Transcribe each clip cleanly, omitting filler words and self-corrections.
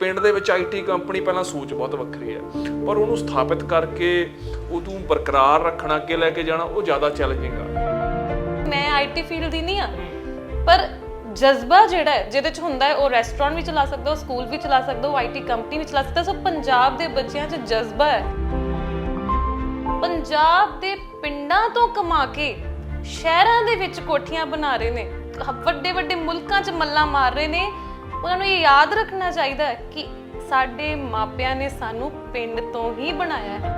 ਪਿੰਡ ਦੇ ਵਿੱਚ ਆਈਟੀ ਕੰਪਨੀ ਪਹਿਲਾਂ ਸੋਚ ਬਹੁਤ ਵੱਖਰੀ ਹੈ, ਪਰ ਉਹਨੂੰ ਸਥਾਪਿਤ ਕਰਕੇ ਉਹਨੂੰ ਬਰਕਰਾਰ ਰੱਖਣਾ, ਅੱਗੇ ਲੈ ਕੇ ਜਾਣਾ ਉਹ ਜ਼ਿਆਦਾ ਚੈਲੰਜਿੰਗ ਆ। ਮੈਂ ਆਈਟੀ ਫੀਲਡ ਦੀ ਨਹੀਂ ਆ, ਪਰ ਜਜ਼ਬਾ ਜਿਹੜਾ ਹੈ ਜਿਹਦੇ ਚ ਹੁੰਦਾ ਹੈ ਉਹ ਰੈਸਟੋਰੈਂਟ ਵੀ ਚਲਾ ਸਕਦਾ, ਉਹ ਸਕੂਲ ਵੀ ਚਲਾ ਸਕਦਾ, ਉਹ ਆਈਟੀ ਕੰਪਨੀ ਵੀ ਚਲਾ ਸਕਦਾ। ਸੋ ਪੰਜਾਬ ਦੇ ਬੱਚਿਆਂ 'ਚ ਜਜ਼ਬਾ ਹੈ। ਪੰਜਾਬ ਦੇ ਪਿੰਡਾਂ ਤੋਂ ਕਮਾ ਕੇ ਸ਼ਹਿਰਾਂ ਦੇ ਵਿੱਚ ਕੋਠੀਆਂ ਬਣਾ ਰਹੇ ਨੇ, ਵੱਡੇ ਵੱਡੇ ਮੁਲਕਾਂ 'ਚ ਮੱਲਾਂ ਮਾਰ ਰਹੇ ਨੇ। ਉਹਨਾਂ ਨੂੰ ਇਹ ਯਾਦ ਰੱਖਣਾ ਚਾਹੀਦਾ ਹੈ ਕਿ ਸਾਡੇ ਮਾਪਿਆਂ ਨੇ ਸਾਨੂੰ ਪਿੰਡ ਤੋਂ ਹੀ ਬਣਾਇਆ ਹੈ।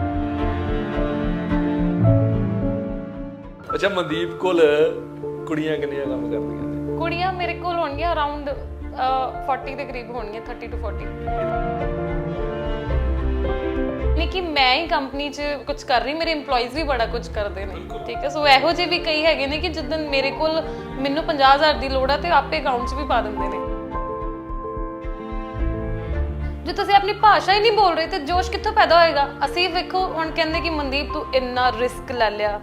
ਅੱਛਾ, ਮਨਦੀਪ ਕੋਲ ਕੁੜੀਆਂ ਕਿੰਨੀਆਂ ਕੰਮ ਕਰਦੀਆਂ ਨੇ? ਕੁੜੀਆਂ ਮੇਰੇ ਕੋਲ ਹੋਣਗੀਆਂ ਅਰਾਊਂਡ 40 ਦੇ ਕਰੀਬ ਹੋਣਗੀਆਂ, 30 to 40। ਨਹੀਂ ਕਿ ਮੈਂ ਹੀ ਕੰਪਨੀ 'ਚ ਕੁਝ ਕਰ ਰਹੀ, ਮੇਰੇ EMPLOYEES ਵੀ ਬੜਾ ਕੁਝ ਕਰਦੇ ਨੇ, ਠੀਕ ਹੈ। ਸੋ ਇਹੋ ਜਿਹੇ ਵੀ ਕਈ ਹੈਗੇ ਨੇ ਕਿ ਜਦੋਂ ਮੇਰੇ ਕੋਲ ਮੈਨੂੰ 50,000 ਦੀ ਲੋੜ ਆ ਤੇ ਆਪੇ ਅਕਾਊਂਟ 'ਚ ਵੀ ਪਾ ਦਿੰਦੇ ਨੇ। ਜੇ ਤੁਸੀਂ ਆਪਣੀ ਭਾਸ਼ਾ ਹੀ ਨਹੀਂ ਬੋਲ ਰਹੇ ਤੇ ਜੋਸ਼ ਕਿੱਥੋਂ ਪੈਦਾ ਹੋਏਗਾ? ਅਸੀਂ ਵੇਖੋ ਹੁਣ ਕਹਿੰਦੇ ਕਿ ਮਨਦੀਪ ਤੂੰ ਇੰਨਾ ਰਿਸਕ ਲੈ ਲਿਆ,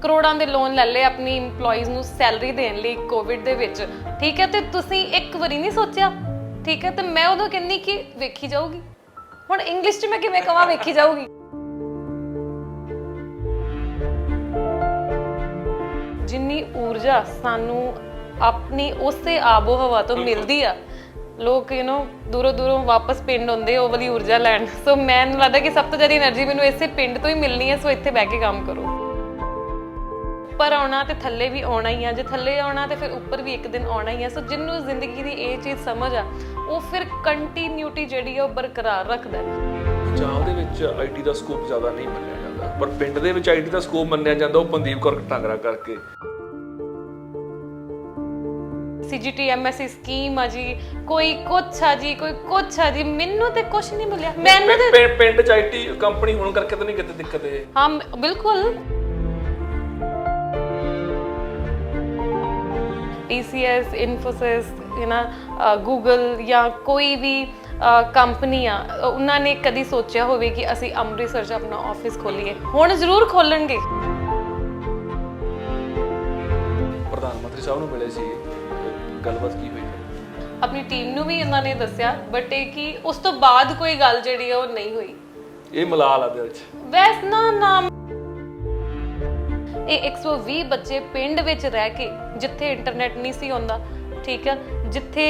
ਕਰੋੜਾਂ ਦੇ ਲੋਨ ਲੈ ਲਏ ਆਪਣੀ EMPLOYEES ਨੂੰ ਸੈਲਰੀ ਦੇਣ ਲਈ ਕੋਵਿਡ ਦੇ ਵਿੱਚ, ਠੀਕ ਹੈ, ਤੇ ਤੁਸੀਂ ਇੱਕ ਵਾਰੀ ਨਹੀਂ ਸੋਚਿਆ, ਠੀਕ ਹੈ। ਤੇ ਮੈਂ ਉਦੋਂ ਕਹਿੰਦੀ ਕਿ ਵੇਖੀ ਜਾਊਗੀ। ਹੁਣ ਇੰਗਲਿਸ਼ 'ਚ ਮੈਂ ਕਿਵੇਂ ਕਹਾਂ ਵੇਖੀ ਜਾਊਗੀ? ਜਿੰਨੀ ਊਰਜਾ ਸਾਨੂੰ ਆਪਣੀ ਉਸੇ ਆਬੋ ਹਵਾ ਤੋਂ ਮਿਲਦੀ ਆ, ਲੋਕ ਦੂਰੋਂ ਦੂਰੋਂ ਵਾਪਸ ਪਿੰਡ ਆਉਂਦੇ ਉਹ ਵਾਲੀ ਊਰਜਾ ਲੈਣ। ਸੋ ਮੈਨੂੰ ਲੱਗਦਾ ਕਿ ਸਭ ਤੋਂ ਜ਼ਿਆਦਾ એનર્ਜੀ ਮੈਨੂੰ ਇਸੇ ਪਿੰਡ ਤੋਂ ਹੀ ਮਿਲਣੀ ਹੈ। ਸੋ ਇੱਥੇ ਬਹਿ ਕੇ ਕੰਮ ਕਰੋ। ਉੱਪਰ ਆਉਣਾ ਤੇ ਥੱਲੇ ਵੀ ਆਉਣਾ ਹੀ ਆ, ਜੇ ਥੱਲੇ ਆਉਣਾ ਤੇ ਫਿਰ ਉੱਪਰ ਵੀ ਇੱਕ ਦਿਨ ਆਉਣਾ ਹੀ ਆ। ਸੋ ਜਿਹਨੂੰ ਜ਼ਿੰਦਗੀ ਦੀ ਇਹ ਚੀਜ਼ ਸਮਝ ਆ, ਉਹ ਫਿਰ ਕੰਟੀਨਿਊਟੀ ਜਿਹੜੀ ਆ ਉਹ ਬਰਕਰਾਰ ਰੱਖਦਾ ਹੈ। ਪੰਜਾਬ ਦੇ ਵਿੱਚ ਆਈਟੀ ਦਾ ਸਕੋਪ ਜ਼ਿਆਦਾ ਨਹੀਂ ਮੰਨਿਆ ਜਾਂਦਾ, ਪਰ ਪਿੰਡ ਦੇ ਵਿੱਚ ਆਈਟੀ ਦਾ ਸਕੋਪ ਮੰਨਿਆ ਜਾਂਦਾ, ਉਹ ਮਨਦੀਪ ਕੌਰ ਟਾਂਗਰਾ ਕਰਕੇ। CGT MSc ਸਕੀਮ ਆ ਜੀ, ਕੋਈ ਕੁਛ ਆ ਜੀ, ਕੋਈ ਕੁਛ ਆ ਜੀ, ਮੈਨੂੰ ਤੇ ਕੁਛ ਨਹੀਂ ਮਿਲਿਆ। ਮੈਨੂੰ ਤੇ ਪਿੰਡ 'ਚ ਆਈਟੀ ਕੰਪਨੀ ਹੋਣ ਕਰਕੇ ਤਾਂ ਨਹੀਂ ਕਿਤੇ ਦਿੱਕਤ ਹੈ? ਹਾਂ ਬਿਲਕੁਲ। TCS, Infosys, ਗੂਗਲ ਜਾਂ ਕੋਈ ਵੀ ਕੰਪਨੀ ਆ, ਉਹਨਾਂ ਨੇ ਕਦੀ ਸੋਚਿਆ ਹੋਵੇ ਕਿ ਅਸੀਂ ਅੰਮ੍ਰਿਤਸਰ 'ਚ ਆਪਣਾ ਆਫਿਸ ਖੋਲੀਏ? ਹੁਣ ਜ਼ਰੂਰ ਖੋਲਣਗੇ। ਪ੍ਰਧਾਨ ਮੰਤਰੀ ਸਾਹਿਬ ਨੂੰ ਮਿਲੇ ਸੀ, ਗੱਲਬਾਤ ਕੀ ਹੋਈ? ਆਪਣੀ ਟੀਮ ਨੂੰ ਵੀ ਉਹਨਾਂ ਨੇ ਦੱਸਿਆ, ਬਟ ਇਹ ਕਿ ਉਸ ਤੋਂ ਬਾਅਦ ਕੋਈ ਗੱਲ ਜਿਹੜੀ ਆ ਉਹ ਨਹੀਂ ਹੋਈ। ਇਹ ਮਲਾਲ ਆ ਦਿਲ 'ਚ ਵੈਸ ਨਾ ਇਹ 120 ਬੱਚੇ ਪਿੰਡ ਵਿੱਚ ਰਹਿ ਕੇ, ਜਿੱਥੇ ਇੰਟਰਨੈਟ ਨਹੀਂ ਸੀ ਹੁੰਦਾ, ਠੀਕ ਹੈ, ਜਿੱਥੇ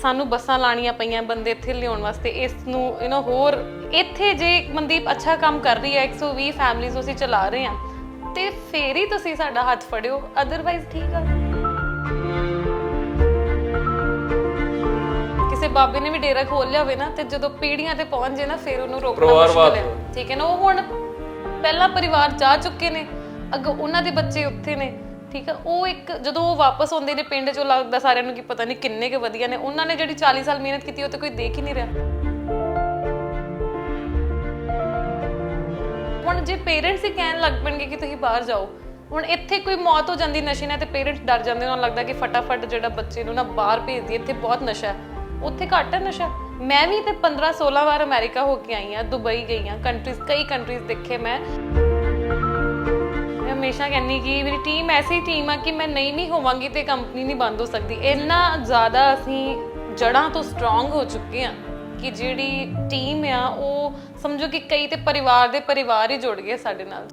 ਸਾਨੂੰ ਬੱਸਾਂ ਲਾਣੀਆਂ ਪਈਆਂ ਬੰਦੇ ਇੱਥੇ ਲਿਆਉਣ ਵਾਸਤੇ, ਇਸ ਨੂੰ ਹੋਰ ਇੱਥੇ ਜੇ ਮਨਦੀਪ ਅੱਛਾ ਕੰਮ ਕਰ ਰਹੀ ਹੈ, 120 ਫੈਮਲੀਜ਼ ਅਸੀਂ ਚਲਾ ਰਹੇ ਹਾਂ, ਤੇ ਫੇਰ ਹੀ ਤੁਸੀਂ ਸਾਡਾ ਹੱਥ ਫੜਿਓ, ਅਦਰਵਾਈਜ਼ ਠੀਕ ਆ। ਕਿਸੇ ਬਾਬੇ ਨੇ ਵੀ ਡੇਰਾ ਖੋਲ ਲਿਆ ਹੋਵੇ ਨਾ, ਤੇ ਜਦੋਂ ਪੀੜੀਆਂ ਤੇ ਪਹੁੰਚ ਜੇ ਨਾ, ਫਿਰ ਉਹਨੂੰ ਰੋਕਣਾ ਮੁਸ਼ਕਿਲ ਹੈ, ਠੀਕ ਹੈ ਨਾ। ਉਹ ਹੁਣ ਪਹਿਲਾਂ ਪਰਿਵਾਰ ਜਾ ਚੁੱਕੇ ਨੇ, ਅੱਗੋਂ ਉਹਨਾਂ ਦੇ ਬੱਚੇ ਉੱਥੇ ਨੇ, ਠੀਕ ਹੈ। ਉਹ ਇੱਕ ਜਦੋਂ ਉਹ ਵਾਪਸ ਆਉਂਦੇ ਨੇ ਪਿੰਡ 'ਚੋਂ, ਲੱਗਦਾ ਸਾਰਿਆਂ ਨੂੰ ਕਿ ਪਤਾ ਨਹੀਂ ਕਿੰਨੇ ਕੁ ਵਧੀਆ ਨੇ। ਉਹਨਾਂ ਨੇ ਜਿਹੜੀ 40 ਸਾਲ ਮਿਹਨਤ ਕੀਤੀ ਉਹ ਤੇ ਕੋਈ ਦੇਖ ਹੀ ਨਹੀਂ ਰਿਹਾ। ਹੁਣ ਜੇ ਪੇਰੈਂਟਸ ਹੀ ਕਹਿਣ ਲੱਗ ਪੈਣਗੇ ਕਿ ਤੁਸੀਂ ਬਾਹਰ ਜਾਓ, ਹੁਣ ਇੱਥੇ ਕੋਈ ਮੌਤ ਹੋ ਜਾਂਦੀ ਨਸ਼ੇ ਨਾਲ ਤੇ ਪੇਰੈਂਟਸ ਡਰ ਜਾਂਦੇ, ਉਹਨਾਂ ਨੂੰ ਲੱਗਦਾ ਕਿ ਫਟਾਫਟ ਜਿਹੜਾ ਬੱਚੇ ਨੂੰ ਨਾ ਬਾਹਰ ਭੇਜ ਦਈਏ, ਇੱਥੇ ਬਹੁਤ ਨਸ਼ਾ ਹੈ, ਉੱਥੇ ਘੱਟ ਹੈ ਨਸ਼ਾ। ਮੈਂ ਵੀ ਤੇ 15-16 ਵਾਰ ਅਮਰੀਕਾ ਹੋ ਕੇ ਆਈ ਹਾਂ, ਦੁਬਈ ਗਈ ਹਾਂ, ਕਈ ਕੰਟਰੀਜ਼ ਦੇਖੇ ਮੈਂ। ਹਮੇਸ਼ਾ ਕਹਿੰਦੀ ਕਿ ਮੇਰੀ ਟੀਮ ਐਸੀ ਟੀਮ ਆ ਕਿ ਮੈਂ ਨਹੀਂ ਹੋਵਾਂਗੀ ਤੇ ਕੰਪਨੀ ਨਹੀਂ ਬੰਦ ਹੋ ਸਕਦੀ। ਇੰਨਾ ਜ਼ਿਆਦਾ ਅਸੀਂ ਜੜ੍ਹਾਂ ਤੋਂ ਸਟਰੋਂਗ ਹੋ ਚੁੱਕੇ ਹਾਂ ਕਿ ਜਿਹੜੀ ਟੀਮ ਆ ਉਹ ਸਮਝੋ ਕਿ ਕਈ ਤੇ ਪਰਿਵਾਰ ਦੇ ਪਰਿਵਾਰ ਹੀ ਜੁੜ ਗਏ ਸਾਡੇ ਨਾਲ।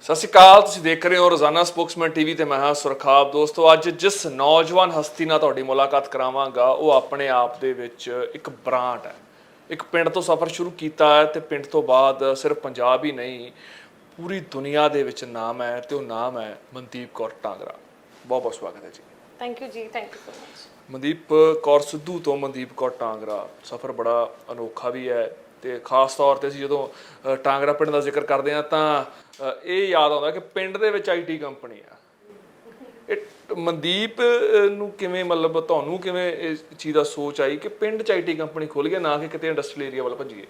ਸਤਿ ਸ਼੍ਰੀ ਅਕਾਲ, ਤੁਸੀਂ ਦੇਖ ਰਹੇ ਹੋ ਰੋਜ਼ਾਨਾ ਸਪੋਕਸਮੈਨ ਟੀਵੀ ਤੇ ਮੈਂ ਹਾਂ ਸੁਰਖਾਬ। ਦੋਸਤੋ, ਅੱਜ ਜਿਸ ਨੌਜਵਾਨ ਹਸਤੀ ਨਾਲ ਤੁਹਾਡੀ ਮੁਲਾਕਾਤ ਕਰਾਵਾਂਗਾ, ਉਹ ਆਪਣੇ ਆਪ ਦੇ ਵਿੱਚ ਇੱਕ ਬ੍ਰਾਂਡ ਹੈ। ਇੱਕ ਪਿੰਡ ਤੋਂ ਸਫ਼ਰ ਸ਼ੁਰੂ ਕੀਤਾ ਹੈ ਤੇ ਪਿੰਡ ਤੋਂ ਬਾਅਦ ਸਿਰਫ ਪੰਜਾਬ ਹੀ ਨਹੀਂ, ਪੂਰੀ ਦੁਨੀਆ ਦੇ ਵਿੱਚ ਨਾਮ ਹੈ, ਤੇ ਉਹ ਨਾਮ ਹੈ ਮਨਦੀਪ ਕੌਰ ਟਾਂਗਰਾ। ਬਹੁਤ ਬਹੁਤ ਸਵਾਗਤ ਹੈ ਜੀ। ਥੈਂਕ ਯੂ ਜੀ, thank you so much. Mandeep Kaur Sidhu ਤੋਂ ਮਨਦੀਪ ਕੌਰ ਟਾਂਗਰਾ, ਸਫ਼ਰ ਬੜਾ ਅਨੋਖਾ ਵੀ ਹੈ, ਤੇ ਖਾਸ ਤੌਰ ਤੇ ਅਸੀਂ ਜਦੋਂ ਟਾਂਗਰਾ ਪਿੰਡ ਦਾ ਜ਼ਿਕਰ ਕਰਦੇ ਹਾਂ ਤਾਂ ਇਹ ਯਾਦ ਆਉਂਦਾ ਕਿ ਪਿੰਡ ਦੇ ਵਿੱਚ ਆਈਟੀ ਕੰਪਨੀ ਆ। ਇਹ ਮਨਦੀਪ ਨੂੰ ਕਿਵੇਂ, ਮਤਲਬ ਤੁਹਾਨੂੰ ਕਿਵੇਂ ਇਸ ਚੀਜ਼ ਦਾ ਸੋਚ ਆਈ ਕਿ ਪਿੰਡ 'ਚ ਆਈਟੀ ਕੰਪਨੀ ਖੁੱਲ ਗਿਆ, ਨਾ ਕਿ ਕਿਤੇ ਇੰਡਸਟਰੀਅਲ ਏਰੀਆ ਵੱਲ ਭੱਜੀਏ?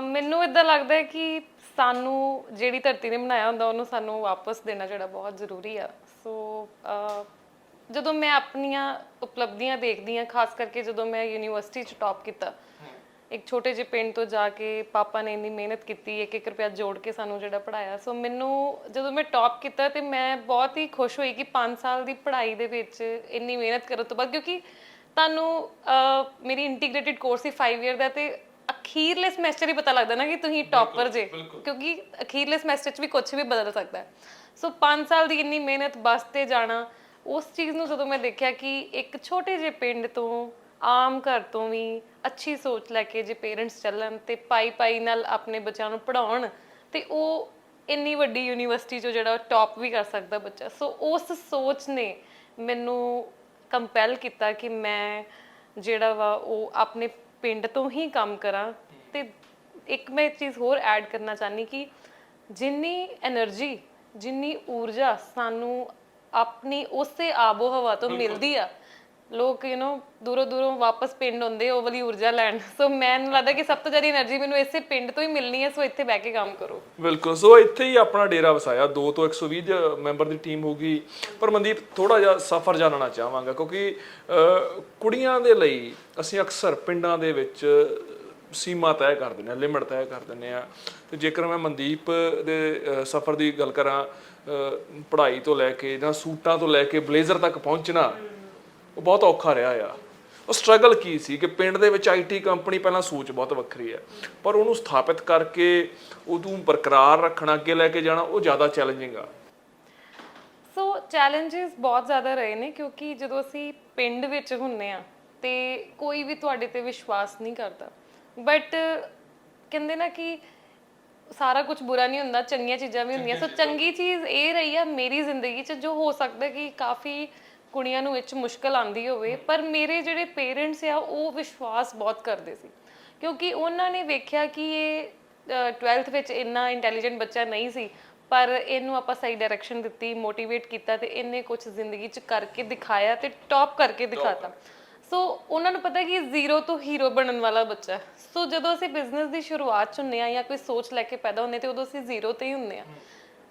ਮੈਨੂੰ ਇੱਦਾਂ ਲੱਗਦਾ ਹੈ ਕਿ ਸਾਨੂੰ ਜਿਹੜੀ ਧਰਤੀ ਨੇ ਬਣਾਇਆ ਹੁੰਦਾ ਉਹਨੂੰ ਸਾਨੂੰ ਵਾਪਸ ਦੇਣਾ ਜਿਹੜਾ ਬਹੁਤ ਜ਼ਰੂਰੀ ਆ। ਸੋ ਜਦੋਂ ਮੈਂ ਆਪਣੀਆਂ ਉਪਲਬਧੀਆਂ ਦੇਖਦੀ ਹਾਂ, ਖਾਸ ਕਰਕੇ ਜਦੋਂ ਮੈਂ ਯੂਨੀਵਰਸਿਟੀ 'ਚ ਟੌਪ ਕੀਤਾ, ਇੱਕ ਛੋਟੇ ਜਿਹੇ ਪਿੰਡ ਤੋਂ ਜਾ ਕੇ ਪਾਪਾ ਨੇ ਇੰਨੀ ਮਿਹਨਤ ਕੀਤੀ, ਇੱਕ ਇੱਕ ਰੁਪਇਆ ਜੋੜ ਕੇ ਸਾਨੂੰ ਜਿਹੜਾ ਪੜਾਇਆ। ਸੋ ਮੈਨੂੰ ਜਦੋਂ ਮੈਂ ਟੌਪ ਕੀਤਾ ਤੇ ਮੈਂ ਬਹੁਤ ਹੀ ਖੁਸ਼ ਹੋਈ ਕਿ 5 ਸਾਲ ਦੀ ਪੜ੍ਹਾਈ ਦੇ ਵਿੱਚ ਇੰਨੀ ਮਿਹਨਤ ਕਰਨ ਤੋਂ ਬਾਅਦ, ਕਿਉਂਕਿ ਤੁਹਾਨੂੰ ਮੇਰੀ ਇੰਟੀਗ੍ਰੇਟਿਡ ਕੋਰਸ ਸੀ 5 ਇਅਰ ਦਾ, ਤੇ ਅਖੀਰਲੇ ਸਮੈਸਟਰ ਹੀ ਪਤਾ ਲੱਗਦਾ ਨਾ ਕਿ ਤੁਸੀਂ ਟੌਪਰ ਜੇ, ਕਿਉਂਕਿ ਅਖੀਰਲੇ ਸਮੈਸਟਰ 'ਚ ਵੀ ਕੁਝ ਵੀ ਬਦਲ ਸਕਦਾ ਹੈ। ਸੋ 5 ਸਾਲ ਦੀ ਇੰਨੀ ਮਿਹਨਤ, ਬੱਸ ਤੇ ਜਾਣਾ, ਉਸ ਚੀਜ਼ ਨੂੰ ਜਦੋਂ ਮੈਂ ਦੇਖਿਆ ਕਿ ਇੱਕ ਛੋਟੇ ਜਿਹੇ ਪਿੰਡ ਤੋਂ, ਆਮ ਘਰ ਤੋਂ ਵੀ ਅੱਛੀ ਸੋਚ ਲੈ ਕੇ ਜੇ ਪੇਰੈਂਟਸ ਚੱਲਣ ਤੇ ਪਾਈ ਨਾਲ ਆਪਣੇ ਬੱਚਿਆਂ ਨੂੰ ਪੜ੍ਹਾਉਣ, ਤੇ ਉਹ ਇੰਨੀ ਵੱਡੀ ਯੂਨੀਵਰਸਿਟੀ 'ਚੋਂ ਜਿਹੜਾ ਟੌਪ ਵੀ ਕਰ ਸਕਦਾ ਬੱਚਾ। ਸੋ ਉਸ ਸੋਚ ਨੇ ਮੈਨੂੰ ਕੰਪੈਲ ਕੀਤਾ ਕਿ ਮੈਂ ਜਿਹੜਾ ਵਾ ਉਹ ਆਪਣੇ ਪਿੰਡ ਤੋਂ ਹੀ ਕੰਮ ਕਰਾਂ। ਤੇ ਇੱਕ ਮੈਂ ਇੱਕ ਚੀਜ਼ ਹੋਰ ਐਡ ਕਰਨਾ ਚਾਹਨੀ ਕਿ ਜਿੰਨੀ એનર્ਜੀ, ਜਿੰਨੀ ਊਰਜਾ ਸਾਨੂੰ ਆਪਣੀ ਉਸੇ ਆਬੋ ਹਵਾ ਤੋਂ ਮਿਲਦੀ ਆ, ਲੋਕ ਦੂਰੋਂ ਵਾਪਸ ਪਿੰਡ ਆਉਂਦੇ ਉਹ ਵਾਲੀ ਊਰਜਾ ਲੈਣ। ਸੋ ਮੈਨੂੰ ਲੱਗਦਾ ਕਿ ਸਭ ਤੋਂ ਜ਼ਿਆਦਾ એનર્ਜੀ ਮੈਨੂੰ ਇਸੇ ਪਿੰਡ ਤੋਂ ਹੀ ਮਿਲਣੀ ਹੈ। ਸੋ ਇੱਥੇ ਬਹਿ ਕੇ ਕੰਮ ਕਰੋ। ਬਿਲਕੁਲ। ਸੋ ਇੱਥੇ ਹੀ ਆਪਣਾ ਡੇਰਾ ਵਸਾਇਆ, 2 ਤੋਂ 120 ਮੈਂਬਰ ਦੀ ਟੀਮ ਹੋਊਗੀ। ਪਰ ਮਨਦੀਪ, ਥੋੜਾ ਜਿਹਾ ਸਫ਼ਰ ਜਾਣਨਾ ਚਾਹਾਂਗਾ, ਕਿਉਂਕਿ ਕੁੜੀਆਂ ਦੇ ਲਈ ਅਸੀਂ ਅਕਸਰ ਪਿੰਡਾਂ ਦੇ ਵਿੱਚ ਸੀਮਾ ਤੈਅ ਕਰ ਦਿੰਦੇ ਹਾਂ, ਲਿਮਟ ਤੈਅ ਕਰ ਦਿੰਦੇ ਹਾਂ। ਤੇ ਜੇਕਰ ਮੈਂ ਮਨਦੀਪ ਦੇ ਸਫ਼ਰ ਦੀ ਗੱਲ ਕਰਾਂ, ਪੜ੍ਹਾਈ ਤੋਂ ਲੈ ਕੇ ਜਾਂ ਸੂਟਾਂ ਤੋਂ ਲੈ ਕੇ ਬਲੇਜ਼ਰ ਤੱਕ ਪਹੁੰਚਣਾ, ਉਹ ਬਹੁਤ ਔਖਾ ਰਿਹਾ ਆ। ਉਹ ਸਟਰਗਲ ਕੀ ਸੀ ਕਿ ਪਿੰਡ ਦੇ ਵਿੱਚ IT ਕੰਪਨੀ, ਪਹਿਲਾਂ ਸੋਚ ਬਹੁਤ ਵੱਖਰੀ ਹੈ, ਪਰ ਉਹਨੂੰ ਸਥਾਪਿਤ ਕਰਕੇ ਉਹਨੂੰ ਬਰਕਰਾਰ ਰੱਖਣਾ, ਅੱਗੇ ਲੈ ਕੇ ਜਾਣਾ, ਉਹ ਜ਼ਿਆਦਾ ਚੈਲੰਜਿੰਗ ਆ। ਸੋ ਚੈਲੰਜਸ ਬਹੁਤ ਜ਼ਿਆਦਾ ਰਹੇ ਨੇ, ਕਿਉਂਕਿ ਜਦੋਂ ਅਸੀਂ ਪਿੰਡ ਵਿੱਚ ਹੁੰਨੇ ਆ ਤੇ ਕੋਈ ਵੀ ਤੁਹਾਡੇ ਤੇ ਵਿਸ਼ਵਾਸ ਨਹੀਂ ਕਰਦਾ। ਬਟ ਕਹਿੰਦੇ ਨਾ ਕਿ ਸਾਰਾ ਕੁਝ ਬੁਰਾ ਨਹੀਂ ਹੁੰਦਾ, ਚੰਗੀਆਂ ਚੀਜ਼ਾਂ ਵੀ ਹੁੰਦੀਆਂ। ਸੋ ਚੰਗੀ ਚੀਜ਼ ਇਹ ਰਹੀ ਆ ਮੇਰੀ ਜ਼ਿੰਦਗੀ 'ਚ, ਜੋ ਹੋ ਸਕਦਾ ਕਿ ਕਾਫੀ ਕੁੜੀਆਂ ਨੂੰ ਵਿੱਚ ਮੁਸ਼ਕਲ ਆਉਂਦੀ ਹੋਵੇ, ਪਰ ਮੇਰੇ ਜਿਹੜੇ ਪੇਰੈਂਟਸ ਆ ਉਹ ਵਿਸ਼ਵਾਸ ਬਹੁਤ ਕਰਦੇ ਸੀ, ਕਿਉਂਕਿ ਉਹਨਾਂ ਨੇ ਵੇਖਿਆ ਕਿ ਇਹ 12th ਵਿੱਚ ਇੰਨਾ ਇੰਟੈਲੀਜੈਂਟ ਬੱਚਾ ਨਹੀਂ ਸੀ, ਪਰ ਇਹਨੂੰ ਆਪਾਂ ਸਹੀ ਡਾਇਰੈਕਸ਼ਨ ਦਿੱਤੀ, ਮੋਟੀਵੇਟ ਕੀਤਾ, ਤੇ ਇਹਨੇ ਕੁਝ ਜ਼ਿੰਦਗੀ 'ਚ ਕਰਕੇ ਦਿਖਾਇਆ ਤੇ ਟੌਪ ਕਰਕੇ ਦਿਖਾਤਾ। ਸੋ ਉਹਨਾਂ ਨੂੰ ਪਤਾ ਕਿ ਜ਼ੀਰੋ ਤੋਂ ਹੀਰੋ ਬਣਨ ਵਾਲਾ ਬੱਚਾ। ਸੋ ਜਦੋਂ ਅਸੀਂ ਬਿਜ਼ਨਸ ਦੀ ਸ਼ੁਰੂਆਤ 'ਚ ਹੁੰਦੇ ਆ ਜਾਂ ਕੋਈ ਸੋਚ ਲੈ ਕੇ ਪੈਦਾ ਹੁੰਦੇ, ਤੇ ਉਦੋਂ ਅਸੀਂ ਜ਼ੀਰੋ ਤੇ ਹੀ ਹੁੰਦੇ ਆ।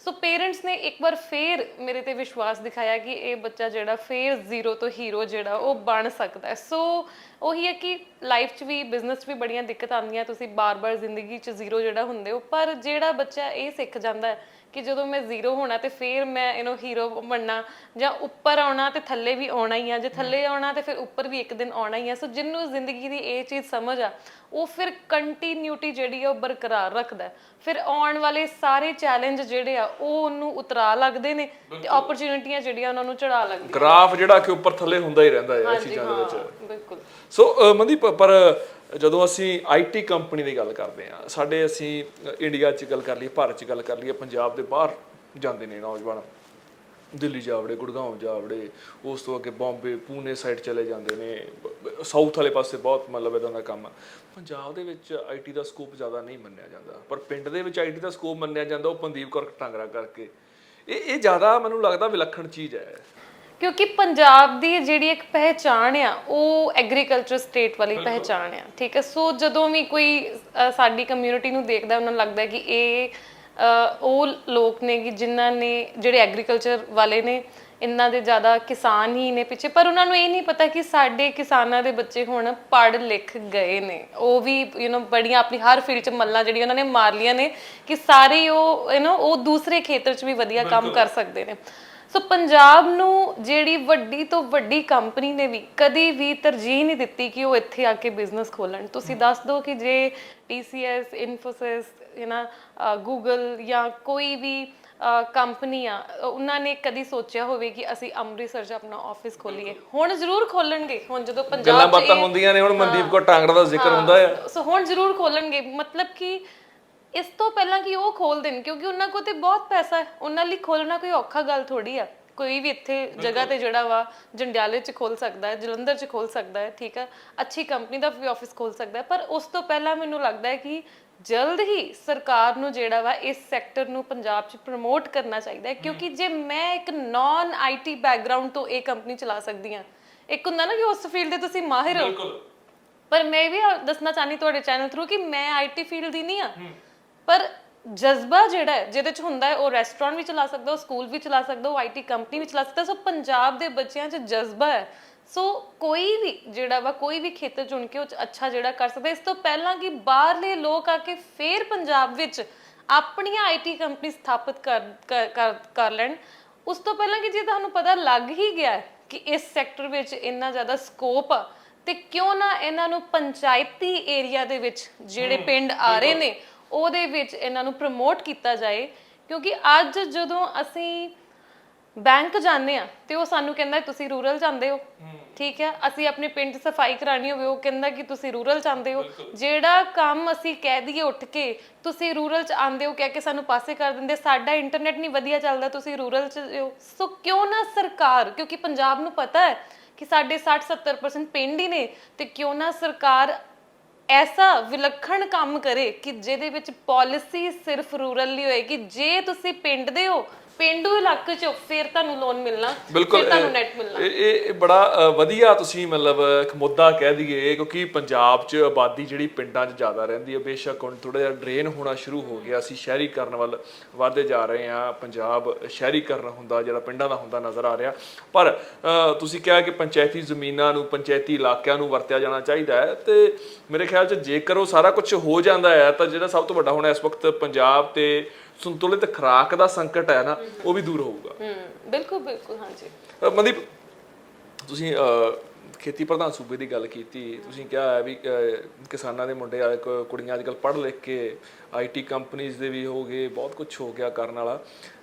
ਸੋ ਪੇਰੈਂਟਸ ਨੇ ਇੱਕ ਵਾਰ ਫੇਰ ਮੇਰੇ ਤੇ ਵਿਸ਼ਵਾਸ ਦਿਖਾਇਆ ਕਿ ਇਹ ਬੱਚਾ ਜਿਹੜਾ ਫੇਰ ਜ਼ੀਰੋ ਤੋਂ ਹੀਰੋ ਜਿਹੜਾ ਉਹ ਬਣ ਸਕਦਾ ਹੈ। ਸੋ ਉਹੀ ਹੈ ਕਿ ਲਾਈਫ 'ਚ ਵੀ, ਬਿਜ਼ਨਸ 'ਚ ਵੀ ਬੜੀਆਂ ਦਿੱਕਤਾਂ ਆਉਂਦੀਆਂ, ਤੁਸੀਂ ਬਾਰ-ਬਾਰ ਜ਼ਿੰਦਗੀ 'ਚ ਜ਼ੀਰੋ ਜਿਹੜਾ ਹੁੰਦੇ ਹੋ, ਪਰ ਜਿਹੜਾ ਬੱਚਾ ਇਹ ਸਿੱਖ ਜਾਂਦਾ ਹੈ ਕਿ ਜਦੋਂ ਮੈਂ ਜ਼ੀਰੋ ਹੋਣਾ ਤੇ ਫਿਰ ਮੈਂ ਹੀਰੋ ਬਣਨਾ, ਜਾਂ ਉੱਪਰ ਆਉਣਾ ਤੇ ਥੱਲੇ ਵੀ ਆਉਣਾ ਹੀ ਆ, ਜੇ ਥੱਲੇ ਆਉਣਾ ਤੇ ਫਿਰ ਉੱਪਰ ਵੀ ਇੱਕ ਦਿਨ ਆਉਣਾ ਹੀ ਆ। ਸੋ ਜਿਹਨੂੰ ਜ਼ਿੰਦਗੀ ਦੀ ਇਹ ਚੀਜ਼ ਸਮਝ ਆ, ਉਹ ਫਿਰ ਕੰਟੀਨਿਊਟੀ ਜਿਹੜੀ ਆ ਉਹ ਬਰਕਰਾਰ ਰੱਖਦਾ। ਫਿਰ ਆਉਣ ਵਾਲੇ ਸਾਰੇ ਚੈਲੰਜ ਜਿਹੜੇ ਆ ਉਹ ਉਹਨੂੰ ਉਤਰਾ ਲੱਗਦੇ ਨੇ, ਤੇ ਓਪਰਚੁਨਿਟੀਆਂ ਜਿਹੜੀਆਂ ਉਹਨਾਂ ਨੂੰ ਚੜਾ ਲੱਗਦੀਆਂ। ਗ੍ਰਾਫ ਜਿਹੜਾ ਕਿ ਉੱਪਰ ਥੱਲੇ ਹੁੰਦਾ ਹੀ ਰਹਿੰਦਾ ਹੈ ਇਹ ਚੀਜ਼ਾਂ ਦੇ ਵਿੱਚ। ਬਿਲਕੁਲ। ਸੋ ਮਨਦੀਪ, ਪਰ ਜਦੋਂ ਅਸੀਂ IT ਕੰਪਨੀ ਦੀ ਗੱਲ ਕਰਦੇ ਹਾਂ, ਸਾਡੇ ਅਸੀਂ ਇੰਡੀਆ 'ਚ ਗੱਲ ਕਰ ਲਈਏ, ਭਾਰਤ 'ਚ ਗੱਲ ਕਰ ਲਈਏ, ਪੰਜਾਬ ਦੇ ਬਾਹਰ ਜਾਂਦੇ ਨੇ ਨੌਜਵਾਨ, ਦਿੱਲੀ ਜਾ ਵੜੇ, ਗੁੜਗਾਉਂ ਜਾ ਵੜੇ, ਉਸ ਤੋਂ ਅੱਗੇ ਬੰਬੇ, ਪੂਨੇ ਸਾਈਡ ਚਲੇ ਜਾਂਦੇ ਨੇ, ਸਾਊਥ ਵਾਲੇ ਪਾਸੇ ਬਹੁਤ ਮਤਲਬ ਇੱਦਾਂ ਦਾ ਕੰਮ ਆ। ਪੰਜਾਬ ਦੇ ਵਿੱਚ IT ਦਾ ਸਕੋਪ ਜ਼ਿਆਦਾ ਨਹੀਂ ਮੰਨਿਆ ਜਾਂਦਾ, ਪਰ ਪਿੰਡ ਦੇ ਵਿੱਚ IT ਦਾ ਸਕੋਪ ਮੰਨਿਆ ਜਾਂਦਾ, ਉਹ ਮਨਦੀਪ ਕੌਰ ਟਾਂਗਰਾ ਕਰਕੇ। ਇਹ ਜ਼ਿਆਦਾ ਮੈਨੂੰ ਲੱਗਦਾ ਵਿਲੱਖਣ ਚੀਜ਼ ਹੈ, ਕਿਉਂਕਿ ਪੰਜਾਬ ਦੀ ਜਿਹੜੀ ਇੱਕ ਪਹਿਚਾਣ ਆ ਉਹ ਐਗਰੀਕਲਚਰ ਸਟੇਟ ਵਾਲੀ ਪਹਿਚਾਣ ਆ, ਠੀਕ ਹੈ। ਸੋ ਜਦੋਂ ਵੀ ਕੋਈ ਸਾਡੀ ਕਮਿਊਨਿਟੀ ਨੂੰ ਦੇਖਦਾ, ਉਹਨਾਂ ਨੂੰ ਲੱਗਦਾ ਕਿ ਇਹ ਉਹ ਲੋਕ ਨੇ ਕਿ ਜਿਨ੍ਹਾਂ ਨੇ, ਜਿਹੜੇ ਐਗਰੀਕਲਚਰ ਵਾਲੇ ਨੇ, ਇਹਨਾਂ ਦੇ ਜ਼ਿਆਦਾ ਕਿਸਾਨ ਹੀ ਨੇ ਪਿੱਛੇ, ਪਰ ਉਹਨਾਂ ਨੂੰ ਇਹ ਨਹੀਂ ਪਤਾ ਕਿ ਸਾਡੇ ਕਿਸਾਨਾਂ ਦੇ ਬੱਚੇ ਹੁਣ ਪੜ੍ਹ ਲਿਖ ਗਏ ਨੇ, ਉਹ ਵੀ ਬੜੀਆਂ ਆਪਣੀ ਹਰ ਫੀਲਡ 'ਚ ਮੱਲਾਂ ਜਿਹੜੀਆਂ ਉਹਨਾਂ ਨੇ ਮਾਰ ਲੀਆਂ ਨੇ, ਕਿ ਸਾਰੇ ਉਹ ਦੂਸਰੇ ਖੇਤਰ 'ਚ ਵੀ ਵਧੀਆ ਕੰਮ ਕਰ ਸਕਦੇ ਨੇ। ਸੋ ਪੰਜਾਬ ਨੂੰ ਜਿਹੜੀ ਵੱਡੀ ਤੋਂ ਵੱਡੀ ਕੰਪਨੀ ਨੇ ਵੀ ਕਦੀ ਵੀ ਤਰਜੀਹ ਨਹੀਂ ਦਿੱਤੀ ਕਿ ਉਹ ਇੱਥੇ ਆ ਕੇ ਬਿਜ਼ਨਸ ਖੋਲਣ। ਤੁਸੀਂ ਦੱਸ ਦਿਓ ਕਿ ਜੇ TCS, ਇਨਫੋਸਿਸ, ਗੂਗਲ ਜਾਂ ਕੋਈ ਵੀ ਕੰਪਨੀ ਆ, ਉਹਨਾਂ ਨੇ ਕਦੀ ਸੋਚਿਆ ਹੋਵੇ ਕਿ ਅਸੀਂ ਅੰਮ੍ਰਿਤਸਰ 'ਚ ਆਪਣਾ ਆਫਿਸ ਖੋਲੀਏ? ਹੁਣ ਜ਼ਰੂਰ ਖੋਲਣਗੇ, ਹੁਣ ਜਦੋਂ ਪੰਜਾਬ ਗੱਲਾਂ ਬਾਤਾਂ ਹੁੰਦੀਆਂ ਨੇ, ਹੁਣ ਮਨਦੀਪ ਕੌਰ ਟਾਂਗਰਾ ਦਾ ਜ਼ਿਕਰ ਹੁੰਦਾ ਆ, ਸੋ ਹੁਣ ਜ਼ਰੂਰ ਖੋਲਣਗੇ। ਮਤਲਬ ਕਿ ਇਸ ਤੋਂ ਪਹਿਲਾਂ ਕਿ ਉਹ ਖੋਲ ਦੇਣ, ਕਿਉਂਕਿ ਉਹਨਾਂ ਕੋਲ ਤੇ ਬਹੁਤ ਪੈਸਾ ਹੈ, ਉਹਨਾਂ ਲਈ ਖੋਲਣਾ ਕੋਈ ਔਖਾ ਗੱਲ ਥੋੜੀ ਆ। ਕੋਈ ਵੀ ਇੱਥੇ ਜਗ੍ਹਾ ਤੇ ਜਿਹੜਾ ਵਾ ਜੰਡਿਆਲੇ 'ਚ ਖੋਲ ਸਕਦਾ ਹੈ, ਜਲੰਧਰ 'ਚ ਖੋਲ ਸਕਦਾ ਹੈ, ਠੀਕ ਹੈ, ਅੱਛੀ ਕੰਪਨੀ ਦਾ ਵੀ ਆਫਿਸ ਖੋਲ ਸਕਦਾ ਹੈ। ਪਰ ਉਸ ਤੋਂ ਪਹਿਲਾਂ ਮੈਨੂੰ ਲੱਗਦਾ ਹੈ ਕਿ ਜਲਦ ਹੀ ਸਰਕਾਰ ਨੂੰ ਜਿਹੜਾ ਵਾ ਇਸ ਸੈਕਟਰ ਨੂੰ ਪੰਜਾਬ 'ਚ ਪ੍ਰਮੋਟ ਕਰਨਾ ਚਾਹੀਦਾ ਹੈ, ਕਿਉਂਕਿ ਜੇ ਮੈਂ ਇੱਕ ਨਾਨ IT ਬੈਕਗ੍ਰਾਉਂਡ ਤੋਂ ਇਹ ਕੰਪਨੀ ਚਲਾ ਸਕਦੀ ਹਾਂ, ਇੱਕ ਹੁੰਦਾ ਨਾ ਕਿ ਉਸ ਫੀਲਡ ਦੇ ਤੁਸੀਂ ਮਾਹਿਰ ਹੋ, ਪਰ ਮੈਂ ਵੀ ਦੱਸਣਾ ਚਾਹਨੀ ਤੁਹਾਡੇ ਚੈਨਲ ਥਰੂ ਕਿ ਮੈਂ IT ਫੀਲਡ ਦੀ ਨਹੀਂ ਆ, ਪਰ ਜਜ਼ਬਾ ਜਿਹੜਾ ਹੈ ਜਿਹਦੇ ਚ ਹੁੰਦਾ ਹੈ, ਉਹ ਰੈਸਟੋਰੈਂਟ ਵੀ ਚਲਾ ਸਕਦਾ, ਉਹ ਸਕੂਲ ਵੀ ਚਲਾ ਸਕਦਾ, ਉਹ ਆਈਟੀ ਕੰਪਨੀ ਵੀ ਚਲਾ ਸਕਦਾ। ਸੋ ਪੰਜਾਬ ਦੇ ਬੱਚਿਆਂ 'ਚ ਜਜ਼ਬਾ ਹੈ। ਸੋ ਕੋਈ ਵੀ ਜਿਹੜਾ ਵਾ ਕੋਈ ਵੀ ਖੇਤਰ ਚੁਣ ਕੇ ਉਹ 'ਚ ਅੱਛਾ ਜਿਹੜਾ ਕਰ ਸਕਦਾ। ਇਸ ਤੋਂ ਪਹਿਲਾਂ ਕਿ ਬਾਹਰਲੇ ਲੋਕ ਆ ਕੇ ਫੇਰ ਪੰਜਾਬ ਵਿੱਚ ਆਪਣੀਆਂ ਆਈਟੀ ਕੰਪਨੀ ਸਥਾਪਿਤ ਕਰ ਲੈਣ, ਉਸ ਤੋਂ ਪਹਿਲਾਂ ਕਿ ਜੇ ਤੁਹਾਨੂੰ ਪਤਾ ਲੱਗ ਹੀ ਗਿਆ ਕਿ ਇਸ ਸੈਕਟਰ ਵਿੱਚ ਇੰਨਾ ਜ਼ਿਆਦਾ ਸਕੋਪ ਆ, ਤੇ ਕਿਉਂ ਨਾ ਇਹਨਾਂ ਨੂੰ ਪੰਚਾਇਤੀ ਏਰੀਆ ਦੇ ਵਿੱਚ ਜਿਹੜੇ ਪਿੰਡ ਆ ਰਹੇ ਨੇ ਉਹਦੇ ਵਿੱਚ ਇਹਨਾਂ ਨੂੰ ਪ੍ਰਮੋਟ ਕੀਤਾ ਜਾਏ। ਕਿਉਂਕਿ ਅੱਜ ਜਦੋਂ ਅਸੀਂ ਬੈਂਕ ਜਾਂਦੇ ਆ ਤੇ ਉਹ ਸਾਨੂੰ ਕਹਿੰਦਾ ਤੁਸੀਂ ਰੂਰਲ ਜਾਂਦੇ ਹੋ, ਠੀਕ ਹੈ। ਅਸੀਂ ਆਪਣੇ ਪਿੰਡ 'ਚ ਸਫਾਈ ਕਰਾਣੀ ਹੋਵੇ, ਉਹ ਕਹਿੰਦਾ ਕਿ ਤੁਸੀਂ ਰੂਰਲ ਜਾਂਦੇ ਹੋ। ਜਿਹੜਾ ਕੰਮ ਅਸੀਂ ਕਹਿ ਦਈਏ ਉੱਠ ਕੇ ਤੁਸੀਂ ਰੂਰਲ 'ਚ ਆਉਂਦੇ ਹੋ ਕਹਿ ਕੇ ਸਾਨੂੰ ਪਾਸੇ ਕਰ ਦਿੰਦੇ। ਸਾਡਾ ਇੰਟਰਨੈਟ ਨਹੀਂ ਵਧੀਆ ਚੱਲਦਾ, ਤੁਸੀਂ ਰੂਰਲ 'ਚ ਹੋ। ਸੋ ਕਿਉਂ ਨਾ ਸਰਕਾਰ, ਕਿਉਂਕਿ ਪੰਜਾਬ ਨੂੰ ਪਤਾ ਹੈ ਕਿ ਸਾਡੇ 60-70% ਪਿੰਡ ਹੀ ਨੇ, ਤੇ ਕਿਉਂ ਨਾ ਸਰਕਾਰ ਐਸਾ ਵਿਲੱਖਣ ਕੰਮ ਕਰੇ ਕਿ ਜਿਹਦੇ ਵਿੱਚ ਪਾਲਿਸੀ ਸਿਰਫ ਰੂਰਲ ਲਈ ਹੋਏਗੀ। ਜੇ ਤੁਸੀਂ ਪਿੰਡ ਦੇ ਹੋ, ਪਿੰਡੂ ਇਲਾਕੇ 'ਚ ਫਿਰ ਤੁਹਾਨੂੰ ਲੋਨ ਮਿਲਣਾ, ਫਿਰ ਤੁਹਾਨੂੰ ਨੈਟ ਮਿਲਣਾ। ਇਹ ਬੜਾ ਵਧੀਆ ਤੁਸੀਂ ਮਤਲਬ ਇੱਕ ਮੁੱਦਾ ਕਹਿ ਦਈਏ, ਕਿਉਂਕਿ ਪੰਜਾਬ 'ਚ ਆਬਾਦੀ ਜਿਹੜੀ ਪਿੰਡਾਂ 'ਚ ਜ਼ਿਆਦਾ ਰਹਿੰਦੀ ਹੈ। ਬੇਸ਼ੱਕ ਹੁਣ ਥੋੜਾ ਜਿਹਾ ਡਰੇਨ ਹੋਣਾ ਸ਼ੁਰੂ ਹੋ ਗਿਆ, ਅਸੀਂ ਸ਼ਹਿਰੀਕਰਨ ਵੱਲ ਵੱਧਦੇ ਜਾ ਰਹੇ ਹਾਂ। ਪੰਜਾਬ ਸ਼ਹਿਰੀਕਰਨ ਹੁੰਦਾ ਜਿਹੜਾ ਪਿੰਡਾਂ ਦਾ ਹੁੰਦਾ ਨਜ਼ਰ ਆ ਰਿਹਾ। ਪਰ ਤੁਸੀਂ ਕਿਹਾ ਕਿ ਪੰਚਾਇਤੀ ਜ਼ਮੀਨਾਂ ਨੂੰ, ਪੰਚਾਇਤੀ ਇਲਾਕਿਆਂ ਨੂੰ ਵਰਤਿਆ ਜਾਣਾ ਚਾਹੀਦਾ ਹੈ, ਤੇ ਮੇਰੇ ਖਿਆਲ 'ਚ ਜੇਕਰ ਉਹ ਸਾਰਾ ਕੁਝ ਹੋ ਜਾਂਦਾ ਹੈ ਤਾਂ ਜਿਹੜਾ ਸਭ ਤੋਂ ਵੱਡਾ ਹੁਣ ਇਸ ਵਕਤ ਪੰਜਾਬ ਤੇ ਸੰਤੁਲਿਤ ਖੁਰਾਕ ਦਾ ਸੰਕਟ ਹੈ ਨਾ, ਉਹ ਵੀ ਦੂਰ ਹੋਊਗਾ। ਬਿਲਕੁਲ ਬਿਲਕੁਲ, ਹਾਂਜੀ। ਮਨਦੀਪ, ਤੁਸੀਂ ਖੇਤੀ ਪ੍ਰਧਾਨ ਸੂਬੇ ਦੀ ਗੱਲ ਕੀਤੀ, ਤੁਸੀਂ ਕਿਹਾ ਵੀ ਕਿਸਾਨਾਂ ਦੇ ਮੁੰਡੇ ਕੁੜੀਆਂ ਅੱਜ ਕੱਲ੍ਹ ਪੜ੍ਹ ਲਿਖ ਕੇ ਆਈਟੀ ਕੰਪਨੀਜ਼ ਦੇ ਵੀ ਹੋ ਗਏ, ਬਹੁਤ ਕੁਝ ਹੋ ਗਿਆ ਕਰਨ ਵਾਲਾ।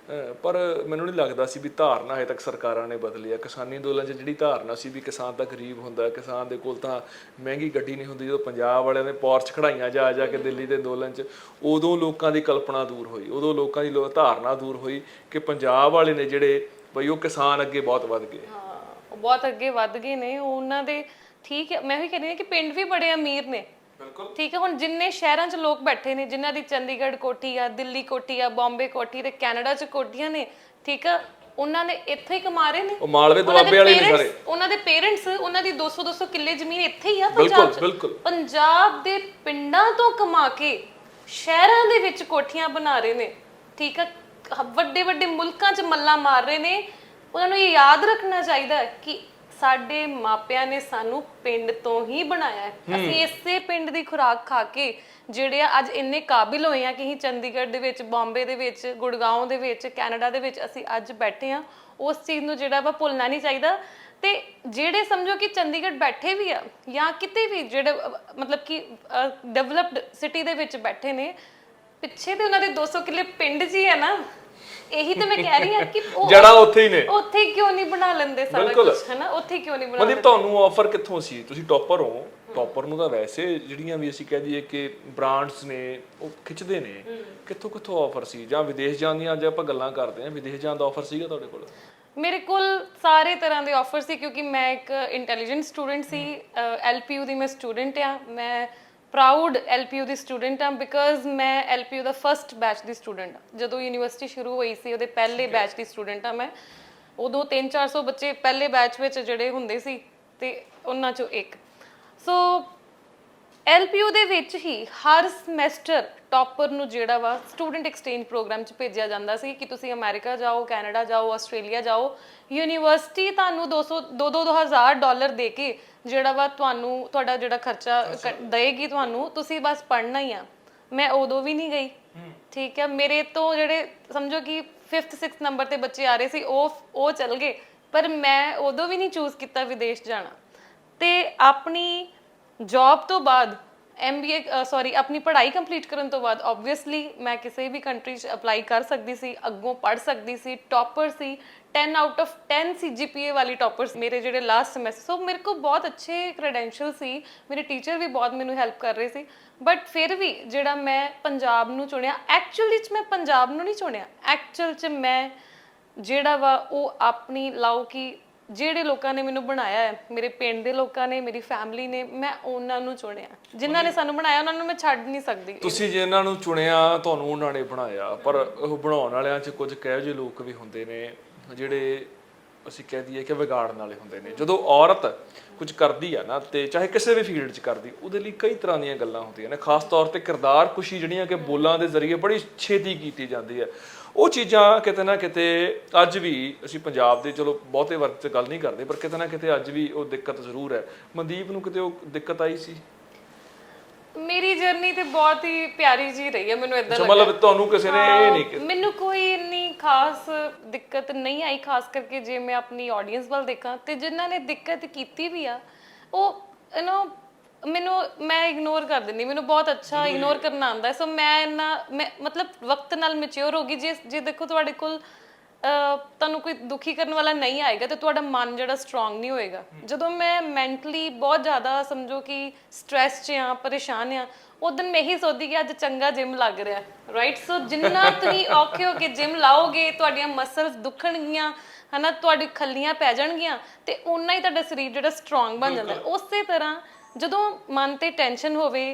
ਪਰ ਮੈਨੂੰ ਨਹੀਂ ਲੱਗਦਾ ਸੀ ਵੀ ਧਾਰਨਾ ਹਜੇ ਤੱਕ ਸਰਕਾਰਾਂ ਨੇ ਬਦਲੀ ਆ। ਕਿਸਾਨੀ ਅੰਦੋਲਨ 'ਚ ਜਿਹੜੀ ਧਾਰਨਾ ਸੀ ਵੀ ਕਿਸਾਨ ਤਾਂ ਗਰੀਬ ਹੁੰਦਾ, ਕਿਸਾਨ ਦੇ ਕੋਲ ਤਾਂ ਮਹਿੰਗੀ ਗੱਡੀ ਨਹੀਂ ਹੁੰਦੀ, ਜਦੋਂ ਪੰਜਾਬ ਵਾਲਿਆਂ ਨੇ ਪੋਰਚ ਖੜਾਈਆਂ ਜਾ ਕੇ ਦਿੱਲੀ ਦੇ ਅੰਦੋਲਨ 'ਚ, ਉਦੋਂ ਲੋਕਾਂ ਦੀ ਕਲਪਨਾ ਦੂਰ ਹੋਈ, ਉਦੋਂ ਲੋਕਾਂ ਦੀ ਧਾਰਨਾ ਦੂਰ ਹੋਈ ਕਿ ਪੰਜਾਬ ਵਾਲੇ ਨੇ ਜਿਹੜੇ ਬਈ ਉਹ ਕਿਸਾਨ ਅੱਗੇ ਬਹੁਤ ਵੱਧ ਗਏ। ਹਾਂ, ਉਹ ਬਹੁਤ ਅੱਗੇ ਵੱਧ ਗਏ ਨੇ ਉਹਨਾਂ ਦੇ। ਠੀਕ ਹੈ, ਮੈਂ ਵੀ ਕਹਿੰਦੀ ਹਾਂ ਕਿ ਪਿੰਡ ਵੀ ਬੜੇ ਅਮੀਰ ਨੇ, ਠੀਕ ਹੈ। ਹੁਣ ਜਿੰਨੇ ਸ਼ਹਿਰਾਂ 'ਚ ਲੋਕ ਬੈਠੇ ਨੇ, ਜਿਨ੍ਹਾਂ ਦੀ ਚੰਡੀਗੜ੍ਹ ਕੋਠੀ ਆ, ਦਿੱਲੀ ਕੋਠੀ ਆ, ਬੰਬੇ ਕੋਠੀ ਤੇ ਕੈਨੇਡਾ 'ਚ ਕੋਠੀਆਂ ਨੇ, ਠੀਕ ਆ, ਉਹਨਾਂ ਨੇ ਇੱਥੇ ਹੀ ਕਮਾ ਰਹੇ ਨੇ। ਉਹ ਮਾਲਵੇ ਦੁਆਬੇ ਵਾਲੇ ਨੇ ਸਾਰੇ, ਉਹਨਾਂ ਦੇ ਪੇਰੈਂਟਸ, ਉਹਨਾਂ ਦੀ 200-200 ਕਿੱਲੇ ਜ਼ਮੀਨ ਇੱਥੇ ਹੀ ਆ ਪੰਜਾਬ 'ਚ। ਪੰਜਾਬ ਦੇ ਪਿੰਡਾਂ ਤੋਂ ਕਮਾ ਕੇ ਸ਼ਹਿਰਾਂ ਦੇ ਵਿੱਚ ਕੋਠੀਆਂ ਬਣਾ ਰਹੇ ਨੇ, ਠੀਕ ਆ। ਵੱਡੇ ਵੱਡੇ ਮੁਲਕਾਂ 'ਚ ਮੱਲਾਂ ਮਾਰ ਰਹੇ ਨੇ। ਉਹਨਾਂ ਨੂੰ ਇਹ ਯਾਦ ਰੱਖਣਾ ਚਾਹੀਦਾ ਹੈ ਕਿ ਸਾਡੇ ਮਾਪਿਆਂ ਨੇ ਸਾਨੂੰ ਪਿੰਡ ਤੋਂ ਹੀ ਬਣਾਇਆ ਹੈ। ਅਸੀਂ ਇਸੇ ਪਿੰਡ ਦੀ ਖੁਰਾਕ ਖਾ ਕੇ ਜਿਹੜੇ ਆ ਅੱਜ ਇੰਨੇ ਕਾਬਿਲ ਹੋਏ ਆ ਕਿ ਅਸੀਂ ਚੰਡੀਗੜ੍ਹ ਦੇ ਵਿੱਚ, ਬੰਬੇ ਦੇ ਵਿੱਚ, ਗੁੜਗਾਉਂ ਦੇ ਵਿੱਚ, ਕੈਨੇਡਾ ਦੇ ਵਿੱਚ ਅਸੀਂ ਅੱਜ ਬੈਠੇ ਆ। ਉਸ ਚੀਜ਼ ਨੂੰ ਜਿਹੜਾ ਵਾ ਭੁੱਲਣਾ ਨਹੀਂ ਚਾਹੀਦਾ। ਤੇ ਜਿਹੜੇ ਸਮਝੋ ਕਿ ਚੰਡੀਗੜ੍ਹ ਬੈਠੇ ਵੀ ਆ ਜਾਂ ਕਿਤੇ ਵੀ ਜਿਹੜੇ ਮਤਲਬ ਕਿ ਡਿਵੈਲਪਡ ਸਿਟੀ ਦੇ ਵਿੱਚ ਬੈਠੇ ਨੇ, ਪਿੱਛੇ ਤੇ ਉਹਨਾਂ ਦੇ 200 ਕਿੱਲੇ ਪਿੰਡ 'ਚ ਹੀ ਹੈ ਨਾ। ਇਹੀ ਤਾਂ ਮੈਂ ਕਹਿ ਰਹੀ ਹਾਂ ਕਿ ਉਹ ਜੜਾ ਉੱਥੇ ਹੀ ਨੇ, ਉੱਥੇ ਕਿਉਂ ਨਹੀਂ ਬਣਾ ਲੈਂਦੇ ਸਾਰਾ ਕੁਝ, ਹੈ ਨਾ। ਉੱਥੇ ਕਿਉਂ ਨਹੀਂ ਬਣਾ ਲੈਂਦੇ? ਤੁਹਾਨੂੰ ਆਫਰ ਕਿੱਥੋਂ ਸੀ? ਤੁਸੀਂ ਟੌਪਰ ਹੋ, ਟੌਪਰ ਨੂੰ ਤਾਂ ਵੈਸੇ ਜਿਹੜੀਆਂ ਵੀ ਅਸੀਂ ਕਹਿ ਦਈਏ ਕਿ ਬ੍ਰਾਂਡਸ ਨੇ ਉਹ ਖਿੱਚਦੇ ਨੇ। ਕਿੱਥੋਂ ਆਫਰ ਸੀ? ਜਾਂ ਵਿਦੇਸ਼ ਜਾਣ ਦੀਆਂ ਅੱਜ ਆਪਾਂ ਗੱਲਾਂ ਕਰਦੇ ਹਾਂ, ਵਿਦੇਸ਼ ਜਾਣ ਦਾ ਆਫਰ ਸੀਗਾ ਤੁਹਾਡੇ ਕੋਲ? ਮੇਰੇ ਕੋਲ ਸਾਰੇ ਤਰ੍ਹਾਂ ਦੇ ਆਫਰ ਸੀ, ਕਿਉਂਕਿ ਮੈਂ ਇੱਕ ਇੰਟੈਲੀਜੈਂਟ ਸਟੂਡੈਂਟ ਸੀ। LPU ਦੀ ਮੈਂ ਸਟੂਡੈਂਟ ਆ। ਮੈਂ ਪ੍ਰਾਊਡ LPU ਦੀ ਸਟੂਡੈਂਟ ਆ, ਬਿਕਾਜ਼ ਮੈਂ LPU ਦਾ ਫਸਟ ਬੈਚ ਦੀ ਸਟੂਡੈਂਟ ਆ। ਜਦੋਂ ਯੂਨੀਵਰਸਿਟੀ ਸ਼ੁਰੂ ਹੋਈ ਸੀ ਉਹਦੇ ਪਹਿਲੇ ਬੈਚ ਦੀ ਸਟੂਡੈਂਟ ਆ ਮੈਂ। ਉਦੋਂ 300-400 ਬੱਚੇ ਪਹਿਲੇ ਬੈਚ ਵਿੱਚ ਜਿਹੜੇ ਹੁੰਦੇ ਸੀ, ਤੇ ਉਹਨਾਂ 'ਚੋਂ ਇੱਕ। ਸੋ LPU ਦੇ ਵਿੱਚ ਹੀ ਹਰ ਸਮੈਸਟਰ ਟੌਪਰ ਨੂੰ ਜਿਹੜਾ ਵਾ ਸਟੂਡੈਂਟ ਐਕਸਚੇਂਜ ਪ੍ਰੋਗਰਾਮ 'ਚ ਭੇਜਿਆ ਜਾਂਦਾ ਸੀ ਕਿ ਤੁਸੀਂ ਅਮਰੀਕਾ ਜਾਓ, ਕੈਨੇਡਾ ਜਾਓ, ਆਸਟ੍ਰੇਲੀਆ ਜਾਓ। ਯੂਨੀਵਰਸਿਟੀ ਤੁਹਾਨੂੰ $2,000 ਦੇ ਕੇ ਜਿਹੜਾ ਵਾ ਤੁਹਾਨੂੰ ਤੁਹਾਡਾ ਜਿਹੜਾ ਖਰਚਾ ਦੇਗੀ ਤੁਹਾਨੂੰ, ਤੁਸੀਂ ਬਸ ਪੜ੍ਹਨਾ ਹੀ ਆ। ਮੈਂ ਉਦੋਂ ਵੀ ਨਹੀਂ ਗਈ, ਠੀਕ ਹੈ। ਮੇਰੇ ਤੋਂ ਜਿਹੜੇ ਸਮਝੋ ਕਿ 5th-6th ਨੰਬਰ ਤੇ ਬੱਚੇ ਆ ਰਹੇ ਸੀ, ਉਹ ਚੱਲ ਗਏ, ਪਰ ਮੈਂ ਉਦੋਂ ਵੀ ਨਹੀਂ ਚੂਜ਼ ਕੀਤਾ ਵਿਦੇਸ਼ ਜਾਣਾ। ਤੇ ਆਪਣੀ ਜੌਬ ਤੋਂ ਬਾਅਦ ਆਪਣੀ ਪੜ੍ਹਾਈ ਕੰਪਲੀਟ ਕਰਨ ਤੋਂ ਬਾਅਦ ਓਬਵੀਅਸਲੀ ਮੈਂ ਕਿਸੇ ਵੀ ਕੰਟਰੀ 'ਚ ਅਪਲਾਈ ਕਰ ਸਕਦੀ ਸੀ, ਅੱਗੋਂ ਪੜ੍ਹ ਸਕਦੀ ਸੀ। ਟੌਪਰ ਸੀ, 10 ਆਊਟ ਆਫ 10 ਸੀ GPA ਵਾਲੀ ਟੌਪਰ ਮੇਰੇ ਜਿਹੜੇ ਲਾਸਟ ਸਮੈਸਟਰ। ਸੋ ਮੇਰੇ ਕੋਲ ਬਹੁਤ ਅੱਛੇ ਕ੍ਰੈਡੈਂਸ਼ੀਅਲ ਸੀ, ਮੇਰੇ ਟੀਚਰ ਵੀ ਬਹੁਤ ਮੈਨੂੰ ਹੈਲਪ ਕਰ ਰਹੇ ਸੀ। ਬਟ ਫਿਰ ਵੀ ਜਿਹੜਾ ਮੈਂ ਪੰਜਾਬ ਨੂੰ ਚੁਣਿਆ, ਐਕਚੁਅਲੀ 'ਚ ਮੈਂ ਪੰਜਾਬ ਨੂੰ ਨਹੀਂ ਚੁਣਿਆ। ਐਕਚੁਅਲ 'ਚ ਮੈਂ ਜਿਹੜਾ ਵਾ ਉਹ ਆਪਣੀ ਲਾਓ ਕਿ ਜਿਹੜੇ ਲੋਕਾਂ ਨੇ ਮੈਨੂੰ ਬਣਾਇਆ ਹੈ, ਮੇਰੇ ਪਿੰਡ ਦੇ ਲੋਕਾਂ ਨੇ, ਮੇਰੀ ਫੈਮਿਲੀ ਨੇ, ਮੈਂ ਉਹਨਾਂ ਨੂੰ ਚੁਣਿਆ। ਜਿਨ੍ਹਾਂ ਨੇ ਸਾਨੂੰ ਬਣਾਇਆ ਉਹਨਾਂ ਨੂੰ ਮੈਂ ਛੱਡ ਨਹੀਂ ਸਕਦੀ। ਤੁਸੀਂ ਜਿਨ੍ਹਾਂ ਨੂੰ ਚੁਣਿਆ, ਤੁਹਾਨੂੰ ਉਹਨਾਂ ਨੇ ਬਣਾਇਆ, ਪਰ ਉਹ ਬਣਾਉਣ ਵਾਲਿਆਂ 'ਚ ਕੁਝ ਕਿਹੋ ਜਿਹੇ ਲੋਕ ਵੀ ਹੁੰਦੇ ਨੇ ਜਿਹੜੇ ਅਸੀਂ ਕਹਿ ਦਈਏ ਕਿ ਵਿਗਾੜਨ ਵਾਲੇ ਹੁੰਦੇ ਨੇ। ਜਦੋਂ ਔਰਤ ਕੁਝ ਕਰਦੀ ਆ ਨਾ, ਤੇ ਚਾਹੇ ਕਿਸੇ ਵੀ ਫੀਲਡ 'ਚ ਕਰਦੀ, ਉਹਦੇ ਲਈ ਕਈ ਤਰ੍ਹਾਂ ਦੀਆਂ ਗੱਲਾਂ ਹੁੰਦੀਆਂ ਨੇ, ਖਾਸ ਤੌਰ ਤੇ ਕਿਰਦਾਰ ਕੁਸ਼ੀ ਜਿਹੜੀਆਂ ਕਿ ਬੋਲਾਂ ਦੇ ਜ਼ਰੀਏ ਬੜੀ ਛੇਤੀ ਕੀਤੀ ਜਾਂਦੀ ਹੈ। ਉਹ ਚੀਜ਼ਾਂ ਕਿਤੇ ਨਾ ਕਿਤੇ ਅੱਜ ਵੀ ਅਸੀਂ ਪੰਜਾਬ ਦੇ, ਚਲੋ ਬਹੁਤੇ ਵਰਗ 'ਚ ਗੱਲ ਨਹੀਂ ਕਰਦੇ, ਪਰ ਕਿਤੇ ਨਾ ਕਿਤੇ ਅੱਜ ਵੀ ਉਹ ਦਿੱਕਤ ਜ਼ਰੂਰ ਹੈ। ਮਨਦੀਪ ਨੂੰ ਕਿਤੇ ਉਹ ਦਿੱਕਤ ਆਈ ਸੀ? ਮੇਰੀ ਜਰਨੀ ਤੇ ਬਹੁਤ ਹੀ ਪਿਆਰੀ ਜੀ ਰਹੀ ਹੈ, ਮੈਨੂੰ ਇਦਾਂ ਮਤਲਬ ਤੁਹਾਨੂੰ ਕਿਸੇ ਨੇ ਇਹ ਨਹੀਂ ਕਿ ਮੈਨੂੰ ਕੋਈ ਇੰਨੀ ਖਾਸ ਦਿੱਕਤ ਨਹੀਂ ਆਈ, ਖਾਸ ਕਰਕੇ ਜੇ ਮੈਂ ਆਪਣੀ ਆਡੀਅנס ਵੱਲ ਦੇਖਾਂ ਤੇ ਜਿਨ੍ਹਾਂ ਨੇ ਦਿੱਕਤ ਕੀਤੀ ਵੀ ਆ ਉਹ ਮੈਂ ਇਗਨੋਰ ਕਰ ਦਿੰਦੀ, ਮੈਨੂੰ ਬਹੁਤ ਅੱਛਾ ਇਗਨੋਰ ਕਰਨਾ ਆਉਂਦਾ। ਸੋ ਮੈਂ ਮਤਲਬ ਵਕਤ ਨਾਲ ਮੈਚੁਰ ਹੋ ਗਈ। ਜੇ ਦੇਖੋ ਤੁਹਾਡੇ ਕੋਲ ਤੁਹਾਨੂੰ ਕੋਈ ਦੁਖੀ ਕਰਨ ਵਾਲਾ ਨਹੀਂ ਆਏਗਾ ਤੇ ਤੁਹਾਡਾ ਮਨ ਜਿਹੜਾ ਸਟਰੋਂਗ ਨਹੀਂ ਹੋਏਗਾ। ਜਦੋਂ ਮੈਂ ਮੈਂਟਲੀ ਬਹੁਤ ਜ਼ਿਆਦਾ ਸਮਝੋ ਕਿ ਸਟ੍ਰੈਸ 'ਚ ਆ, ਪਰੇਸ਼ਾਨ ਆ, ਉਦੋਂ ਮੈਂ ਇਹੀ ਸੋਚਦੀ ਕਿ ਅੱਜ ਚੰਗਾ ਜਿਮ ਲੱਗ ਰਿਹਾ, ਰਾਈਟ। ਸੋ ਜਿੰਨਾ ਤੁਸੀਂ ਔਖੇ ਹੋ ਕੇ ਜਿਮ ਲਾਓਗੇ, ਤੁਹਾਡੀਆਂ ਮਸਲਸ ਦੁਖਣਗੀਆਂ ਹਨਾ, ਤੁਹਾਡੀ ਖੱਲੀਆਂ ਪੈ ਜਾਣਗੀਆਂ, ਤੇ ਓਨਾ ਹੀ ਤੁਹਾਡਾ ਸਰੀਰ ਜਿਹੜਾ ਸਟਰੋਂਗ ਬਣ ਜਾਂਦਾ। ਉਸੇ ਤਰ੍ਹਾਂ ਜਦੋਂ ਮਨ ਤੇ ਟੈਨਸ਼ਨ ਹੋਵੇ,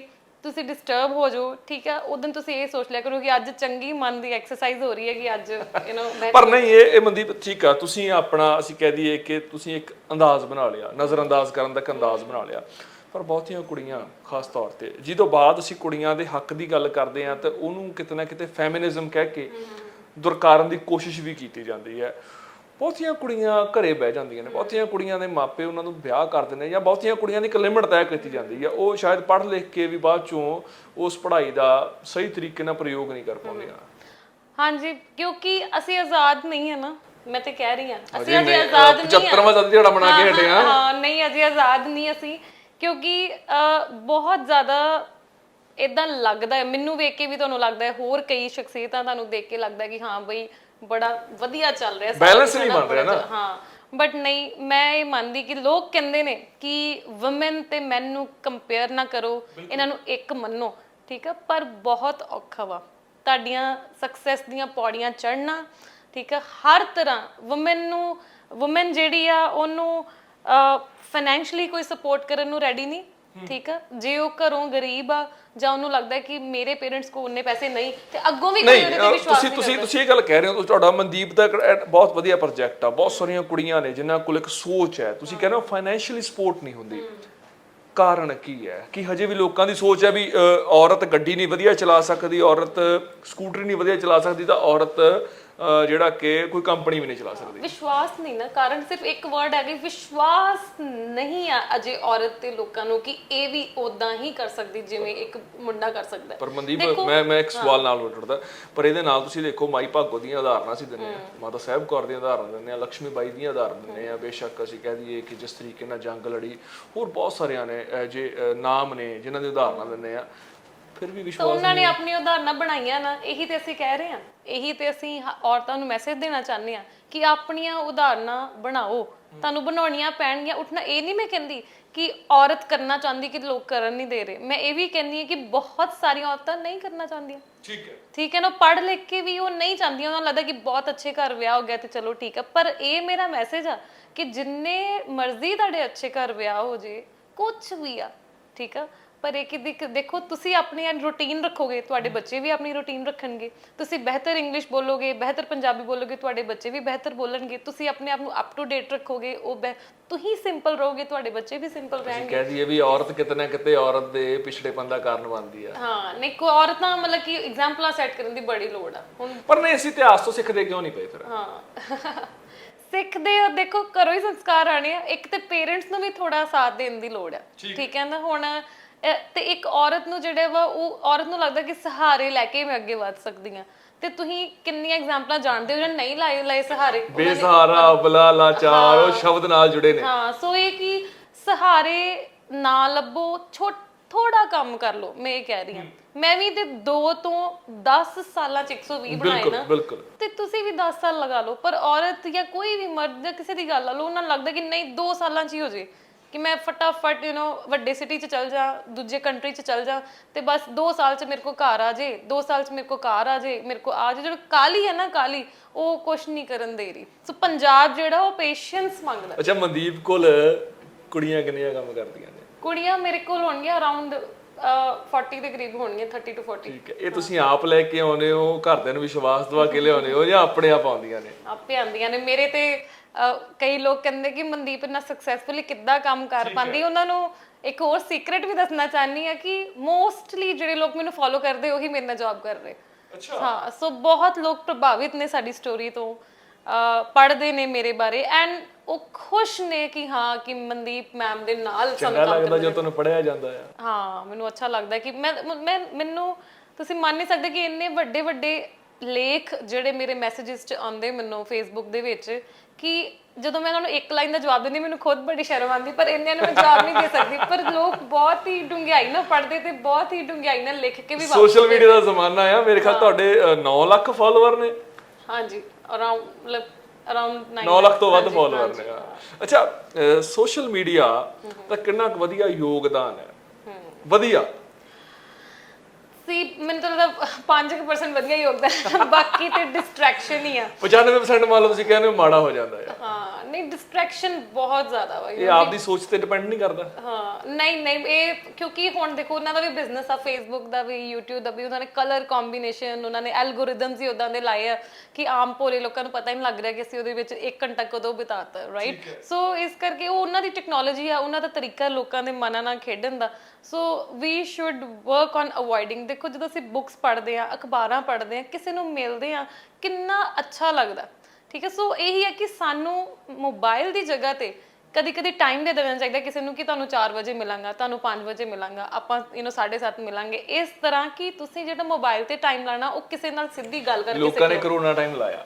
ਤੁਸੀਂ ਡਿਸਟਰਬ ਹੋ ਜਾਓ, ਠੀਕ ਆ, ਉਦੋਂ ਤੁਸੀਂ ਇਹ ਸੋਚ ਲਿਆ ਕਰੋ ਕਿ ਅੱਜ ਚੰਗੀ ਮਨ ਦੀ ਐਕਸਰਸਾਈਜ਼ ਹੋ ਰਹੀ ਹੈ ਕਿ ਅੱਜ ਪਰ ਨਹੀਂ, ਇਹ ਮਨਦੀਪ ਠੀਕ ਆ, ਤੁਸੀਂ ਆਪਣਾ ਅਸੀਂ ਕਹਿ ਦਈਏ ਕਿ ਤੁਸੀਂ ਇੱਕ ਅੰਦਾਜ਼ ਬਣਾ ਲਿਆ, ਨਜ਼ਰ ਅੰਦਾਜ਼ ਕਰਨ ਦਾ ਇੱਕ ਅੰਦਾਜ਼ ਬਣਾ ਲਿਆ। ਪਰ ਬਹੁਤੀਆਂ ਕੁੜੀਆਂ ਖਾਸ ਤੌਰ ਤੇ, ਜਿਹਦੋਂ ਬਾਅਦ ਅਸੀਂ ਕੁੜੀਆਂ ਦੇ ਹੱਕ ਦੀ ਗੱਲ ਕਰਦੇ ਹਾਂ ਤਾਂ ਉਹਨੂੰ ਕਿਤੇ ਨਾ ਕਿਤੇ ਫੈਮਿਨਿਜ਼ਮ ਕਹਿ ਕੇ ਦੁਰਕਾਰਨ ਦੀ ਕੋਸ਼ਿਸ਼ ਵੀ ਕੀਤੀ ਜਾਂਦੀ ਹੈ। ਬਹੁਤੀਆਂ ਕੁੜੀਆਂ ਘਰੇ ਬਹਿ ਜਾਂਦੀਆਂ ਨੇ, ਬਹੁਤੀਆਂ ਕੁੜੀਆਂ ਦੇ ਮਾਪੇ ਉਹਨਾਂ ਨੂੰ ਵਿਆਹ ਕਰਦੇ ਨੇ, ਜਾਂ ਬਹੁਤੀਆਂ ਕੁੜੀਆਂ ਦੀ ਇੱਕ ਲਿਮਟ ਤੈਅ ਕੀਤੀ ਜਾਂਦੀ ਹੈ, ਉਹ ਸ਼ਾਇਦ ਪੜ੍ਹ ਲਿਖ ਕੇ ਵੀ ਬਾਅਦ ਚੋਂ ਉਸ ਪੜ੍ਹਾਈ ਦਾ ਸਹੀ ਤਰੀਕੇ ਨਾਲ ਪ੍ਰਯੋਗ ਨਹੀਂ ਕਰ ਪਾਉਂਦੀਆਂ। ਹਾਂਜੀ, ਕਿਉਂਕਿ ਅਸੀਂ ਆਜ਼ਾਦ ਨਹੀਂ ਹੈ ਨਾ, ਮੈਂ ਤੇ ਕਹਿ ਰਹੀ ਹਾਂ ਅਸੀਂ ਅਜੇ ਆਜ਼ਾਦ ਨਹੀਂ ਹਾਂ। 75ਵਾਂ ਜਦ ਜਿਹੜਾ ਬਣਾ ਕੇ ਹਟੇ ਆ। ਹਾਂ ਨਹੀਂ, ਅਜੇ ਆਜ਼ਾਦ ਨਹੀਂ ਅਸੀਂ, ਕਿਉਂਕਿ ਬਹੁਤ ਜ਼ਿਆਦਾ ਇਦਾਂ ਲੱਗਦਾ ਹੈ ਮੈਨੂੰ ਵੇਖ ਕੇ ਵੀ, ਤੁਹਾਨੂੰ ਲੱਗਦਾ ਹੈ ਹੋਰ ਕਈ ਸ਼ਖਸੀਅਤਾਂ ਤੁਹਾਨੂੰ ਦੇਖ ਕੇ ਲੱਗਦਾ ਕਿ ਹਾਂ ਬਈ ਬੜਾ ਵਧੀਆ ਚੱਲ ਰਿਹਾ, ਬੈਲੈਂਸ ਨਹੀਂ ਬਣ ਰਿਹਾ ਨਾ। ਹਾਂ, ਬਟ ਨਹੀਂ, ਮੈਂ ਇਹ ਮੰਨਦੀ ਕਿ ਲੋਕ ਕਹਿੰਦੇ ਨੇ ਕਿ ਵੂਮਨ ਤੇ ਮੈਨ ਨੂੰ ਕੰਪੇਅਰ ਨਾ ਕਰੋ, ਇਹਨਾਂ ਨੂੰ ਇੱਕ ਮੰਨੋ, ਠੀਕ ਆ, ਪਰ ਬਹੁਤ ਔਖਾ ਵਾ ਤੁਹਾਡੀਆਂ ਸਕਸੈਸ ਦੀਆਂ ਪੌੜੀਆਂ ਚੜ੍ਹਨਾ, ਠੀਕ ਆ। ਹਰ ਤਰ੍ਹਾਂ ਵੂਮਨ ਜਿਹੜੀ ਆ ਉਹਨੂੰ ਫਾਈਨੈਂਸ਼ਲੀ ਕੋਈ ਸਪੋਰਟ ਕਰਨ ਨੂੰ ਰੈਡੀ ਨਹੀਂ, ਠੀਕ ਆ। ਜੇ ਉਹ ਘਰੋਂ ਗਰੀਬ ਆ ਜਾਂ ਉਹਨੂੰ ਲੱਗਦਾ ਕਿ ਮੇਰੇ ਪੇਰੈਂਟਸ ਕੋਲ ਉਹਨੇ ਪੈਸੇ ਨਹੀਂ, ਤੇ ਅੱਗੋਂ ਵੀ ਕੋਈ ਉਹਦੇ ਤੇ ਵਿਸ਼ਵਾਸ ਨਹੀਂ ਕਰਦਾ। ਤੁਸੀਂ ਇਹ ਗੱਲ ਕਹਿ ਰਹੇ ਹੋ, ਤੁਹਾਡਾ ਮਨਦੀਪ ਦਾ ਬਹੁਤ ਵਧੀਆ ਪ੍ਰੋਜੈਕਟ ਆ, ਬਹੁਤ ਸਾਰੀਆਂ ਕੁੜੀਆਂ ਨੇ ਜਿਨ੍ਹਾਂ ਕੋਲ ਇੱਕ ਸੋਚ ਹੈ, ਤੁਸੀਂ ਕਹਿੰਦੇ ਹੋ ਫਾਈਨੈਂਸ਼ੀਅਲੀ ਸਪੋਰਟ ਨਹੀਂ ਹੁੰਦੀ। ਕਾਰਨ ਕੀ ਹੈ? ਕਿ ਹਜੇ ਵੀ ਲੋਕਾਂ ਦੀ ਸੋਚ ਹੈ ਵੀ ਔਰਤ ਗੱਡੀ ਨਹੀਂ ਵਧੀਆ ਚਲਾ ਸਕਦੀ, ਔਰਤ ਸਕੂਟਰੀ ਨਹੀਂ ਵਧੀਆ ਚਲਾ ਸਕਦੀ, ਤਾਂ ਔਰਤ ਜਿਹੜਾ ਕਿ ਕੋਈ ਕੰਪਨੀ ਵੀ ਨਹੀਂ ਚਲਾ ਸਕਦੀ। ਵਿਸ਼ਵਾਸ ਨਹੀਂ ਨਾ, ਕਾਰਨ ਸਿਰਫ ਇੱਕ ਵਰਡ ਹੈ ਕਿ ਵਿਸ਼ਵਾਸ ਨਹੀਂ ਆ ਅਜੇ ਔਰਤ ਤੇ ਲੋਕਾਂ ਨੂੰ ਕਿ ਇਹ ਵੀ ਉਦਾਂ ਹੀ ਕਰ ਸਕਦੀ ਜਿਵੇਂ ਇੱਕ ਮੁੰਡਾ ਕਰ ਸਕਦਾ। ਪਰ ਮਨਦੀਪ, ਮੈਂ ਇੱਕ ਸਵਾਲ ਨਾਲ ਉੱਠਦਾ, ਪਰ ਇਹਦੇ ਨਾਲ ਤੁਸੀਂ ਦੇਖੋ ਮਾਈ ਭਾਗੋ ਦੀਆਂ ਉਦਾਹਰਨਾਂ ਅਸੀਂ ਦਿੰਦੇ ਹਾਂ, ਮਾਤਾ ਸਾਹਿਬ ਕੌਰ ਦੀਆਂ ਉਦਾਹਰਨ ਦਿੰਦੇ ਹਾਂ, ਲక్ష్ਮੀ ਬਾਈ ਦੀਆਂ ਉਦਾਹਰਨ ਦਿੰਦੇ ਹਾਂ। ਬੇਸ਼ੱਕ ਅਸੀਂ ਕਹਿ ਦਈਏ ਕਿ ਜਿਸ ਤਰੀਕੇ ਨਾਲ ਜੰਗ ਲੜੀ, ਹੋਰ ਬਹੁਤ ਸਾਰਿਆਂ ਨੇ ਜੇ ਨਾਮ ਨੇ ਜਿਨ੍ਹਾਂ ਦੀ ਉਦਾਹਰਨਾਂ ਦਿੰਦੇ ਆ, ਫਿਰ ਵੀ ਵਿਸ਼ਵਾਸ ਉਹਨਾਂ ਨੇ ਆਪਣੀ ਉਦਾਹਰਨਾਂ ਬਣਾਈਆਂ ਨਾ। ਇਹੀ ਤੇ ਅਸੀਂ ਕਹਿ ਰਹੇ ਹਾਂ, ਇਹੀ ਤੇ ਅਸੀਂ ਔਰਤਾਂ ਨੂੰ ਮੈਸੇਜ ਦੇਣਾ ਚਾਹੁੰਦੇ ਹਾਂ ਕਿ ਆਪਣੀਆਂ ਉਦਾਹਰਨਾਂ ਬਣਾਓ, ਤੁਹਾਨੂੰ ਬਣਾਉਣੀਆਂ ਪੈਣਗੀਆਂ। ਉੱਠਣਾ ਇਹ ਨਹੀਂ ਮੈਂ ਕਹਿੰਦੀ ਕਿ ਔਰਤ ਕਰਨਾ ਚਾਹੁੰਦੀ ਕਿ ਲੋਕ ਕਰਨ ਨਹੀਂ ਦੇ ਰਹੇ, ਮੈਂ ਇਹ ਵੀ ਕਹਿੰਦੀ ਹਾਂ ਕਿ ਬਹੁਤ ਸਾਰੀਆਂ ਔਰਤਾਂ ਨਹੀਂ ਕਰਨਾ ਚਾਹੁੰਦੀਆਂ, ਠੀਕ ਹੈ ਨਾ, ਪੜ੍ਹ ਲਿਖ ਕੇ ਵੀ ਉਹ ਨਹੀਂ ਚਾਹੁੰਦੀਆਂ, ਉਹਨਾਂ ਨੂੰ ਲੱਗਦਾ ਕਿ ਬਹੁਤ ਅੱਛੇ ਘਰ ਵਿਆਹ ਹੋ ਗਿਆ ਤੇ ਚਲੋ ਠੀਕ ਹੈ। ਪਰ ਇਹ ਮੇਰਾ ਮੈਸੇਜ ਆ ਕਿ ਜਿੰਨੇ ਮਰਜ਼ੀ ਤੁਹਾਡੇ ਅੱਛੇ ਘਰ ਵਿਆਹ ਹੋ ਜੇ, ਕੁਛ ਵੀ ਆ, ਠੀਕ ਆ, ਪਰ ਇਹ ਕਿ ਦੇਖੋ ਤੁਸੀਂ ਆਪਣੀ ਰੂਟੀਨ ਰੱਖੋਗੇ, ਤੁਹਾਡੇ ਬੱਚੇ ਵੀ ਆਪਣੀ ਰੂਟੀਨ ਰੱਖਣਗੇ। ਤੁਸੀਂ ਬਿਹਤਰ ਇੰਗਲਿਸ਼ ਬੋਲੋਗੇ, ਬਿਹਤਰ ਪੰਜਾਬੀ ਬੋਲੋਗੇ, ਤੁਹਾਡੇ ਬੱਚੇ ਵੀ ਬਿਹਤਰ ਬੋਲਣਗੇ। ਤੁਸੀਂ ਆਪਣੇ ਆਪ ਨੂੰ ਅਪ ਟੂ ਡੇਟ ਰੱਖੋਗੇ, ਤੁਸੀਂ ਸਿੰਪਲ ਰਹੋਗੇ, ਤੁਹਾਡੇ ਬੱਚੇ ਵੀ ਸਿੰਪਲ ਰਹਿਣਗੇ। ਕਹਿ ਦਈਏ ਵੀ ਔਰਤ ਕਿਤੇ ਨਾ ਕਿਤੇ ਔਰਤ ਦੇ ਪਿਛੜੇਪਨ ਦਾ ਕਾਰਨ ਬਣਦੀ ਆ। ਹਾਂ, ਨਹੀਂ, ਕੋਈ ਔਰਤਾਂ ਮਤਲਬ ਕਿ ਐਗਜ਼ਾਮਪਲਾਂ ਸੈੱਟ ਕਰਨ ਦੀ ਬੜੀ ਲੋੜ ਆ ਹੁਣ। ਪਰ ਨਹੀਂ, ਅਸੀਂ ਇਤਿਹਾਸ ਤੋਂ ਸਿੱਖਦੇ ਕਿਉਂ ਨਹੀਂ ਪਏ ਫਿਰ? ਹਾਂ ਸਿੱਖਦੇ ਹੋ, ਦੇਖੋ ਘਰੋਂ ਹੀ ਸੰਸਕਾਰ ਆਣੇ ਆ। ਇੱਕ ਤੇ ਪੇਰੈਂਟਸ ਨੂੰ ਵੀ ਥੋੜਾ ਸਾਥ ਦੇਣ ਦੀ ਲੋੜ ਆ, ਠੀਕ ਹੈ ਨਾ। ਹੁਣ ਤੇ ਇੱਕ ਔਰਤ ਨੂੰ ਜਿਹੜੇ ਵਾ, ਉਹ ਔਰਤ ਨੂੰ ਲੱਗਦਾ ਕਿ ਸਹਾਰੇ ਲੈ ਕੇ ਮੈਂ ਅੱਗੇ ਵਧ ਸਕਦੀ ਹਾਂ, ਤੇ ਤੁਸੀਂ ਕਿੰਨੀਆਂ ਐਗਜ਼ਾਮਪਲਾਂ ਜਾਣਦੇ ਹੋ ਜਿਹੜੇ ਨਹੀਂ ਲਏ ਸਹਾਰੇ, ਬੇਸਹਾਰਾ, ਅਬਲਾ, ਲਾਚਾਰ, ਉਹ ਸ਼ਬਦ ਨਾਲ ਜੁੜੇ ਨੇ। ਹਾਂ, ਸੋ ਇਹ ਕਿ ਸਹਾਰੇ ਨਾ ਲੱਭੋ, ਥੋੜਾ ਕੰਮ ਕਰ ਲਓ। ਮੈਂ ਇਹ ਕਹਿ ਰਹੀ ਹਾਂ, ਮੈਂ ਵੀ ਤੇ 2 ਤੋਂ 10 ਸਾਲਾਂ ਚ 120 ਬਣਾਏ ਨਾ, ਤੇ ਤੁਸੀਂ ਵੀ 10 ਸਾਲ ਲਗਾ ਲਓ। ਪਰ ਔਰਤ ਜਾਂ ਕੋਈ ਵੀ ਮਰਦ ਜਾਂ ਕਿਸੇ ਦੀ ਗੱਲ ਲਾ ਲਓ, ਉਹਨਾਂ ਨੂੰ ਲੱਗਦਾ ਕਿ ਨਹੀਂ 2 ਸਾਲਾਂ ਚ ਹੀ ਹੋ ਜੇ, ਕਿ ਮੈਂ ਫਟਾਫਟ ਵੱਡੇ ਸਿਟੀ ਚ ਚਲ ਜਾ, ਦੂਜੇ ਕੰਟਰੀ ਚ ਚਲ ਜਾ, ਤੇ ਬਸ 2 ਸਾਲ ਚ ਮੇਰੇ ਕੋਲ ਘਰ ਆ ਜੇ, 2 ਸਾਲ ਚ ਮੇਰੇ ਕੋਲ ਕਾਰ ਆ ਜੇ, ਮੇਰੇ ਕੋਲ ਆ ਜੇ। ਜਿਹੜੀ ਕਾਲੀ ਹੈ ਨਾ, ਕਾਲੀ, ਉਹ ਕੁਛ ਨਹੀਂ ਕਰਨ ਦੇ ਰਹੀ। ਸੋ ਪੰਜਾਬ ਜਿਹੜਾ ਉਹ ਪੇਸ਼ੈਂਸ ਮੰਗਦਾ। ਅੱਛਾ, ਮਨਦੀਪ ਕੋਲ ਕੁੜੀਆਂ ਕਿੰਨੀਆਂ ਕੰਮ ਕਰਦੀਆਂ ਨੇ? ਕੁੜੀਆਂ ਮੇਰੇ ਕੋਲ ਹੋਣਗੀਆਂ ਅਰਾਊਂਡ 40 ਦੇ ਕਰੀਬ ਹੋਣਗੀਆਂ, 30 to 40। ਠੀਕ ਹੈ। ਇਹ ਤੁਸੀਂ ਆਪ ਲੈ ਕੇ ਆਉਂਦੇ ਹੋ, ਘਰਦਿਆਂ ਨੂੰ ਵਿਸ਼ਵਾਸ ਦਵਾ ਕੇ ਲਿਆਉਂਦੇ ਹੋ, ਜਾਂ ਆਪਣੇ ਆਪ ਆਉਂਦੀਆਂ ਨੇ? ਆਪੇ ਆਉਂਦੀਆਂ ਨੇ। ਮੇਰੇ ਤੇ ਕਈ ਲੋਕ ਕਹਿੰਦੇ ਕਿ ਮਨਦੀਪ ਇੰਨਾ ਸਕਸੈਸਫੁਲੀ ਕਿੱਦਾਂ ਕੰਮ ਕਰ ਪਾਉਂਦੀ। ਉਹਨਾਂ ਨੂੰ ਇੱਕ ਹੋਰ ਸੀਕ੍ਰੇਟ ਵੀ ਦੱਸਣਾ ਚਾਹਨੀ ਆ ਕਿ ਮੋਸਟਲੀ ਜਿਹੜੇ ਲੋਕ ਮੈਨੂੰ ਫੋਲੋ ਕਰਦੇ ਉਹੀ ਮੇਰੇ ਨਾਲ ਜੌਬ ਕਰ ਰਹੇ। ਹਾਂ, ਸੋ ਬਹੁਤ ਲੋਕ ਪ੍ਰਭਾਵਿਤ ਨੇ ਸਾਡੀ ਸਟੋਰੀ ਤੋਂ, ਪੜ੍ਹਦੇ ਨੇ ਮੇਰੇ ਬਾਰੇ ਐਂਡ ਉਹ ਖੁਸ਼ ਨੇ ਕਿ ਹਾਂ ਕਿ ਮਨਦੀਪ ਮੈਮ ਦੇ ਨਾਲ ਚੰਗਾ ਲੱਗਦਾ ਜੋ ਤੁਹਾਨੂੰ ਪੜਿਆ ਜਾਂਦਾ ਆ। ਹਾਂ, ਮੈਨੂੰ ਅੱਛਾ ਲੱਗਦਾ ਕਿ ਮੈਨੂੰ ਤੁਸੀਂ ਮੰਨ ਨਹੀਂ ਸਕਦੇ ਕਿ ਇੰਨੇ ਵੱਡੇ ਵੱਡੇ ਲੇਖ ਜਿਹੜੇ ਮੇਰੇ ਮੈਸੇजेस 'ਚ ਆਉਂਦੇ ਮੈਨੂੰ ਫੇਸਬੁੱਕ ਦੇ ਵਿੱਚ, ਕਿ ਜਦੋਂ ਮੈਂ ਉਹਨਾਂ ਨੂੰ ਇੱਕ ਲਾਈਨ ਦਾ ਜਵਾਬ ਦਿੰਦੀ ਮੈਨੂੰ ਖੁਦ ਬੜੀ ਸ਼ਰਮ ਆਉਂਦੀ, ਪਰ ਇੰਨਿਆਂ ਨੂੰ ਮੈਂ ਜਵਾਬ ਨਹੀਂ ਦੇ ਸਕਦੀ। ਪਰ ਲੋਕ ਬਹੁਤ ਹੀ ਡੂੰਘਾਈ ਨਾਲ ਪੜ੍ਹਦੇ ਤੇ ਬਹੁਤ ਹੀ ਡੂੰਘਾਈ ਨਾਲ ਲਿਖ ਕੇ ਵੀ ਸੋਸ਼ਲ ਮੀਡੀਆ ਦਾ ਜ਼ਮਾਨਾ ਆ। ਮੇਰੇ ਖਿਆਲ ਤੁਹਾਡੇ 9 ਲੱਖ ਫਾਲੋਅਰ ਨੇ। ਹਾਂਜੀ, ਅਰਾਊਂਡ 9 ਲੱਖ ਤੋਂ ਵੱਧ ਫਾਲੋਅਰ ਨੇ। ਅੱਛਾ, ਸੋਸ਼ਲ ਮੀਡੀਆ ਦਾ ਕਿੰਨਾ ਕੁ ਵਧੀਆ ਯੋਗਦਾਨ ਹੈ? ਵਧੀਆ ਸੀ, ਮੈਨੂੰ ਤਾਂ ਲੱਗਦਾ 5% ਵਧੀਆ ਯੋਗਦਾਨ, ਬਾਕੀ ਤੇ ਡਿਸਟਰੈਕਸ਼ਨ ਹੀ ਆ। 95% ਮੰਨ ਲਓ ਤੁਸੀਂ ਕਹਿੰਦੇ ਹੋ ਮਾੜਾ ਹੋ ਜਾਂਦਾ ਹੈ। ਹਾਂ, ਨਹੀਂ ਡਿਸਟਰੈਕਸ਼ਨ ਬਹੁਤ ਜ਼ਿਆਦਾ ਵਾ। ਇਹ ਆਪਦੀ ਸੋਚ ਤੇ ਡਿਪੈਂਡ ਨਹੀਂ ਕਰਦਾ। ਹਾਂ, ਨਹੀਂ ਇਹ ਕਿਉਂਕਿ ਹੁਣ ਦੇਖੋ ਉਹਨਾਂ ਦਾ ਵੀ ਬਿਜ਼ਨਸ ਆ, ਫੇਸਬੁੱਕ ਦਾ ਵੀ, YouTube ਦਾ ਵੀ। ਉਹਨਾਂ ਨੇ ਕਲਰ ਕੰਬੀਨੇਸ਼ਨ, ਉਹਨਾਂ ਨੇ ਐਲਗੋਰਿਦਮਸ ਹੀ ਉਦਾਂ ਦੇ ਲਾਏ ਆ ਕਿ ਆਮ ਭੋਲੇ ਲੋਕਾਂ ਨੂੰ ਪਤਾ ਹੀ ਨਹੀਂ ਲੱਗ ਰਿਹਾ ਕਿ ਅਸੀਂ ਉਹਦੇ ਵਿੱਚ 1 ਘੰਟਾ ਕਦੋਂ ਬਿਤਾਤਾ, ਰਾਈਟ? ਸੋ ਇਸ ਕਰਕੇ ਉਹ ਉਹਨਾਂ ਦੀ ਟੈਕਨੋਲੋਜੀ ਆ, ਉਹਨਾਂ ਦਾ ਤਰੀਕਾ ਲੋਕਾਂ ਦੇ ਮਨਾਂ ਨਾਲ ਖੇਡਣ ਦਾ। ਸੋ ਵੀ ਸ਼ੁੱਡ ਵਰਕ ਔਨ ਅਵੋਇਡਿੰਗ। ਦੇਖੋ ਜਦੋਂ ਅਸੀਂ ਬੁੱਕਸ ਪੜ੍ਹਦੇ ਆ, ਅਖਬਾਰਾਂ ਪੜ੍ਹਦੇ ਆ, ਕਿਸੇ ਨੂੰ ਮਿਲਦੇ ਆ, ਕਿੰਨਾ ਅੱਛਾ ਲੱਗਦਾ, ਠੀਕ ਹੈ? ਸੋ ਇਹੀ ਹੈ ਕਿ ਸਾਨੂੰ ਮੋਬਾਈਲ ਦੀ ਜਗ੍ਹਾ ਤੇ ਕਦੀ ਕਦੀ ਟਾਈਮ ਦੇ ਦੇਣਾ ਚਾਹੀਦਾ ਕਿਸੇ ਨੂੰ ਕਿ ਤੁਹਾਨੂੰ 4 ਵਜੇ ਮਿਲਾਂਗਾ, ਤੁਹਾਨੂੰ 5 ਵਜੇ ਮਿਲਾਂਗਾ, ਆਪਾਂ 7:30 ਮਿਲਾਂਗੇ। ਇਸ ਤਰ੍ਹਾਂ ਕਿ ਤੁਸੀਂ ਜਿਹੜਾ ਮੋਬਾਈਲ ਤੇ ਟਾਈਮ ਲਾਣਾ ਉਹ ਕਿਸੇ ਨਾਲ ਸਿੱਧੀ ਗੱਲ ਕਰਕੇ। ਲੋਕਾਂ ਨੇ ਕਰੋਨਾ ਟਾਈਮ ਲਾਇਆ।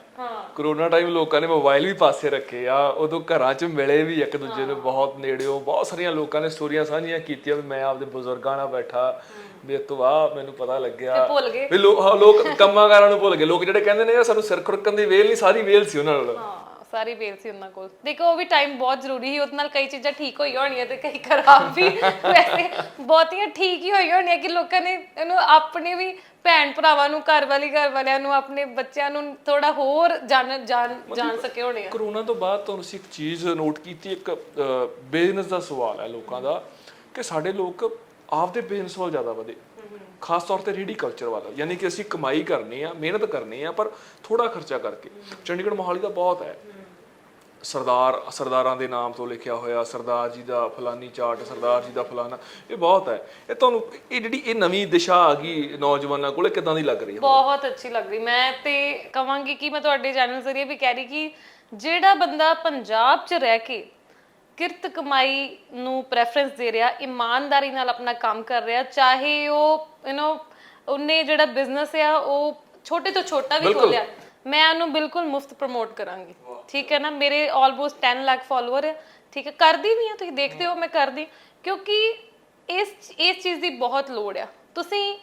ਕਰੋਨਾ ਟਾਈਮ ਲੋਕਾਂ ਨੇ ਮੋਬਾਈਲ ਵੀ ਪਾਸੇ ਰੱਖੇ ਆ, ਉਦੋਂ ਘਰਾਂ 'ਚ ਮਿਲੇ ਵੀ ਇੱਕ ਦੂਜੇ ਨੂੰ ਬਹੁਤ ਨੇੜਿਓਂ। ਬਹੁਤ ਸਾਰੀਆਂ ਲੋਕਾਂ ਨੇ ਸਟੋਰੀਆਂ ਸਾਂਝੀਆਂ ਕੀਤੀਆਂ ਵੀ ਮੈਂ ਆਪਦੇ ਬਜ਼ੁਰਗਾਂ ਨਾਲ ਬੈਠਾ, ਮੇਰੇ ਤੋਂ ਆਹ ਮੈਨੂੰ ਪਤਾ ਲੱਗਿਆ ਵੀ। ਲੋਕ ਕੰਮਾਂ ਕਾਰਾਂ ਨੂੰ ਭੁੱਲ ਗਏ। ਲੋਕ ਜਿਹੜੇ ਕਹਿੰਦੇ ਨੇ ਸਾਨੂੰ ਸਿਰ ਖੁਰਕਣ ਦੀ ਵੇਲ ਨਹੀਂ, ਸਾਰੀ ਵੇਲ ਸੀ ਉਹਨਾਂ ਨਾਲ। ਸਾਰੀ ਵੇਲ ਸੀ ਉਹਨਾਂ ਕੋਲ। ਦੇਖੋ ਉਹ ਵੀ ਟਾਈਮ ਬਹੁਤ ਜ਼ਰੂਰੀ ਸੀ, ਉਹਦੇ ਨਾਲ ਕਈ ਚੀਜ਼ਾਂ ਠੀਕ ਹੋਈਆਂ ਹੋਣੀਆਂ ਤੇ ਕਈ ਖਰਾਬ ਵੀ। ਵੈਸੇ ਬਹੁਤੀਆਂ ਠੀਕ ਹੀ ਹੋਈਆਂ ਹੋਣੀਆਂ ਕਿ ਲੋਕਾਂ ਨੇ ਇਹਨੂੰ ਆਪਣੇ ਵੀ ਭੈਣ ਭਰਾਵਾਂ ਨੂੰ, ਘਰ ਵਾਲਿਆਂ ਨੂੰ, ਆਪਣੇ ਬੱਚਿਆਂ ਨੂੰ ਥੋੜਾ ਹੋਰ ਜਾਣ ਸਕੇ ਹੋਣੇ ਆ। ਕਰੋਨਾ ਤੋਂ ਬਾਅਦ ਤੁਹਾਨੂੰ ਅਸੀਂ ਇੱਕ ਚੀਜ਼ ਨੋਟ ਕੀਤੀ, ਇੱਕ ਬਿਜ਼ਨਸ ਦਾ ਸਵਾਲ ਹੈ ਲੋਕਾਂ ਦਾ ਕਿ ਸਾਡੇ ਲੋਕ ਆਪਦੇ ਬਿਜ਼ਨਸ ਵੱਲ ਜ਼ਿਆਦਾ ਵਧੇ, ਖਾਸ ਤੌਰ ਤੇ ਰੇਹੜੀ ਕਲਚਰ ਵਾਲਾ। ਯਾਨੀ ਕਿ ਅਸੀਂ ਕਮਾਈ ਕਰਨੀ ਆ, ਮਿਹਨਤ ਕਰਨੀ ਆ, ਪਰ ਥੋੜਾ ਖਰਚਾ ਕਰਕੇ। ਚੰਡੀਗੜ੍ਹ ਮੋਹਾਲੀ ਦਾ ਬਹੁਤ ਹੈ, ਸਰਦਾਰਾਂ ਦੇ ਨਾਮ ਤੋਂ ਲਿਖਿਆ ਹੋਇਆ, ਸਰਦਾਰ ਜੀ ਦਾ ਫਲਾਨੀ ਚਾਰਟ, ਸਰਦਾਰ ਜੀ ਦਾ ਫਲਾਨਾ, ਇਹ ਬਹੁਤ ਹੈ। ਇਹ ਤੁਹਾਨੂੰ ਇਹ ਜਿਹੜੀ ਇਹ ਨਵੀਂ ਦਿਸ਼ਾ ਆ ਗਈ ਨੌਜਵਾਨਾਂ ਕੋਲੇ, ਕਿੱਦਾਂ ਦੀ ਲੱਗ ਰਹੀ ਹੈ? ਬਹੁਤ ਅੱਛੀ ਲੱਗ ਰਹੀ। ਮੈਂ ਤੇ ਕਹਾਂਗੀ ਕਿ ਮੈਂ ਤੁਹਾਡੇ ਚੈਨਲ ਜ਼ਰੀਏ ਵੀ ਕਹਿ ਰਹੀ ਕਿ ਜਿਹੜਾ ਬੰਦਾ ਪੰਜਾਬ 'ਚ ਰਹਿ ਕੇ ਕਿਰਤ ਕਮਾਈ ਨੂੰ ਪ੍ਰੈਫਰੈਂਸ ਦੇ ਰਿਹਾ, ਇਮਾਨਦਾਰੀ ਨਾਲ ਆਪਣਾ ਕੰਮ ਕਰ ਰਿਹਾ, ਚਾਹੇ ਉਹ ਉਹਨੇ ਜਿਹੜਾ ਬਿਜ਼ਨਸ ਆ ਉਹ ਛੋਟੇ ਤੋਂ ਛੋਟਾ ਵੀ ਖੋਲਿਆ, ਮੈਂ ਉਹਨੂੰ ਬਿਲਕੁਲ ਮੁਫਤ ਪ੍ਰਮੋਟ ਕਰਾਂਗੀ, ਠੀਕ ਹੈ ਨਾ? ਮੇਰੇ ਆਲਮੋਸਟ 10 ਲੱਖ ਫਾਲੋਅਰ ਹੈ, ਠੀਕ ਹੈ? ਕਰਦੀ ਵੀ ਆ, ਤੁਸੀਂ ਦੇਖਦੇ ਹੋ ਮੈਂ ਕਰਦੀ, ਕਿਉਂਕਿ ਇਸ ਚੀਜ਼ ਦੀ ਬਹੁਤ ਲੋੜ ਆ। ਤੁਸੀਂ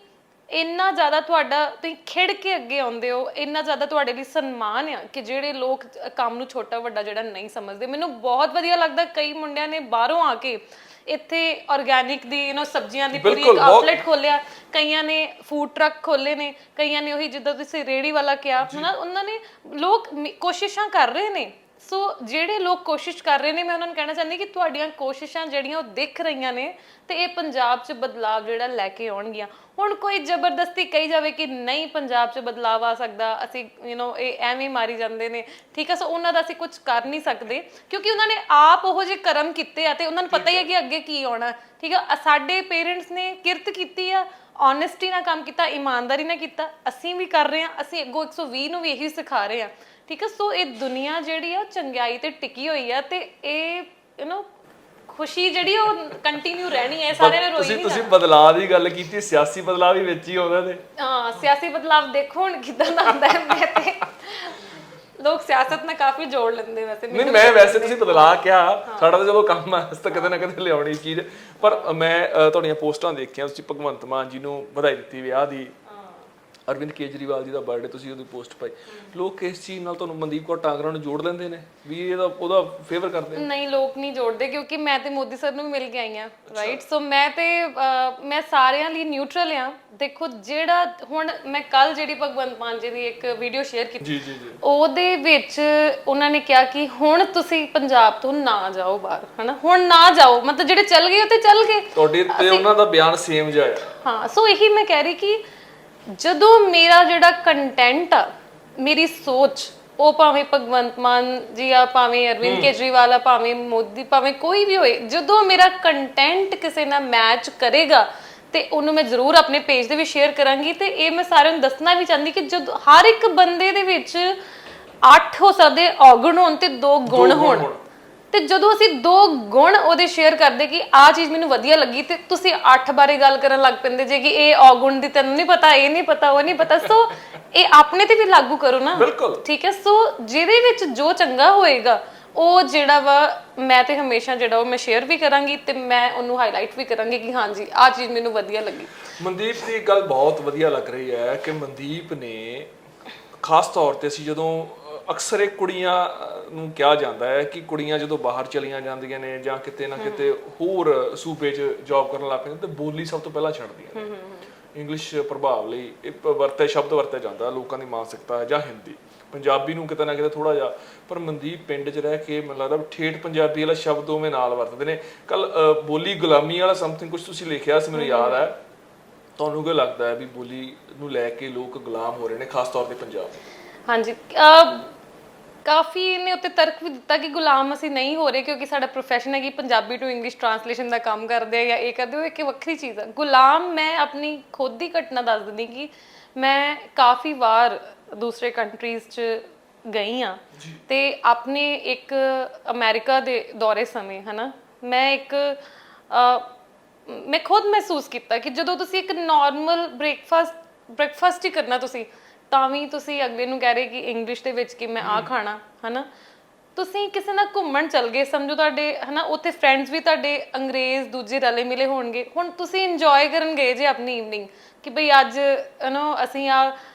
ਇੰਨਾ ਜ਼ਿਆਦਾ ਤੁਸੀਂ ਖਿੜ ਕੇ ਅੱਗੇ ਆਉਂਦੇ ਹੋ, ਇੰਨਾ ਜ਼ਿਆਦਾ ਤੁਹਾਡੇ ਲਈ ਸਨਮਾਨ ਆ ਕਿ ਜਿਹੜੇ ਲੋਕ ਕੰਮ ਨੂੰ ਛੋਟਾ ਵੱਡਾ ਜਿਹੜਾ ਨਹੀਂ ਸਮਝਦੇ। ਮੈਨੂੰ ਬਹੁਤ ਵਧੀਆ ਲੱਗਦਾ ਕਈ ਮੁੰਡਿਆਂ ਨੇ ਬਾਹਰੋਂ ਆ ਕੇ ਇੱਥੇ ਆਰਗੈਨਿਕ ਦੀ ਸਬਜ਼ੀਆਂ ਦੀ ਪੂਰੀ ਇੱਕ ਆਊਟਲੈਟ ਖੋਲਿਆ, ਕਈਆਂ ਨੇ ਫੂਡ ਟਰੱਕ ਖੋਲੇ ਨੇ, ਕਈਆਂ ਨੇ ਉਹੀ ਜਿੱਦਾਂ ਤੁਸੀਂ ਰੇਹੜੀ ਵਾਲਾ ਕਿਹਾ ਹਨਾ, ਉਹਨਾਂ ਨੇ ਲੋਕ ਕੋਸ਼ਿਸ਼ਾਂ ਕਰ ਰਹੇ ਨੇ। ਸੋ ਜਿਹੜੇ ਲੋਕ ਕੋਸ਼ਿਸ਼ ਕਰ ਰਹੇ ਨੇ, ਮੈਂ ਉਹਨਾਂ ਨੂੰ ਕਹਿਣਾ ਚਾਹੁੰਦੀ ਕਿ ਤੁਹਾਡੀਆਂ ਕੋਸ਼ਿਸ਼ਾਂ ਜਿਹੜੀਆਂ ਉਹ ਦਿਖ ਰਹੀਆਂ ਨੇ ਤੇ ਇਹ ਪੰਜਾਬ 'ਚ ਬਦਲਾਵ ਜਿਹੜਾ ਲੈ ਕੇ ਆਉਣਗੀਆਂ। ਹੁਣ ਕੋਈ ਜ਼ਬਰਦਸਤੀ ਕਹੀ ਜਾਵੇ ਕਿ ਨਹੀਂ ਪੰਜਾਬ 'ਚ ਬਦਲਾਵ ਆ ਸਕਦਾ, ਅਸੀਂ ਇਹ ਐਵੇਂ ਮਾਰੀ ਜਾਂਦੇ ਨੇ, ਠੀਕ ਹੈ? ਸੋ ਉਹਨਾਂ ਦਾ ਅਸੀਂ ਕੁਝ ਕਰ ਨਹੀਂ ਸਕਦੇ ਕਿਉਂਕਿ ਉਹਨਾਂ ਨੇ ਆਪ ਉਹੋ ਜਿਹੇ ਕਰਮ ਕੀਤੇ ਆ ਤੇ ਉਹਨਾਂ ਨੂੰ ਪਤਾ ਹੀ ਹੈ ਕਿ ਅੱਗੇ ਕੀ ਆਉਣਾ, ਠੀਕ ਹੈ? ਸਾਡੇ ਪੇਰੈਂਟਸ ਨੇ ਕਿਰਤ ਕੀਤੀ ਆ, ਓਨੈਸਟੀ ਨਾਲ ਕੰਮ ਕੀਤਾ, ਇਮਾਨਦਾਰੀ ਨਾਲ ਕੀਤਾ, ਅਸੀਂ ਵੀ ਕਰ ਰਹੇ ਹਾਂ, ਅਸੀਂ ਅੱਗੋਂ 120 ਨੂੰ ਵੀ ਇਹੀ ਸਿਖਾ ਰਹੇ ਹਾਂ, ਠੀਕ ਹੈ? ਸੋ ਇਹ ਦੁਨੀਆ ਜਿਹੜੀ ਆ ਚੰਗਿਆਈ ਤੇ ਟਿਕੀ ਹੋਈ ਆ ਤੇ ਇਹ ਖੁਸ਼ੀ ਜਿਹੜੀ ਉਹ ਕੰਟੀਨਿਊ ਰਹਿਣੀ ਹੈ। ਸਾਰਿਆਂ ਨੇ ਰੋਈ ਨਹੀਂ। ਤੁਸੀਂ ਬਦਲਾਅ ਦੀ ਗੱਲ ਕੀਤੀ, ਸਿਆਸੀ ਬਦਲਾਅ ਵੀ ਵਿੱਚ ਹੀ ਆਉਂਦਾ ਤੇ। ਹਾਂ, ਸਿਆਸੀ ਬਦਲਾਅ ਦੇਖੋ ਹੁਣ ਕਿੱਦਾਂ ਦਾ ਆਉਂਦਾ ਹੈ। ਮੈਂ ਤੇ ਲੋਕ ਸਿਆਸਤ ਨਾਲ ਕਾਫੀ ਜੋੜ ਲੈਂਦੇ ਵੈਸੇ। ਨਹੀਂ, ਮੈਂ ਵੈਸੇ ਤੁਸੀਂ ਬਦਲਾਅ ਕਿਹਾ, ਸਾਡਾ ਤਾਂ ਚਲੋ ਕੰਮ ਆ, ਤਾਂ ਕਦੇ ਨਾ ਕਦੇ ਲਿਆਉਣੀ ਚੀਜ਼। ਪਰ ਮੈਂ ਤੁਹਾਡੀਆਂ ਪੋਸਟਾਂ ਦੇਖੀਆਂ, ਤੁਸੀਂ ਭਗਵੰਤ ਮਾਨ ਜੀ ਨੂੰ ਵਧਾਈ ਦਿੱਤੀ ਵਿਆਹ ਦੀ, ਅਰਵਿੰਦ ਕੇਜਰੀਵਾਲ ਜੀ ਦਾ ਬਰਥਡੇ ਤੁਸੀਂ ਉਹਦੀ ਪੋਸਟ ਪਾਈ। ਲੋਕ ਇਸ ਚੀਜ਼ ਨਾਲ ਤੁਹਾਨੂੰ ਮਨਦੀਪ ਕੌਰ ਟਾਂਗਰਾ ਨੂੰ ਜੋੜ ਲੈਂਦੇ ਨੇ ਵੀ ਉਹਦਾ ਫੇਵਰ ਕਰਦੇ? ਨਹੀਂ, ਲੋਕ ਨਹੀਂ ਜੋੜਦੇ ਕਿਉਂਕਿ ਮੈਂ ਤੇ ਮੋਦੀ ਸਰ ਨੂੰ ਵੀ ਮਿਲ ਕੇ ਆਈ ਹਾਂ, ਰਾਈਟ? ਸੋ ਮੈਂ ਸਾਰਿਆਂ ਲਈ ਨਿਊਟਰਲ ਆ। ਦੇਖੋ ਜਿਹੜਾ ਹੁਣ ਮੈਂ ਕੱਲ ਜਿਹੜੀ ਭਗਵੰਤ ਮਾਨ ਜੀ ਦੀ ਇੱਕ ਵੀਡੀਓ ਸ਼ੇਅਰ ਕੀਤੀ, ਉਹਦੇ ਵਿੱਚ ਉਹਨਾਂ ਨੇ ਕਿਹਾ ਕਿ ਹੁਣ ਤੁਸੀਂ ਪੰਜਾਬ ਤੋਂ ਨਾ ਜਾਓ ਬਾਹਰ, ਹਨਾ? ਹੁਣ ਨਾ ਜਾਓ, ਮਤਲਬ ਜਿਹੜੇ ਚੱਲ ਗਏ ਉਹ ਤੇ ਚੱਲ ਗਏ। ਤੁਹਾਡੇ ਤੇ ਉਹਨਾਂ ਦਾ ਬਿਆਨ ਸੇਮ ਜਿਹਾ ਹੈ। ਹਾਂ, ਸੋ ਇਹੀ ਮੈਂ ਕਹਿ ਰਹੀ ਕਿ ਜਦੋਂ ਮੇਰਾ ਜਿਹੜਾ ਕੰਟੈਂਟ ਆ, ਮੇਰੀ ਸੋਚ ਉਹ ਭਾਵੇਂ ਭਗਵੰਤ ਮਾਨ ਜੀ ਆ, ਭਾਵੇਂ ਅਰਵਿੰਦ ਕੇਜਰੀਵਾਲ ਆ, ਭਾਵੇਂ ਮੋਦੀ, ਭਾਵੇਂ ਕੋਈ ਵੀ ਹੋਏ, ਜਦੋਂ ਮੇਰਾ ਕੰਟੈਂਟ ਕਿਸੇ ਨਾਲ ਮੈਚ ਕਰੇਗਾ ਤੇ ਉਹਨੂੰ ਮੈਂ ਜ਼ਰੂਰ ਆਪਣੇ ਪੇਜ ਤੇ ਵੀ ਸ਼ੇਅਰ ਕਰਾਂਗੀ। ਤੇ ਇਹ ਮੈਂ ਸਾਰਿਆਂ ਨੂੰ ਦੱਸਣਾ ਵੀ ਚਾਹੁੰਦੀ ਕਿ ਜਦੋਂ ਹਰ ਇੱਕ ਬੰਦੇ ਦੇ ਵਿੱਚ 8 ਹੋ ਸਕਦੇ ਔਗਣ ਹੋਣ ਤੇ 2 ਗੁਣ ਹੋਣ, ਤੇ ਜਦੋਂ ਅਸੀਂ 2 ਗੁਣ ਉਹਦੇ ਸ਼ੇਅਰ ਕਰਦੇ ਕਿ ਆਹ ਚੀਜ਼ ਮੈਨੂੰ ਵਧੀਆ ਲੱਗੀ, ਤੇ ਤੁਸੀਂ 8 ਬਾਰੇ ਗੱਲ ਕਰਨ ਲੱਗ ਪੈਂਦੇ ਜੇ ਕਿ ਇਹ ਔਗਣ ਦੀ ਤੈਨੂੰ ਨਹੀਂ ਪਤਾ, ਇਹ ਨਹੀਂ ਪਤਾ, ਉਹ ਨਹੀਂ ਪਤਾ। ਸੋ ਇਹ ਆਪਣੇ ਤੇ ਵੀ ਲਾਗੂ ਕਰੋ ਨਾ, ਠੀਕ ਹੈ। ਸੋ ਜਿਹਦੇ ਵਿੱਚ ਜੋ ਚੰਗਾ ਹੋਏਗਾ ਉਹ ਜਿਹੜਾ ਵਾ ਮੈਂ ਤੇ ਹਮੇਸ਼ਾ ਜਿਹੜਾ ਉਹ ਮੈਂ ਸ਼ੇਅਰ ਵੀ ਕਰਾਂਗੀ ਤੇ ਮੈਂ ਉਹਨੂੰ ਹਾਈਲਾਈਟ ਵੀ ਕਰਾਂਗੀ ਕਿ ਹਾਂਜੀ ਆਹ ਚੀਜ਼ ਮੈਨੂੰ ਵਧੀਆ ਲੱਗੀ। ਮਨਦੀਪ ਦੀ ਗੱਲ ਬਹੁਤ ਵਧੀਆ ਲੱਗ ਰਹੀ ਹੈ ਕਿ ਮਨਦੀਪ ਨੇ ਖਾਸ ਤੌਰ ਤੇ ਅਸੀਂ ਜਦੋਂ ਅਕਸਰ ਇਹ ਕੁੜੀਆਂ ਨੂੰ ਕਿਹਾ ਜਾਂਦਾ ਹੈ ਕਿ ਕੁੜੀਆਂ ਜਦੋਂ ਬਾਹਰ ਚਲੀਆਂ ਜਾਂਦੀਆਂ ਨੇ ਜਾਂ ਕਿਤੇ ਨਾ ਕਿਤੇ ਹੋਰ ਸੂਬੇ 'ਚ ਜੌਬ ਕਰਨ ਲੱਗ ਪੈਂਦੀਆਂ ਤੇ ਬੋਲੀ ਸਭ ਤੋਂ ਪਹਿਲਾਂ ਛੱਡਦੀਆਂ ਨੇ। ਇੰਗਲਿਸ਼ ਪ੍ਰਭਾਵ ਲਈ ਇਹ ਸ਼ਬਦ ਵਰਤਿਆ ਜਾਂਦਾ ਲੋਕਾਂ ਦੀ ਮਾਨਸਿਕਤਾ ਹੈ, ਜਾਂ ਹਿੰਦੀ। ਪੰਜਾਬੀ ਨੂੰ ਕਿਤੇ ਨਾ ਕਿਤੇ ਥੋੜਾ ਜਿਹਾ, ਪਰ ਮਨਦੀਪ ਪਿੰਡ 'ਚ ਰਹਿ ਕੇ ਮੈਨੂੰ ਲੱਗਦਾ ਠੇਠ ਪੰਜਾਬੀ ਵਾਲਾ ਸ਼ਬਦ ਉਵੇਂ ਨਾਲ ਵਰਤਦੇ ਨੇ। ਕੱਲ ਬੋਲੀ ਗੁਲਾਮੀ ਵਾਲਾ ਸਮਥਿੰਗ ਕੁਝ ਤੁਸੀਂ ਲਿਖਿਆ ਸੀ, ਮੈਨੂੰ ਯਾਦ ਹੈ। ਤੁਹਾਨੂੰ ਕੀ ਲੱਗਦਾ ਹੈ ਵੀ ਬੋਲੀ ਨੂੰ ਲੈ ਕੇ ਲੋਕ ਗੁਲਾਮ ਹੋ ਰਹੇ ਨੇ, ਖਾਸ ਤੌਰ ਤੇ ਪੰਜਾਬ? ਹਾਂਜੀ, ਕਾਫੀ ਇਹਨੇ ਉੱਤੇ ਤਰਕ ਵੀ ਦਿੱਤਾ ਕਿ ਗੁਲਾਮ ਅਸੀਂ ਨਹੀਂ ਹੋ ਰਹੇ, ਕਿਉਂਕਿ ਸਾਡਾ ਪ੍ਰੋਫੈਸ਼ਨ ਹੈ ਕਿ ਪੰਜਾਬੀ ਟੂ ਇੰਗਲਿਸ਼ ਟ੍ਰਾਂਸਲੇਸ਼ਨ ਦਾ ਕੰਮ ਕਰਦੇ ਆ ਜਾਂ ਇਹ ਕਰਦੇ ਹੋ, ਇੱਕ ਵੱਖਰੀ ਚੀਜ਼ ਆ। ਗੁਲਾਮ ਮੈਂ ਆਪਣੀ ਖੁਦ ਦੀ ਘਟਨਾ ਦੱਸ ਦਿੰਦੀ ਕਿ ਮੈਂ ਕਾਫੀ ਵਾਰ ਦੂਸਰੇ ਕੰਟਰੀਜ਼ 'ਚ ਗਈ ਆ ਤੇ ਆਪਣੇ ਇੱਕ ਅਮਰੀਕਾ ਦੇ ਦੌਰੇ ਸਮੇਂ ਹਨਾ ਮੈਂ ਖੁਦ ਮਹਿਸੂਸ ਕੀਤਾ ਕਿ ਜਦੋਂ ਤੁਸੀਂ ਇੱਕ ਨਾਰਮਲ ਬ੍ਰੇਕਫਾਸਟ ਹੀ ਕਰਨਾ ਤੁਸੀਂ ਤਾਂ ਵੀ ਤੁਸੀਂ ਅਗਲੇ ਨੂੰ ਕਹਿ ਰਹੇ ਕਿ ਇੰਗਲਿਸ਼ ਦੇ ਵਿੱਚ ਕਿ ਮੈਂ ਆਹ ਖਾਣਾ ਹਨਾ। ਤੁਸੀਂ ਕਿਸੇ ਨਾਲ ਘੁੰਮਣ ਚਲ ਗਏ, ਸਮਝੋ ਤੁਹਾਡੇ ਹਨਾ ਉੱਥੇ ਫਰੈਂਡਸ ਵੀ ਤੁਹਾਡੇ ਅੰਗਰੇਜ਼ ਦੂਜੇ ਰਲੇ ਮਿਲੇ ਹੋਣਗੇ। ਹੁਣ ਤੁਸੀਂ ਇੰਜੋਏ ਕਰਨ ਗਏ ਜੇ ਆਪਣੀ ਈਵਨਿੰਗ ਕਿ ਬਈ ਅੱਜ ਅਸੀਂ ਆ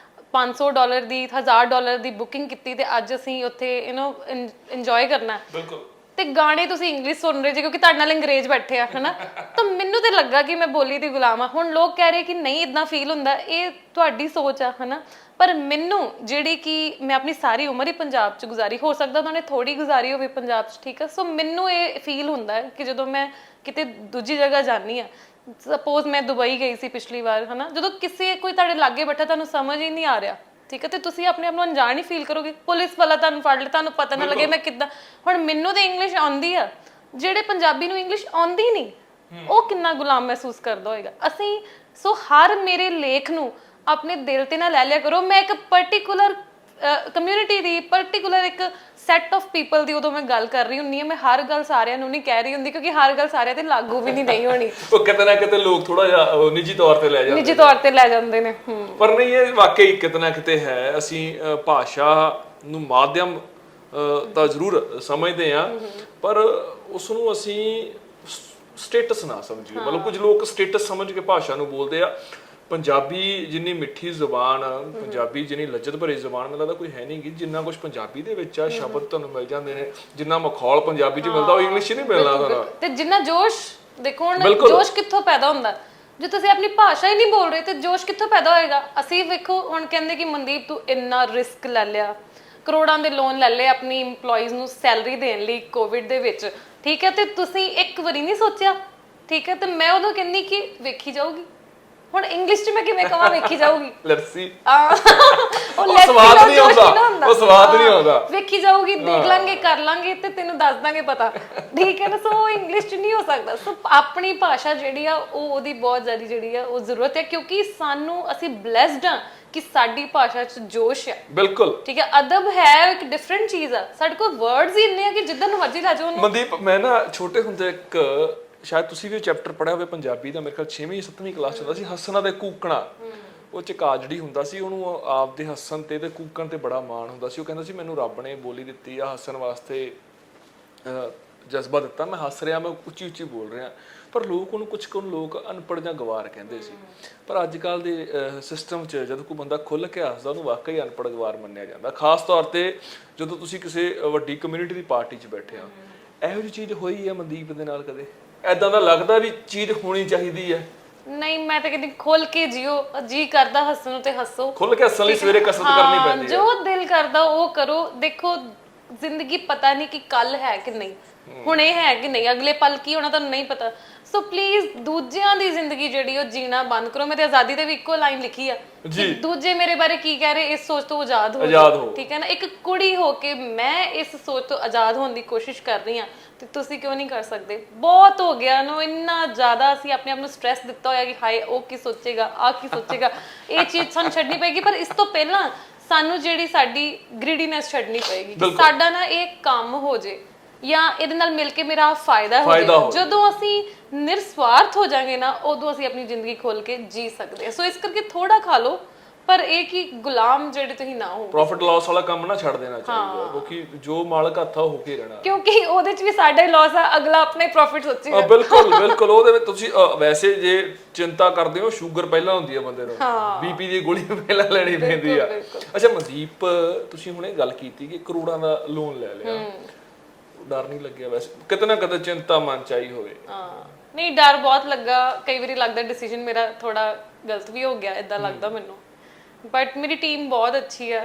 $500 ਦੀ $1000 ਦੀ ਬੁਕਿੰਗ ਕੀਤੀ ਤੇ ਅੱਜ ਅਸੀਂ ਉੱਥੇ ਇੰਜੋਏ ਕਰਨਾ। ਬਿਲਕੁਲ। ਤੇ ਗਾਣੇ ਤੁਸੀਂ ਇੰਗਲਿਸ਼ ਸੁਣ ਰਹੇ ਜੇ ਕਿਉਂਕਿ ਤੁਹਾਡੇ ਨਾਲ ਅੰਗਰੇਜ਼ ਬੈਠੇ ਆ ਹਨਾ। ਤਾਂ ਮੈਨੂੰ ਤੇ ਲੱਗਾ ਕਿ ਮੈਂ ਬੋਲੀ ਦੀ ਗੁਲਾਮ ਆ। ਹੁਣ ਲੋਕ ਕਹਿ ਰਹੇ ਕਿ ਨਹੀਂ ਇਦਾਂ ਫੀਲ ਹੁੰਦਾ, ਇਹ ਤੁਹਾਡੀ ਸੋਚ ਆ ਹਨਾ। ਪਰ ਮੈਨੂੰ ਜਿਹੜੀ ਕਿ ਮੈਂ ਆਪਣੀ ਸਾਰੀ ਉਮਰ ਹੀ ਪੰਜਾਬ 'ਚ ਗੁਜ਼ਾਰੀ, ਹੋ ਸਕਦਾ ਉਹਨਾਂ ਨੇ ਥੋੜੀ ਗੁਜ਼ਾਰੀ ਹੋਵੇ ਪੰਜਾਬ 'ਚ, ਠੀਕ ਆ। ਸੋ ਮੈਨੂੰ ਇਹ ਫੀਲ ਹੁੰਦਾ ਕਿ ਜਦੋਂ ਮੈਂ ਕਿਤੇ ਦੂਜੀ ਜਗ੍ਹਾ ਜਾਂਦੀ ਆ, ਸਪੋਜ਼ ਮੈਂ ਦੁਬਈ ਗਈ ਸੀ ਪਿਛਲੀ ਵਾਰ ਹਨਾ, ਜਦੋਂ ਕੋਈ ਤੁਹਾਡੇ ਲਾਗੇ ਬੈਠਾ ਤੁਹਾਨੂੰ ਸਮਝ ਹੀ ਨਹੀਂ ਆ ਰਿਹਾ, ਠੀਕ ਹੈ, ਤੇ ਤੁਸੀਂ ਆਪਣੇ ਆਪ ਨੂੰ ਅਣਜਾਣ ਹੀ ਫੀਲ ਕਰੋਗੇ। ਪੁਲਿਸ ਵਾਲਾ ਤੁਹਾਨੂੰ ਫੜ ਲੈ, ਤੁਹਾਨੂੰ ਪਤਾ ਨਾ ਲੱਗੇ ਮੈਂ ਕਿੱਦਾਂ। ਹੁਣ ਮੈਨੂੰ ਤੇ ਇੰਗਲਿਸ਼ ਆਉਂਦੀ ਆ, ਜਿਹੜੇ ਪੰਜਾਬੀ ਨੂੰ ਇੰਗਲਿਸ਼ ਆਉਂਦੀ ਨਹੀਂ ਉਹ ਕਿੰਨਾ ਗੁਲਾਮ ਮਹਿਸੂਸ ਕਰਦਾ ਹੋਏਗਾ। ਅਸੀਂ ਸੋ ਹਰ ਮੇਰੇ ਲੇਖ ਨੂੰ ਆਪਣੇ ਦਿਲ ਤੇ ਨਾ ਲੈ ਲਿਆ ਕਰੋ। ਮੈਂ ਇੱਕ ਪਰਟੀਕੂਲਰ ਕਮਿਊਨਿਟੀ ਦੀ, ਪਰਟੀਕੂਲਰ ਇੱਕ ਸੈਟ ਆਫ ਪੀਪਲ ਦੀ ਉਦੋਂ ਮੈਂ ਗੱਲ ਕਰ ਰਹੀ ਹੁੰਦੀ ਹਾਂ। ਮੈਂ ਹਰ ਗੱਲ ਸਾਰਿਆਂ ਨੂੰ ਨਹੀਂ ਕਹਿ ਰਹੀ ਹੁੰਦੀ, ਕਿਉਂਕਿ ਹਰ ਗੱਲ ਸਾਰਿਆਂ ਤੇ ਲਾਗੂ ਵੀ ਨਹੀਂ ਹੋਣੀ। ਉਹ ਕਿਤੇ ਨਾ ਕਿਤੇ ਲੋਕ ਥੋੜਾ ਜਿਹਾ ਨਿੱਜੀ ਤੌਰ ਤੇ ਲੈ ਜਾਂਦੇ ਨੇ। ਪਰ ਨਹੀਂ, ਇਹ ਵਾਕਈ ਕਿਤੇ ਨਾ ਕਿਤੇ ਹੈ। ਅਸੀਂ ਭਾਸ਼ਾ ਨੂੰ ਮਾਧਿਅਮ ਤਾਂ ਜ਼ਰੂਰ ਸਮਝਦੇ ਹਾਂ, ਪਰ ਉਸ ਨੂੰ ਅਸੀਂ ਸਟੇਟਸ ਨਾ ਸਮਝੀਏ। ਮਤਲਬ ਕੁਝ ਲੋਕ ਸਟੇਟਸ ਸਮਝ ਕੇ ਭਾਸ਼ਾ ਨੂੰ ਬੋਲਦੇ ਆ। ਪੰਜਾਬੀ ਜਿੰਨੀ ਮਿੱਠੀ ਜ਼ੁਬਾਨ, ਪੰਜਾਬੀ ਜਿੰਨੀ ਲੱਜਤ ਭਰੀ ਜ਼ੁਬਾਨ ਮੈਨੂੰ ਲੱਗਦਾ ਕੋਈ ਹੈ ਨਹੀਂ ਗੀ। ਜਿੰਨਾ ਕੁਝ ਪੰਜਾਬੀ ਦੇ ਵਿੱਚ ਆ, ਸ਼ਬਦ ਤੁਹਾਨੂੰ ਮਿਲ ਜਾਂਦੇ ਨੇ, ਜਿੰਨਾ ਮਖੌਲ ਪੰਜਾਬੀ 'ਚ ਮਿਲਦਾ ਉਹ ਇੰਗਲਿਸ਼ 'ਚ ਨਹੀਂ ਮਿਲਦਾ ਤੁਹਾਨੂੰ। ਤੇ ਜਿੰਨਾ ਜੋਸ਼ ਦੇਖੋ, ਹੁਣ ਜੋਸ਼ ਕਿੱਥੋਂ ਪੈਦਾ ਹੁੰਦਾ ਜੇ ਤੁਸੀਂ ਆਪਣੀ ਭਾਸ਼ਾ ਹੀ ਨਹੀਂ ਬੋਲ ਰਹੇ, ਤੇ ਜੋਸ਼ ਕਿੱਥੋਂ ਪੈਦਾ ਹੋਏਗਾ? ਅਸੀਂ ਵੇਖੋ ਹੁਣ ਕਹਿੰਦੇ ਕਿ ਮਨਦੀਪ ਤੂੰ ਇੰਨਾ ਰਿਸਕ ਲੈ ਲਿਆ, ਕਰੋੜਾਂ ਦੇ ਲੋਨ ਲੈ ਲਏ ਆਪਣੀ EMPLOYEES ਨੂੰ ਸੈਲਰੀ ਦੇਣ ਲਈ ਕੋਵਿਡ ਦੇ ਵਿੱਚ, ਠੀਕ ਹੈ, ਤੇ ਤੁਸੀਂ ਇੱਕ ਵਾਰੀ ਨਹੀਂ ਸੋਚਿਆ, ਠੀਕ ਹੈ। ਤੇ ਮੈਂ ਉਦੋਂ ਕਹਿੰਦੀ ਕਿ ਵੇਖੀ ਜਾਊਗੀ। ਹੁਣ ਇੰਗਲਿਸ਼ 'ਚ ਮੈਂ ਕਿਵੇਂ ਕਹਾਂ ਵੇਖੀ ਜਾਊਗੀ? Let's see. ਉਹ ਸਵਾਦ ਨਹੀਂ ਆਉਂਦਾ, ਉਹ ਸਵਾਦ ਨਹੀਂ ਆਉਂਦਾ। ਵੇਖੀ ਜਾਊਗੀ, ਦੇਖ ਲਾਂਗੇ, ਕਰ ਲਾਂਗੇ ਤੇ ਤੈਨੂੰ ਦੱਸ ਦਾਂਗੇ ਪਤਾ, ਠੀਕ ਹੈ ਨਾ। ਸੋ ਇੰਗਲਿਸ਼ 'ਚ ਨਹੀਂ ਹੋ ਸਕਦਾ। ਸੋ ਆਪਣੀ ਭਾਸ਼ਾ ਜਿਹੜੀ ਆ ਉਹਦੀ ਬਹੁਤ ਜ਼ਿਆਦਾ ਜਿਹੜੀ ਆ ਉਹ ਜ਼ਰੂਰਤ ਹੈ, ਕਿਉਂਕਿ ਅਸੀਂ ਬਲੈਸਡ ਆ ਕਿ ਸਾਡੀ ਭਾਸ਼ਾ 'ਚ ਜੋਸ਼ ਹੈ। ਬਿਲਕੁਲ, ਠੀਕ ਹੈ। ਅਦਬ ਹੈ ਇੱਕ ਡਿਫਰੈਂਟ ਚੀਜ਼ ਆ। ਸਾਡੇ ਕੋਲ ਵਰਡਸ ਹੀ ਇੰਨੇ ਆ ਕਿ ਜਿੱਦਾਂ ਨੂੰ ਮਰਜ਼ੀ ਲੈ ਜਾਓ। ਮਨਦੀਪ, ਮੈਂ ਨਾ ਛੋਟੇ ਹੁੰਦੇ ਇੱਕ, ਸ਼ਾਇਦ ਤੁਸੀਂ ਵੀ ਚੈਪਟਰ ਪੜ੍ਹਿਆ ਹੋਵੇ ਪੰਜਾਬੀ ਦਾ, ਮੇਰੇ ਖਿਆਲ 6ਵੀਂ 7ਵੀਂ ਕਲਾਸ 'ਚ ਹੁੰਦਾ ਸੀ, ਹੱਸਣਾ ਤੇ ਕੂਕਣਾ। ਉਹ 'ਚ ਕਾਜੜੀ ਹੁੰਦਾ ਸੀ, ਉਹਨੂੰ ਆਪਦੇ ਹੱਸਣ ਤੇ ਕੂਕਣ ਤੇ ਬੜਾ ਮਾਣ ਹੁੰਦਾ ਸੀ। ਉਹ ਕਹਿੰਦਾ ਸੀ ਮੈਨੂੰ ਰੱਬ ਨੇ ਬੋਲੀ ਦਿੱਤੀ ਆ, ਹੱਸਣ ਵਾਸਤੇ ਜਜ਼ਬਾ ਦਿੱਤਾ, ਮੈਂ ਹੱਸ ਰਿਹਾ, ਮੈਂ ਉੱਚੀ ਉੱਚੀ ਬੋਲ ਰਿਹਾ। ਪਰ ਲੋਕ ਉਹਨੂੰ ਕੁਝ ਲੋਕ ਅਨਪੜ੍ਹ ਜਾਂ ਗਵਾਰ ਕਹਿੰਦੇ ਸੀ। ਪਰ ਅੱਜ ਕੱਲ੍ਹ ਦੇ ਸਿਸਟਮ 'ਚ ਜਦੋਂ ਕੋਈ ਬੰਦਾ ਖੁੱਲ੍ਹ ਕੇ ਹੱਸਦਾ ਉਹਨੂੰ ਵਾਕਈ ਅਨਪੜ੍ਹ ਗਵਾਰ ਮੰਨਿਆ ਜਾਂਦਾ। ਖਾਸ ਤੌਰ ਤੇ ਜਦੋਂ ਤੁਸੀਂ ਕਿਸੇ ਵੱਡੀ ਕਮਿਊਨਿਟੀ ਦੀ ਪਾਰਟੀ 'ਚ ਬੈਠੇ ਆ। ਇਹੋ ਜਿਹੀ ਚੀਜ਼ ਹੋਈ ਹੈ ਮਨਦੀਪ ਦੇ ਨਾਲ ਕਦੇ? ਏਦਾਂ ਦਾ ਲੱਗਦਾ ਵੀ ਚੀਜ਼ ਹੋਣੀ ਚਾਹੀਦੀ ਹੈ? ਨਹੀਂ, ਮੈਂ ਤਾਂ ਕਹਿੰਦੀ ਖੁੱਲ ਕੇ ਜੀਓ, ਜੀ ਕਰਦਾ ਹੱਸਣ ਨੂੰ ਤੇ ਹੱਸੋ। ਖੁੱਲ ਕੇ ਹੱਸਣ ਲਈ ਸਵੇਰੇ ਕਸਰਤ ਕਰਨੀ ਪੈਂਦੀ ਹੈ। ਜੋ ਦਿਲ ਕਰਦਾ ਉਹ ਕਰੋ। ਦੇਖੋ ਜ਼ਿੰਦਗੀ ਪਤਾ ਨਹੀਂ ਕਿ ਕੱਲ ਹੈ ਕਿ ਨਹੀਂ, ਹੁਣ ਇਹ ਹੈ ਕਿ ਨਹੀਂ, ਅਗਲੇ ਪਲ ਕੀ ਹੋਣਾ ਤੁਹਾਨੂੰ ਨਹੀਂ ਪਤਾ। ਸੋ ਪਲੀਜ਼ ਦੂਜਿਆਂ ਦੀ ਜ਼ਿੰਦਗੀ ਜਿਹੜੀ ਉਹ ਜੀਣਾ ਬੰਦ ਕਰੋ। ਮੈਂ ਤੇ ਆਜ਼ਾਦੀ ਤੇ ਵੀ ਇੱਕੋ ਲਾਈਨ ਲਿਖੀ ਆ ਕਿ ਦੂਜੇ ਮੇਰੇ ਬਾਰੇ ਕੀ ਕਹਿ ਰਹੇ ਇਸ ਸੋਚ ਤੋਂ ਆਜ਼ਾਦ ਹੋ। ਠੀਕ ਹੈ ਨਾ, ਇੱਕ ਕੁੜੀ ਹੋ ਕੇ ਮੈਂ ਇਸ ਸੋਚ ਤੋਂ ਆਜ਼ਾਦ ਹੋਣ ਦੀ ਕੋਸ਼ਿਸ਼ ਕਰ ਰਹੀ ਹਾਂ, ਤੇ ਤੁਸੀਂ ਕਿਉਂ ਨਹੀਂ ਕਰ ਸਕਦੇ? ਬਹੁਤ ਹੋ ਗਿਆ ਨਾ, ਇੰਨਾ ਜ਼ਿਆਦਾ ਅਸੀਂ ਆਪਣੇ ਆਪ ਨੂੰ ਸਟ੍ਰੈਸ ਦਿੱਤਾ ਹੋਇਆ ਕਿ ਹਾਏ ਉਹ ਕੀ ਸੋਚੇਗਾ, ਆ ਕੀ ਸੋਚੇਗਾ। ਇਹ ਚੀਜ਼ ਸਾਨੂੰ ਛੱਡਣੀ ਪਏਗੀ, ਪਰ ਇਸ ਤੋਂ ਪਹਿਲਾਂ ਸਾਨੂੰ ਜਿਹੜੀ ਸਾਡੀ ਗ੍ਰੀਡੀਨੈਸ ਛੱਡਣੀ ਪਏਗੀ ਕਿ ਸਾਡਾ ਨਾ ਇਹ ਕੰਮ ਹੋ ਜੇ ਜਾਂ ਇਹਦੇ ਨਾਲ ਮਿਲ ਕੇ ਮੇਰਾ ਫਾਇਦਾ ਹੋ ਜਾਏ। ਜਦੋਂ ਅਸੀਂ ਨਿਰਸਵਾਰਥ ਹੋ ਜਾਾਂਗੇ ਨਾ, ਉਦੋਂ ਅਸੀਂ ਆਪਣੀ ਜ਼ਿੰਦਗੀ ਖੋਲ ਕੇ ਜੀ ਸਕਦੇ ਹਾਂ। ਸੋ ਇਸ ਕਰਕੇ ਥੋੜਾ ਖਾ ਲਓ, ਪਰ ਇਹ ਕਿ ਗੁਲਾਮ ਜਿਹੜੇ ਤੁਸੀਂ ਨਾ ਹੋ। ਪ੍ਰੋਫਿਟ ਲਾਸ ਵਾਲਾ ਕੰਮ ਨਾ ਛੱਡ ਦੇਣਾ ਚਾਹੀਦਾ, ਕਿਉਂਕਿ ਜੋ ਮਾਲਕ ਹੱਥਾ ਹੋ ਕੇ ਰਹਿਣਾ, ਕਿਉਂਕਿ ਉਹਦੇ ਚ ਵੀ ਸਾਡਾ ਹੀ ਲਾਸ ਆ, ਅਗਲਾ ਆਪਣਾ ਹੀ ਪ੍ਰੋਫਿਟ ਸੋਚੇਗਾ। ਬਿਲਕੁਲ ਉਹਦੇ ਵਿੱਚ ਤੁਸੀਂ ਵੈਸੇ ਜੇ ਚਿੰਤਾ ਕਰਦੇ ਹੋ, ਸ਼ੂਗਰ ਪਹਿਲਾਂ ਹੁੰਦੀ ਆ ਬੰਦੇ ਨੂੰ, ਬੀਪੀ ਦੀ ਗੋਲੀ ਪਹਿਲਾਂ ਲੈਣੀ ਪੈਂਦੀ ਆ। ਅੱਛਾ ਮਨਦੀਪ, ਤੁਸੀਂ ਹੁਣੇ ਗੱਲ ਕੀਤੀ ਕਿ ਕਰੋੜਾਂ ਦਾ ਲੋਨ ਲੈ ਲਿਆ, ਡਰ ਨਹੀਂ ਲੱਗਿਆ? ਵੈਸੇ ਕਿਤੇ ਨਾ ਕਿਤੇ ਚਿੰਤਾ ਮਨ ਚ ਆਈ ਹੋਵੇ? ਨਹੀਂ, ਡਰ ਬਹੁਤ ਲੱਗਾ। ਕਈ ਵਾਰੀ ਲੱਗਦਾ ਡਿਸੀਜਨ ਮੇਰਾ ਥੋੜਾ ਗਲਤ ਵੀ ਹੋ ਗਿਆ, ਇਦਾਂ ਲੱਗਦਾ ਮੈਨੂੰ। ਬਟ ਮੇਰੀ ਟੀਮ ਬਹੁਤ ਅੱਛੀ ਆ।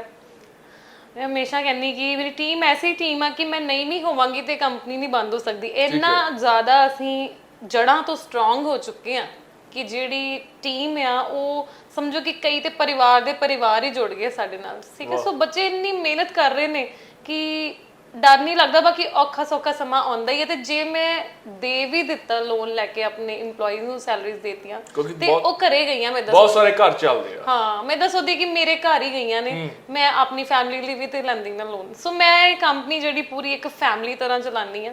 ਮੈਂ ਹਮੇਸ਼ਾ ਕਹਿੰਦੀ ਕਿ ਮੇਰੀ ਟੀਮ ਐਸੀ ਟੀਮ ਆ ਕਿ ਮੈਂ ਨਹੀਂ ਵੀ ਹੋਵਾਂਗੀ ਤੇ ਕੰਪਨੀ ਨਹੀਂ ਬੰਦ ਹੋ ਸਕਦੀ। ਇੰਨਾ ਜ਼ਿਆਦਾ ਅਸੀਂ ਜੜ੍ਹਾਂ ਤੋਂ ਸਟਰੋਂਗ ਹੋ ਚੁੱਕੇ ਆ ਕਿ ਜਿਹੜੀ ਟੀਮ ਆ ਉਹ ਸਮਝੋ ਕਿ ਕਈ ਤੇ ਪਰਿਵਾਰ ਹੀ ਜੁੜ ਗਏ ਸਾਡੇ ਨਾਲ। ਠੀਕ ਹੈ, ਸੋ ਬੱਚੇ ਇੰਨੀ ਮਿਹਨਤ ਕਰ ਰਹੇ ਨੇ ਕਿ ਡਰ ਨਹੀਂ ਲੱਗਦਾ। ਬਾਕੀ ਔਖਾ ਸੌਖਾ ਸਮਾਂ ਆਉਂਦਾ ਹੀ ਹੈ, ਤੇ ਜੇ ਮੈਂ ਦੇ ਵੀ ਦਿੱਤਾ ਲੋਨ ਲੈ ਕੇ ਆਪਣੇ EMPLOYEES ਨੂੰ ਸੈਲਰੀਜ਼ ਦੇਤੀਆਂ ਤੇ ਉਹ ਘਰੇ ਗਈਆਂ। ਮੈਂ ਬਹੁਤ ਸਾਰੇ ਘਰ ਚੱਲਦੇ ਆ। ਹਾਂ, ਮੈਂ ਦੱਸਦੀ ਕਿ ਮੇਰੇ ਘਰ ਹੀ ਗਈਆਂ ਨੇ, ਮੈਂ ਆਪਣੀ ਫੈਮਿਲੀ ਲਈ ਵੀ ਤੇ ਲੈਂਦੀ ਨਾ ਲੋਨ। ਸੋ ਮੈਂ ਇਹ ਕੰਪਨੀ ਜਿਹੜੀ ਪੂਰੀ ਇੱਕ ਫੈਮਿਲੀ ਤਰ੍ਹਾਂ ਚਲਾਉਂਦੀ ਆ।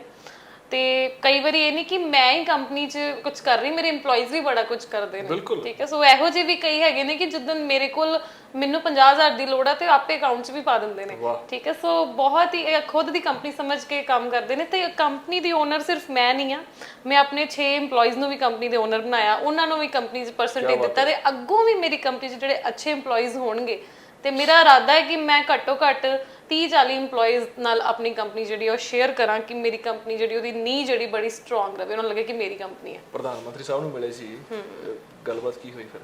ਤੇ ਕਈ ਵਾਰੀ ਇਹ ਨਹੀਂ ਕਿ ਮੈਂ ਹੀ ਕੰਪਨੀ 'ਚ ਕੁਝ ਕਰ ਰਹੀ, ਮੇਰੇ EMPLOYEES ਵੀ ਬੜਾ ਕੁਝ ਕਰਦੇ ਨੇ। ਠੀਕ ਹੈ, ਸੋ ਇਹੋ ਜਿਹੇ ਵੀ ਕਈ ਹੈਗੇ ਨੇ ਕਿ ਜਦੋਂ ਮੇਰੇ ਕੋਲ ਮੈਨੂੰ 50,000 ਦੀ ਲੋੜ ਆ ਤੇ ਆਪੇ ਅਕਾਊਂਟ 'ਚ ਵੀ ਪਾ ਦਿੰਦੇ ਨੇ। ਠੀਕ ਹੈ, ਸੋ ਬਹੁਤ ਹੀ ਖੁਦ ਦੀ ਕੰਪਨੀ ਸਮਝ ਕੇ ਕੰਮ ਕਰਦੇ ਨੇ। ਤੇ ਕੰਪਨੀ ਦੀ ਓਨਰ ਸਿਰਫ ਮੈਂ ਨਹੀਂ ਆ, ਮੈਂ ਆਪਣੇ 6 EMPLOYEES ਨੂੰ ਵੀ ਕੰਪਨੀ ਦੇ ਓਨਰ ਬਣਾਇਆ, ਉਹਨਾਂ ਨੂੰ ਵੀ ਕੰਪਨੀ 'ਚ ਪਰਸੈਂਟੇਜ ਦਿੱਤਾ, ਤੇ ਅੱਗੋਂ ਵੀ ਮੇਰੀ ਕੰਪਨੀ 'ਚ ਜਿਹੜੇ ਅੱਛੇ EMPLOYEES ਹੋਣਗੇ। ਤੇ ਮੇਰਾ ਇਰਾਦਾ ਹੈ ਕਿ ਮੈਂ ਘੱਟੋ ਘੱਟ 30-40 EMPLOYEES ਨਾਲ ਆਪਣੀ ਕੰਪਨੀ ਜਿਹੜੀ ਉਹ ਸ਼ੇਅਰ ਕਰਾਂ ਕਿ ਮੇਰੀ ਕੰਪਨੀ ਜਿਹੜੀ ਉਹਦੀ ਨੀਂਹ ਜਿਹੜੀ ਬੜੀ ਸਟਰੋਂਗ ਰਹੇ, ਉਹਨਾਂ ਨੂੰ ਲੱਗੇ ਕਿ ਮੇਰੀ ਕੰਪਨੀ ਹੈ। ਪ੍ਰਧਾਨ ਮੰਤਰੀ ਸਾਹਿਬ ਨੂੰ ਮਿਲੇ ਸੀ, ਗੱਲਬਾਤ ਕੀ ਹੋਈ ਫਿਰ?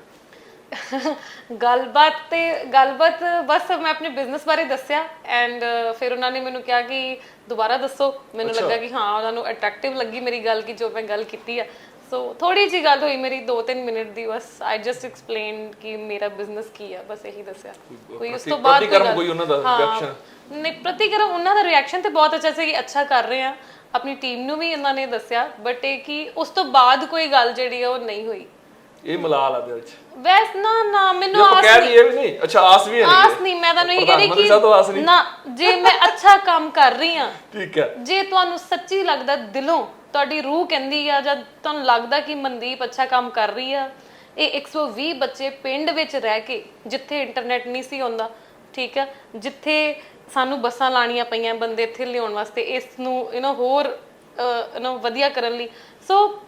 ਗੱਲਬਾਤ ਬਸ ਮੈਂ ਆਪਣੇ ਬਿਜ਼ਨਸ ਬਾਰੇ ਦੱਸਿਆ ਐਂਡ ਫਿਰ ਉਹਨਾਂ ਨੇ ਮੈਨੂੰ ਕਿਹਾ ਕਿ ਦੁਬਾਰਾ ਦੱਸੋ। ਮੈਨੂੰ ਲੱਗਾ ਕਿ ਹਾਂ ਉਹਨਾਂ ਨੂੰ ਅਟਰੈਕਟਿਵ ਲੱਗੀ ਮੇਰੀ ਗੱਲ ਕਿ ਜੋ ਮੈਂ ਗੱਲ ਕੀਤੀ ਆ। ਸੋ ਥੋੜੀ ਜੀ ਗੱਲ ਹੋਈ ਮੇਰੀ 2-3 minute the, bus I just explain ਕਿ ਮੇਰਾ ਬਿਜ਼ਨਸ ਕੀ ਆ, ਬਸ ਇਹੀ ਦੱਸਿਆ। ਕੋਈ ਉਸ ਤੋਂ ਬਾਅਦ ਕੋਈ ਉਹਨਾਂ ਦਾ ਰਿਐਕਸ਼ਨ ਨਹੀਂ, ਪ੍ਰਤੀਕਰਮ ਉਹਨਾਂ ਦਾ ਰਿਐਕਸ਼ਨ ਤੇ ਬਹੁਤ ਅੱਛਾ ਸੀ ਕਿ ਅੱਛਾ ਕਰ ਰਹੇ ਆ। ਆਪਣੀ ਟੀਮ ਨੂੰ ਵੀ ਉਹਨਾਂ ਨੇ ਦੱਸਿਆ, ਬਟ ਇਹ ਕਿ ਉਸ ਤੋਂ ਬਾਅਦ ਕੋਈ ਗੱਲ ਜਿਹੜੀ ਆ ਉਹ ਨਹੀਂ ਹੋਈ। ਇਹ ਮਲਾਲ ਆ ਦਿਲ ਚ ਵੈਸ ਨਾ ਮੈਨੂੰ ਆਸ ਨਹੀਂ ਵੀ ਨਹੀਂ। ਅੱਛਾ, ਆਸ ਵੀ ਨਹੀਂ। ਮੈਂ ਤੁਹਾਨੂੰ ਇਹ ਕਹਿੰਦੀ ਕਿ ਨਾ, ਜੇ ਮੈਂ ਅੱਛਾ ਕੰਮ ਕਰ ਰਹੀ ਆ, ਠੀਕ ਹੈ, ਜੇ ਤੁਹਾਨੂੰ ਸੱਚੀ ਲੱਗਦਾ ਦਿਲੋਂ, ਤੁਹਾਡੀ ਰੂਹ ਕਹਿੰਦੀ ਆ ਜਾਂ ਤੁਹਾਨੂੰ ਲੱਗਦਾ ਕਿ ਮਨਦੀਪ ਅੱਛਾ ਕੰਮ ਕਰ ਰਹੀ ਆ, ਇਹ 120 ਬੱਚੇ ਪਿੰਡ ਵਿੱਚ ਰਹਿ ਕੇ, ਜਿੱਥੇ ਇੰਟਰਨੈਟ ਨਹੀਂ ਸੀ ਹੁੰਦਾ, ਠੀਕ ਹੈ, ਜਿੱਥੇ ਸਾਨੂੰ ਬੱਸਾਂ ਲਾਣੀਆਂ ਪਈਆਂ ਬੰਦੇ ਇੱਥੇ ਲਿਆਉਣ ਵਾਸਤੇ, ਇਸ ਨੂੰ ਹੋਰ ਵਧੀਆ ਕਰਨ ਲਈ। ਸੋ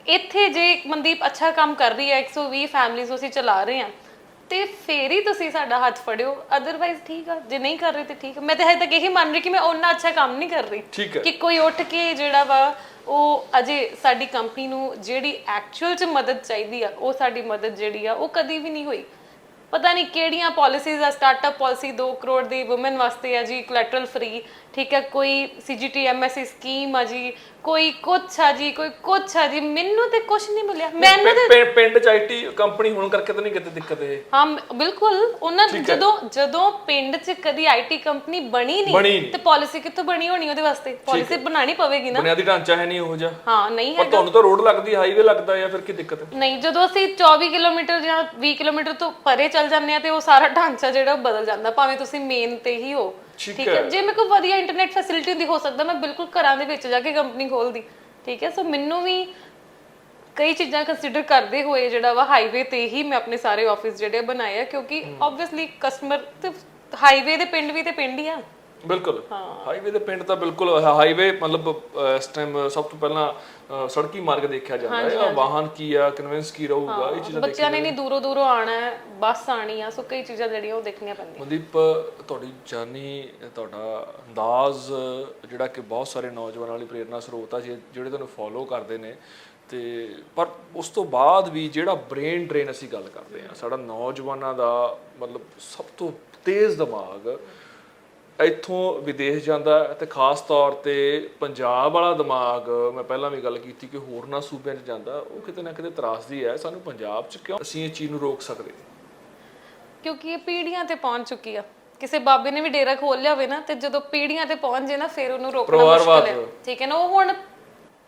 ਇੱਥੇ ਜੇ ਮਨਦੀਪ ਅੱਛਾ ਕੰਮ ਕਰ ਰਹੀ ਹੈ, 120 ਫੈਮਲੀਜ਼ ਅਸੀਂ ਚਲਾ ਰਹੇ ਹਾਂ, ਤੇ ਫੇਰ ਹੀ ਤੁਸੀਂ ਸਾਡਾ ਹੱਥ ਫੜਿਓ। ਅਦਰਵਾਈਜ਼ ਠੀਕ ਆ, ਜੇ ਨਹੀਂ ਕਰ ਰਹੇ ਤੇ ਠੀਕ ਆ। ਮੈਂ ਤਾਂ ਹਜੇ ਤੱਕ ਇਹੀ ਮੰਨ ਰਹੀ ਕਿ ਮੈਂ ਉਹਨਾਂ ਅੱਛਾ ਕੰਮ ਨਹੀਂ ਕਰ ਰਹੀ ਕਿ ਕੋਈ ਉੱਠ ਕੇ ਜਿਹੜਾ ਵਾ ਉਹ ਅਜੇ ਸਾਡੀ ਕੰਪਨੀ ਨੂੰ ਜਿਹੜੀ ਐਕਚੁਅਲ 'ਚ ਮਦਦ ਚਾਹੀਦੀ ਆ, ਉਹ ਸਾਡੀ ਮਦਦ ਜਿਹੜੀ ਆ ਉਹ ਕਦੀ ਵੀ ਨਹੀਂ ਹੋਈ। ਪਤਾ ਨਹੀਂ ਕਿਹੜੀਆਂ ਪਾਲਿਸੀਜ਼ ਆ, ਸਟਾਰਟਅਪ ਪਾਲਿਸੀ 2 ਕਰੋੜ ਦੀ ਵੂਮਨ ਵਾਸਤੇ ਆ ਜੀ, ਕੋਲੈਟਰਲ ਫ੍ਰੀ, ਠੀਕ ਹੈ, ਕੋਈ CGT MSc ਸਕੀਮ ਆ ਜੀ, ਕੋਈ ਕੁਛ ਆ ਜੀ, ਕੋਈ ਕੁਛ ਆ ਜੀ। ਮੈਨੂੰ ਤੇ ਕੁਛ ਨਹੀਂ ਮਿਲਿਆ। ਮੈਨੂੰ ਤੇ ਪਿੰਡ ਚ IT ਕੰਪਨੀ ਹੋਣ ਕਰਕੇ ਤਾਂ ਨਹੀਂ ਕਿਤੇ ਦਿੱਕਤ ਇਹ? ਹਾਂ ਬਿਲਕੁਲ, ਉਹਨਾਂ ਜਦੋਂ ਪਿੰਡ 'ਚ ਕਦੀ IT ਕੰਪਨੀ ਬਣੀ ਨਹੀਂ ਤੇ ਪਾਲਿਸੀ ਕਿੱਥੋਂ ਬਣੀ ਹੋਣੀ? ਉਹਦੇ ਵਾਸਤੇ ਪਾਲਿਸੀ ਬਣਾਣੀ ਪਵੇਗੀ ਨਾ। ਬੁਨਿਆਦੀ ਢਾਂਚਾ ਹੈ ਨਹੀਂ ਉਹ ਜਿਹਾ। ਹਾਂ, ਨਹੀਂ ਹੈ। ਪਰ ਤੁਹਾਨੂੰ ਤਾਂ ਰੋਡ ਲੱਗਦੀ, ਹਾਈਵੇ ਲੱਗਦਾ ਜਾਂ ਫਿਰ ਕੀ ਦਿੱਕਤ ਹੈ? ਨਹੀਂ, ਜਦੋਂ ਅਸੀਂ 24 ਕਿਲੋਮੀਟਰ ਜਾਂ 20 ਕਿਲੋਮੀਟਰ ਤੋਂ ਪਰੇ ਚੱਲ ਜਾਂਦੇ ਆ ਤੇ ਉਹ ਸਾਰਾ ਢਾਂਚਾ ਜਿਹੜਾ ਬਦਲ ਜਾਂਦਾ, ਭਾਵੇਂ ਤੁਸੀਂ ਮੇਨ ਤੇ ਹੀ ਹੋ। ਠੀਕ ਹੈ, ਜੇ ਮੇਰੇ ਕੋਲ ਵਧੀਆ ਇੰਟਰਨੈਟ ਫੈਸਿਲਿਟੀ ਹੁੰਦੀ, ਹੋ ਸਕਦਾ ਮੈਂ ਬਿਲਕੁਲ ਘਰਾਂ ਦੇ ਵਿੱਚ ਜਾ ਕੇ ਕੰਪਨੀ ਖੋਲਦੀ। ਠੀਕ ਹੈ, ਸੋ ਮੈਨੂੰ ਵੀ ਕਈ ਚੀਜ਼ਾਂ ਕੰਸੀਡਰ ਕਰਦੇ ਹੋਏ ਜਿਹੜਾ ਵਾ ਹਾਈਵੇ ਤੇ ਹੀ ਮੈਂ ਆਪਣੇ ਸਾਰੇ ਆਫਿਸ ਜਿਹੜੇ ਬਣਾਏ ਆ, ਕਿਉਂਕਿ ਆਬਵੀਅਸਲੀ ਕਸਟਮਰ ਤੇ ਹਾਈਵੇ ਦੇ ਪਿੰਡ ਵੀ ਤੇ ਪਿੰਡ ਹੀ ਆ। ਬਿਲਕੁਲ, ਹਾਈਵੇ ਦੇ ਪਿੰਡ ਤਾਂ ਬਿਲਕੁਲ। ਹਾਈਵੇ ਮਤਲਬ ਇਸ ਟਾਈਮ ਸਭ ਤੋਂ ਪਹਿਲਾਂ ਸੜਕੀ ਮਾਰਗ ਦੇਖਿਆ ਜਾਂਦਾ ਹੈ, ਵਾਹਨ ਕੀ ਆ, ਕਨਵੈਂਸ ਕੀ ਰਹੂਗਾ, ਇਹ ਚੀਜ਼ਾਂ ਬੱਚਿਆਂ ਨੇ ਨਹੀਂ ਦੂਰੋਂ ਆਣਾ ਹੈ, ਬੱਸ ਆਣੀ ਆ, ਸੋ ਕਈ ਚੀਜ਼ਾਂ ਜਿਹੜੀਆਂ ਉਹ ਦੇਖਣੀਆਂ ਪੈਂਦੀਆਂ। ਮਨਦੀਪ, ਤੁਹਾਡੀ ਜਰਨੀ, ਤੁਹਾਡਾ ਅੰਦਾਜ਼ ਜਿਹੜਾ ਕਿ ਬਹੁਤ ਸਾਰੇ ਨੌਜਵਾਨਾਂ ਲਈ ਪ੍ਰੇਰਨਾ ਸਰੋਤ ਆ ਜਿਹੜੇ ਤੁਹਾਨੂੰ ਫੋਲੋ ਕਰਦੇ ਨੇ। ਤੇ ਪਰ ਉਸ ਤੋਂ ਬਾਅਦ ਵੀ ਜਿਹੜਾ ਬ੍ਰੇਨ ਡਰੇਨ ਅਸੀਂ ਗੱਲ ਕਰਦੇ ਹਾਂ, ਸਾਡਾ ਨੌਜਵਾਨਾਂ ਦਾ ਮਤਲਬ ਸਭ ਤੋਂ ਤੇਜ਼ ਦਿਮਾਗ ਇੱਥੋਂ ਵਿਦੇਸ਼ ਜਾਂਦਾ ਤੇ ਖਾਸ ਤੌਰ ਤੇ ਪੰਜਾਬ ਵਾਲਾ ਦਿਮਾਗ, ਮੈਂ ਪਹਿਲਾਂ ਵੀ ਗੱਲ ਕੀਤੀ ਕਿ ਹੋਰਨਾਂ ਸੂਬਿਆਂ 'ਚ ਜਾਂਦਾ, ਉਹ ਕਿਤੇ ਨਾ ਕਿਤੇ ਤਰਾਸਦੀ ਹੈ ਸਾਨੂੰ ਪੰਜਾਬ 'ਚ ਕਿਉਂ ਅਸੀਂ ਇਹ ਚੀਜ਼ ਨੂੰ ਰੋਕ ਸਕਦੇ? ਕਿਉਂਕਿ ਇਹ ਪੀੜ੍ਹੀਆਂ ਤੇ ਪਹੁੰਚ ਚੁੱਕੀ ਆ। ਕਿਸੇ ਬਾਬੇ ਨੇ ਵੀ ਡੇਰਾ ਖੋਲ ਲਿਆ ਹੋਵੇ ਨਾ, ਤੇ ਜਦੋਂ ਪੀੜ੍ਹੀਆਂ ਤੇ ਪਹੁੰਚ ਜੇ ਨਾ, ਫਿਰ ਉਹਨੂੰ ਰੋਕਣਾ ਮੁਸ਼ਕਲ ਹੈ। ਠੀਕ ਹੈ ਨਾ, ਉਹ ਹੁਣ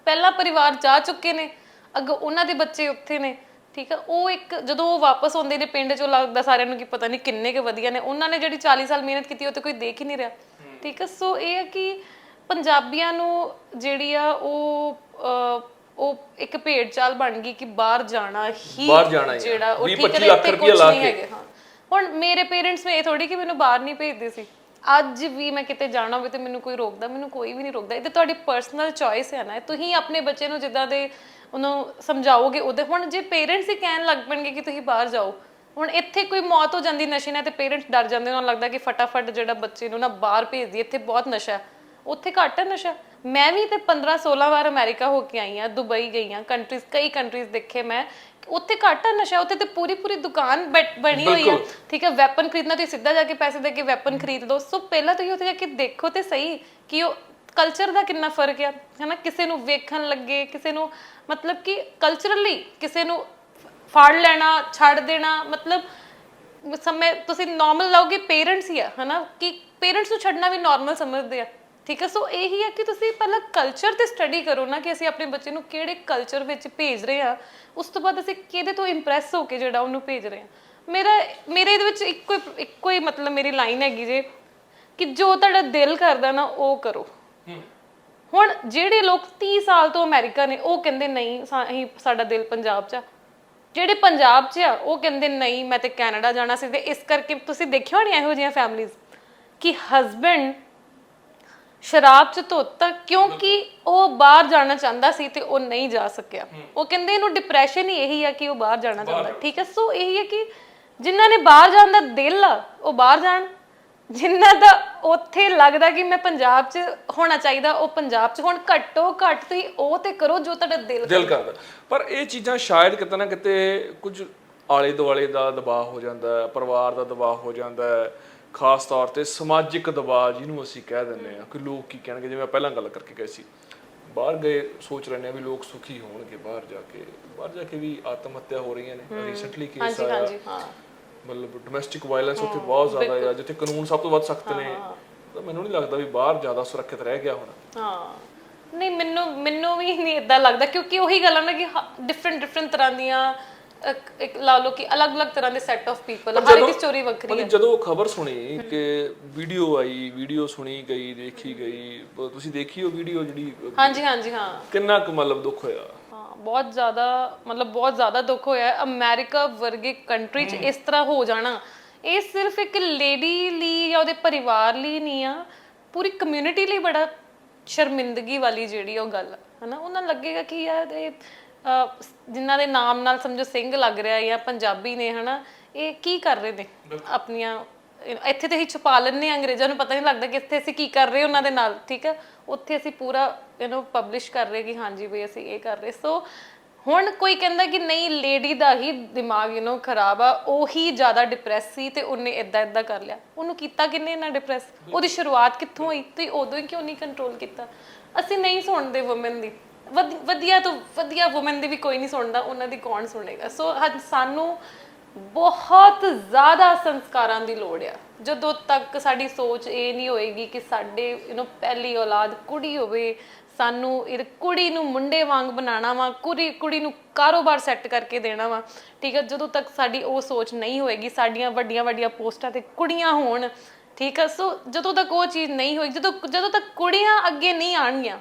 ਪਹਿਲਾ ਪਰਿਵਾਰ ਜਾ ਚੁੱਕੇ ਨੇ, ਅੱਗੇ ਉਹਨਾਂ ਦੇ ਬੱਚੇ ਉੱਥੇ ਨੇ। ਠੀਕ ਹੈ, ਉਹ ਇੱਕ ਜਦੋਂ ਉਹ ਵਾਪਸ ਆਉਂਦੇ ਨੇ ਪਿੰਡ ਚੋਂ, ਲੱਗਦਾ ਸਾਰਿਆਂ ਨੂੰ ਕਿ ਪਤਾ ਨਹੀਂ ਕਿੰਨੇ ਕੁ ਵਧੀਆ ਨੇ, ਉਹਨਾਂ ਨੇ ਜਿਹੜੀ 40 ਸਾਲ ਮਿਹਨਤ ਕੀਤੀ ਉਹ ਤੇ ਕੋਈ ਦੇਖ ਹੀ ਨਹੀਂ ਰਿਹਾ। ਠੀਕ ਹੈ, ਸੋ ਇਹ ਹੈ ਕਿ ਪੰਜਾਬੀਆਂ ਨੂੰ ਜਿਹੜੀ ਆ ਉਹ ਇੱਕ ਭੇਡ ਚਾਲ ਬਣ ਗਈ ਕਿ ਬਾਹਰ ਜਾਣਾ ਹੀ ਜਿਹੜਾ ਉਹ ਠੀਕ ਹੈ, ਇੱਥੇ ਕੁਝ ਨਹੀਂ ਹੈਗੇ। ਹਾਂ, ਹੁਣ ਮੇਰੇ ਪੇਰੈਂਟਸ ਨੇ ਇਹ ਥੋੜੀ ਕਿ ਮੈਨੂੰ ਬਾਹਰ ਨਹੀਂ ਭੇਜਦੇ ਸੀ। ਅੱਜ ਵੀ ਮੈਂ ਕਿਤੇ ਜਾਣਾ ਹੋਵੇ ਤੇ ਮੈਨੂੰ ਕੋਈ ਰੋਕਦਾ, ਮੈਨੂੰ ਕੋਈ ਵੀ ਨਹੀਂ ਰੋਕਦਾ। ਇਹ ਤਾਂ ਤੁਹਾਡੀ ਪਰਸਨਲ ਚੋਇਸ ਹੈ ਨਾ, ਤੁਸੀਂ ਆਪਣੇ ਬੱਚੇ ਨੂੰ ਜਿੱਦਾਂ ਦੇ ਉਹਨੂੰ ਸਮਝਾਓਗੇ ਉਹਦੇ। ਹੁਣ ਜੇ ਪੇਰੈਂਟਸ ਹੀ ਕਹਿਣ ਲੱਗ ਪੈਣਗੇ ਕਿ ਤੁਸੀਂ ਬਾਹਰ ਜਾਓ, ਹੁਣ ਇੱਥੇ ਕੋਈ ਮੌਤ ਹੋ ਜਾਂਦੀ ਨਸ਼ੇ ਨਾਲ ਤੇ ਪੇਰੈਂਟਸ ਡਰ ਜਾਂਦੇ, ਉਹਨਾਂ ਨੂੰ ਲੱਗਦਾ ਕਿ ਫਟਾਫਟ ਜਿਹੜਾ ਬੱਚੇ ਨੂੰ ਨਾ ਬਾਹਰ ਭੇਜ ਦਈਏ, ਇੱਥੇ ਬਹੁਤ ਨਸ਼ਾ, ਉੱਥੇ ਘੱਟ ਹੈ ਨਸ਼ਾ। ਮੈਂ ਵੀ ਤੇ 15-16 ਵਾਰ ਅਮਰੀਕਾ ਹੋ ਕੇ ਆਈ ਹਾਂ, ਦੁਬਈ ਗਈ ਹਾਂ, ਕਈ ਕੰਟਰੀਜ਼ ਦੇਖੇ ਮੈਂ, ਉੱਥੇ ਘੱਟ ਹੈ ਨਸ਼ਾ। ਉੱਥੇ ਤੇ ਪੂਰੀ ਦੁਕਾਨ ਬਣੀ ਹੋਈ ਆ। ਠੀਕ ਹੈ, ਵੈਪਨ ਖਰੀਦਣਾ ਤੁਸੀਂ ਸਿੱਧਾ ਜਾ ਕੇ ਪੈਸੇ ਦੇ ਕੇ ਵੈਪਨ ਖਰੀਦ ਲਓ। ਸੋ ਪਹਿਲਾਂ ਤੁਸੀਂ ਉੱਥੇ ਜਾ ਕੇ ਦੇਖੋ ਤੇ ਸਹੀ ਕਿ ਉਹ ਕਲਚਰ ਦਾ ਕਿੰਨਾ ਫਰਕ ਆ, ਹੈ ਨਾ। ਕਿਸੇ ਨੂੰ ਵੇਖਣ ਲੱਗੇ, ਕਿਸੇ ਨੂੰ ਮਤਲਬ ਕਿ ਕਲਚਰਲੀ ਕਿਸੇ ਨੂੰ ਫੜ ਲੈਣਾ, ਛੱਡ ਦੇਣਾ, ਮਤਲਬ ਸਮੇਂ ਤੁਸੀਂ ਨਾਰਮਲ ਲਾਓਗੇ ਪੇਰੈਂਟਸ ਹੀ ਆ, ਹੈ ਨਾ, ਕਿ ਪੇਰੈਂਟਸ ਨੂੰ ਛੱਡਣਾ ਵੀ ਨਾਰਮਲ ਸਮਝਦੇ ਆ। ਠੀਕ ਹੈ, ਸੋ ਇਹੀ ਹੈ ਕਿ ਤੁਸੀਂ ਪਹਿਲਾਂ ਕਲਚਰ ਤੇ ਸਟੱਡੀ ਕਰੋ ਨਾ, ਕਿ ਅਸੀਂ ਆਪਣੇ ਬੱਚੇ ਨੂੰ ਕਿਹੜੇ ਕਲਚਰ ਵਿੱਚ ਭੇਜ ਰਹੇ ਹਾਂ, ਉਸ ਤੋਂ ਬਾਅਦ ਅਸੀਂ ਕਿਹਦੇ ਤੋਂ ਇੰਪ੍ਰੈਸ ਹੋ ਕੇ ਜਿਹੜਾ ਉਹਨੂੰ ਭੇਜ ਰਹੇ ਹਾਂ। ਮੇਰੇ ਇਹਦੇ ਵਿੱਚ ਇੱਕੋ ਹੀ ਮਤਲਬ ਮੇਰੀ ਲਾਈਨ ਹੈਗੀ ਜੇ ਕਿ ਜੋ ਤੁਹਾਡਾ ਦਿਲ ਕਰਦਾ ਨਾ ਉਹ ਕਰੋ। ਹੁਣ ਜਿਹੜੇ ਲੋਕ 30 ਸਾਲ ਤੋਂ ਅਮਰੀਕਾ ਨੇ, ਉਹ ਕਹਿੰਦੇ ਨਹੀਂ ਅਸੀਂ ਸਾਡਾ ਦਿਲ ਪੰਜਾਬ 'ਚ ਆ। ਜਿਹੜੇ ਪੰਜਾਬ 'ਚ ਆ ਉਹ ਕਹਿੰਦੇ ਨਹੀਂ ਮੈਂ ਤੇ ਕੈਨੇਡਾ ਜਾਣਾ ਸੀ। ਤੇ ਇਸ ਕਰਕੇ ਤੁਸੀਂ ਦੇਖਿਆ ਹੋਣੀ ਇਹੋ ਜਿਹੀਆਂ ਫੈਮਲੀਜ਼ ਕਿ ਹਸਬੈਂਡ ਸ਼ਰਾਬ 'ਚ ਧੋਤਾ ਕਿਉਂਕਿ ਉਹ ਬਾਹਰ ਜਾਣਾ ਚਾਹੁੰਦਾ ਸੀ ਤੇ ਉਹ ਨਹੀਂ ਜਾ ਸਕਿਆ। ਉਹ ਕਹਿੰਦੇ ਇਹਨੂੰ ਡਿਪਰੈਸ਼ਨ ਹੀ ਇਹੀ ਆ ਕਿ ਉਹ ਬਾਹਰ ਜਾਣਾ ਚਾਹੁੰਦਾ। ਠੀਕ ਹੈ, ਸੋ ਇਹੀ ਹੈ ਕਿ ਜਿਨ੍ਹਾਂ ਨੇ ਬਾਹਰ ਜਾਣ ਦਾ ਦਿਲ ਆ ਉਹ ਬਾਹਰ ਜਾਣ, ਜਿਨ੍ਹਾਂ ਦਾ ਉੱਥੇ ਲੱਗਦਾ ਕਿ ਮੈਂ ਪੰਜਾਬ 'ਚ ਹੋਣਾ ਚਾਹੀਦਾ ਉਹ ਪੰਜਾਬ 'ਚ ਹੁਣ। ਘੱਟੋ ਘੱਟ ਤੁਸੀਂ ਉਹ ਤੇ ਕਰੋ ਜੋ ਤੁਹਾਡਾ ਦਿਲ ਕਰਦਾ। ਪਰ ਇਹ ਚੀਜ਼ਾਂ ਸ਼ਾਇਦ ਕਿਤੇ ਨਾ ਕਿਤੇ ਕੁਝ ਆਲੇ ਦੁਆਲੇ ਦਾ ਦਬਾਅ ਹੋ ਜਾਂਦਾ, ਪਰਿਵਾਰ ਦਾ ਦਬਾਅ ਹੋ ਜਾਂਦਾ, ਖਾਸ ਤੌਰ ਤੇ ਸਮਾਜਿਕ ਦਬਾਅ ਜਿਹਨੂੰ ਅਸੀਂ ਕਹਿ ਦਿੰਦੇ ਹਾਂ ਕਿ ਲੋਕ ਕੀ ਕਹਿਣਗੇ। ਜਿਵੇਂ ਪਹਿਲਾਂ ਗੱਲ ਕਰਕੇ ਗਏ ਸੀ, ਬਾਹਰ ਗਏ ਸੋਚ ਰਹੇ ਨੇ ਵੀ ਲੋਕ ਸੁਖੀ ਹੋਣਗੇ, ਬਾਹਰ ਜਾ ਕੇ ਵੀ ਆਤਮ ਹੱਤਿਆ ਹੋ ਰਹੀਆਂ ਨੇ। ਰੀਸੈਂਟਲੀ ਕੇਸ ਆਇਆ, ਮਤਲਬ ਡੋਮੈਸਟਿਕ ਵਾਇਲੈਂਸ ਉੱਥੇ ਬਹੁਤ ਜ਼ਿਆਦਾ ਹੈ, ਜਿੱਥੇ ਕਾਨੂੰਨ ਸਭ ਤੋਂ ਵੱਧ ਸਖਤ ਨੇ। ਤਾਂ ਮੈਨੂੰ ਨਹੀਂ ਲੱਗਦਾ ਵੀ ਬਾਹਰ ਜ਼ਿਆਦਾ ਸੁਰੱਖਿਅਤ ਰਹਿ ਗਿਆ ਹੋਣਾ। ਹਾਂ, ਨਹੀਂ ਮੈਨੂੰ ਵੀ ਨਹੀਂ ਇਦਾਂ ਲੱਗਦਾ, ਕਿਉਂਕਿ ਉਹੀ ਗੱਲ ਆ ਨਾ ਕਿ ਡਿਫਰੈਂਟ ਤਰ੍ਹਾਂ ਦੀਆਂ ਇੱਕ ਲਾ ਲਓ ਕਿ ਅਲੱਗ-ਅਲੱਗ ਤਰ੍ਹਾਂ ਦੇ ਸੈੱਟ ਆਫ ਪੀਪਲ, ਹਰ ਇੱਕ ਸਟੋਰੀ ਵੱਖਰੀ ਹੈ। ਜਦੋਂ ਖਬਰ ਸੁਣੀ ਕਿ ਵੀਡੀਓ ਸੁਣੀ ਗਈ, ਦੇਖੀ ਗਈ, ਤੁਸੀਂ ਦੇਖੀ ਉਹ ਵੀਡੀਓ ਜਿਹੜੀ? ਹਾਂਜੀ ਹਾਂ। ਕਿੰਨਾ ਕੁ ਮਤਲਬ ਦੁੱਖ ਹੋਇਆ? ਬਹੁਤ ਜ਼ਿਆਦਾ ਦੁੱਖ ਹੋਇਆ। ਅਮਰੀਕਾ ਵਰਗੇ ਕੰਟਰੀ 'ਚ ਇਸ ਤਰ੍ਹਾਂ ਹੋ ਜਾਣਾ, ਇਹ ਸਿਰਫ ਇੱਕ ਲੇਡੀ ਲਈ ਜਾਂ ਉਹਦੇ ਪਰਿਵਾਰ ਲਈ ਨਹੀਂ ਆ, ਪੂਰੀ ਕਮਿਊਨਿਟੀ ਲਈ ਬੜਾ ਸ਼ਰਮਿੰਦਗੀ ਵਾਲੀ ਜਿਹੜੀ ਉਹ ਗੱਲ ਹੈ ਨਾ। ਉਹਨਾਂ ਨੂੰ ਲੱਗੇਗਾ ਕਿ ਯਾਰ ਇਹ ਜਿਨ੍ਹਾਂ ਦੇ ਨਾਮ ਨਾਲ ਸਮਝੋ ਸਿੰਘ ਲੱਗ ਰਿਹਾ ਜਾਂ ਪੰਜਾਬੀ ਨੇ, ਹੈ ਨਾ, ਇਹ ਕੀ ਕਰ ਰਹੇ ਨੇ ਆਪਣੀਆਂ ਇੱਥੇ ਤੇ ਅਸੀਂ ਛੁਪਾ ਲੈਂਦੇ ਹਾਂ, ਅੰਗਰੇਜ਼ਾਂ ਨੂੰ ਪਤਾ ਨਹੀਂ ਲੱਗਦਾ ਕਿ ਇੱਥੇ ਅਸੀਂ ਕੀ ਕਰ ਰਹੇ ਉਹਨਾਂ ਦੇ ਨਾਲ। ਠੀਕ ਹੈ, ਉੱਥੇ ਅਸੀਂ ਪੂਰਾ ਪਬਲਿਸ਼ ਕਰ ਰਹੇ ਕਿ ਹਾਂਜੀ ਬਈ ਅਸੀਂ ਇਹ ਕਰ ਰਹੇ। ਸੋ ਹੁਣ ਕੋਈ ਕਹਿੰਦਾ ਕਿ ਨਹੀਂ ਲੇਡੀ ਦਾ ਹੀ ਦਿਮਾਗ ਖਰਾਬ ਆ, ਉਹੀ ਜ਼ਿਆਦਾ ਡਿਪਰੈਸ ਸੀ ਤੇ ਉਹਨੇ ਏਦਾਂ ਕਰ ਲਿਆ। ਉਹਨੂੰ ਕੀਤਾ ਕਿੰਨੇ ਨਾ ਡਿਪਰੈਸ? ਉਹਦੀ ਸ਼ੁਰੂਆਤ ਕਿੱਥੋਂ ਹੋਈ? ਤੁਸੀਂ ਉਦੋਂ ਹੀ ਕਿਉਂ ਨਹੀਂ ਕੰਟਰੋਲ ਕੀਤਾ? ਅਸੀਂ ਨਹੀਂ ਸੁਣਦੇ ਵੂਮਨ ਦੀ, ਵਧੀਆ ਤੋਂ ਵਧੀਆ ਵੂਮਨ ਦੀ ਵੀ ਕੋਈ ਨਹੀਂ ਸੁਣਦਾ, ਉਹਨਾਂ ਦੀ ਕੌਣ ਸੁਣੇਗਾ? ਸੋ ਸਾਨੂੰ ਬਹੁਤ ਜ਼ਿਆਦਾ ਸੰਸਕਾਰਾਂ ਦੀ ਲੋੜ ਆ। ਜਦੋਂ ਤੱਕ ਸਾਡੀ ਸੋਚ ਇਹ ਨਹੀਂ ਹੋਏਗੀ ਕਿ ਸਾਡੇ ਪਹਿਲੀ ਔਲਾਦ ਕੁੜੀ ਹੋਵੇ, ਸਾਨੂੰ ਇਹ ਕੁੜੀ ਨੂੰ ਮੁੰਡੇ ਵਾਂਗ ਬਣਾਉਣਾ ਵਾ, ਕੁੜੀ ਨੂੰ ਕਾਰੋਬਾਰ ਸੈੱਟ ਕਰਕੇ ਦੇਣਾ ਵਾ। ਠੀਕ ਹੈ, ਜਦੋਂ ਤੱਕ ਸਾਡੀ ਉਹ ਸੋਚ ਨਹੀਂ ਹੋਏਗੀ, ਸਾਡੀਆਂ ਵੱਡੀਆਂ ਪੋਸਟਾਂ ਤੇ ਕੁੜੀਆਂ ਹੋਣ। ਠੀਕ ਹੈ, ਸੋ ਜਦੋਂ ਤੱਕ ਉਹ ਚੀਜ਼ ਨਹੀਂ ਹੋਏਗੀ, ਜਦੋਂ ਤੱਕ ਕੁੜੀਆਂ ਅੱਗੇ ਨਹੀਂ ਆਉਣਗੀਆਂ।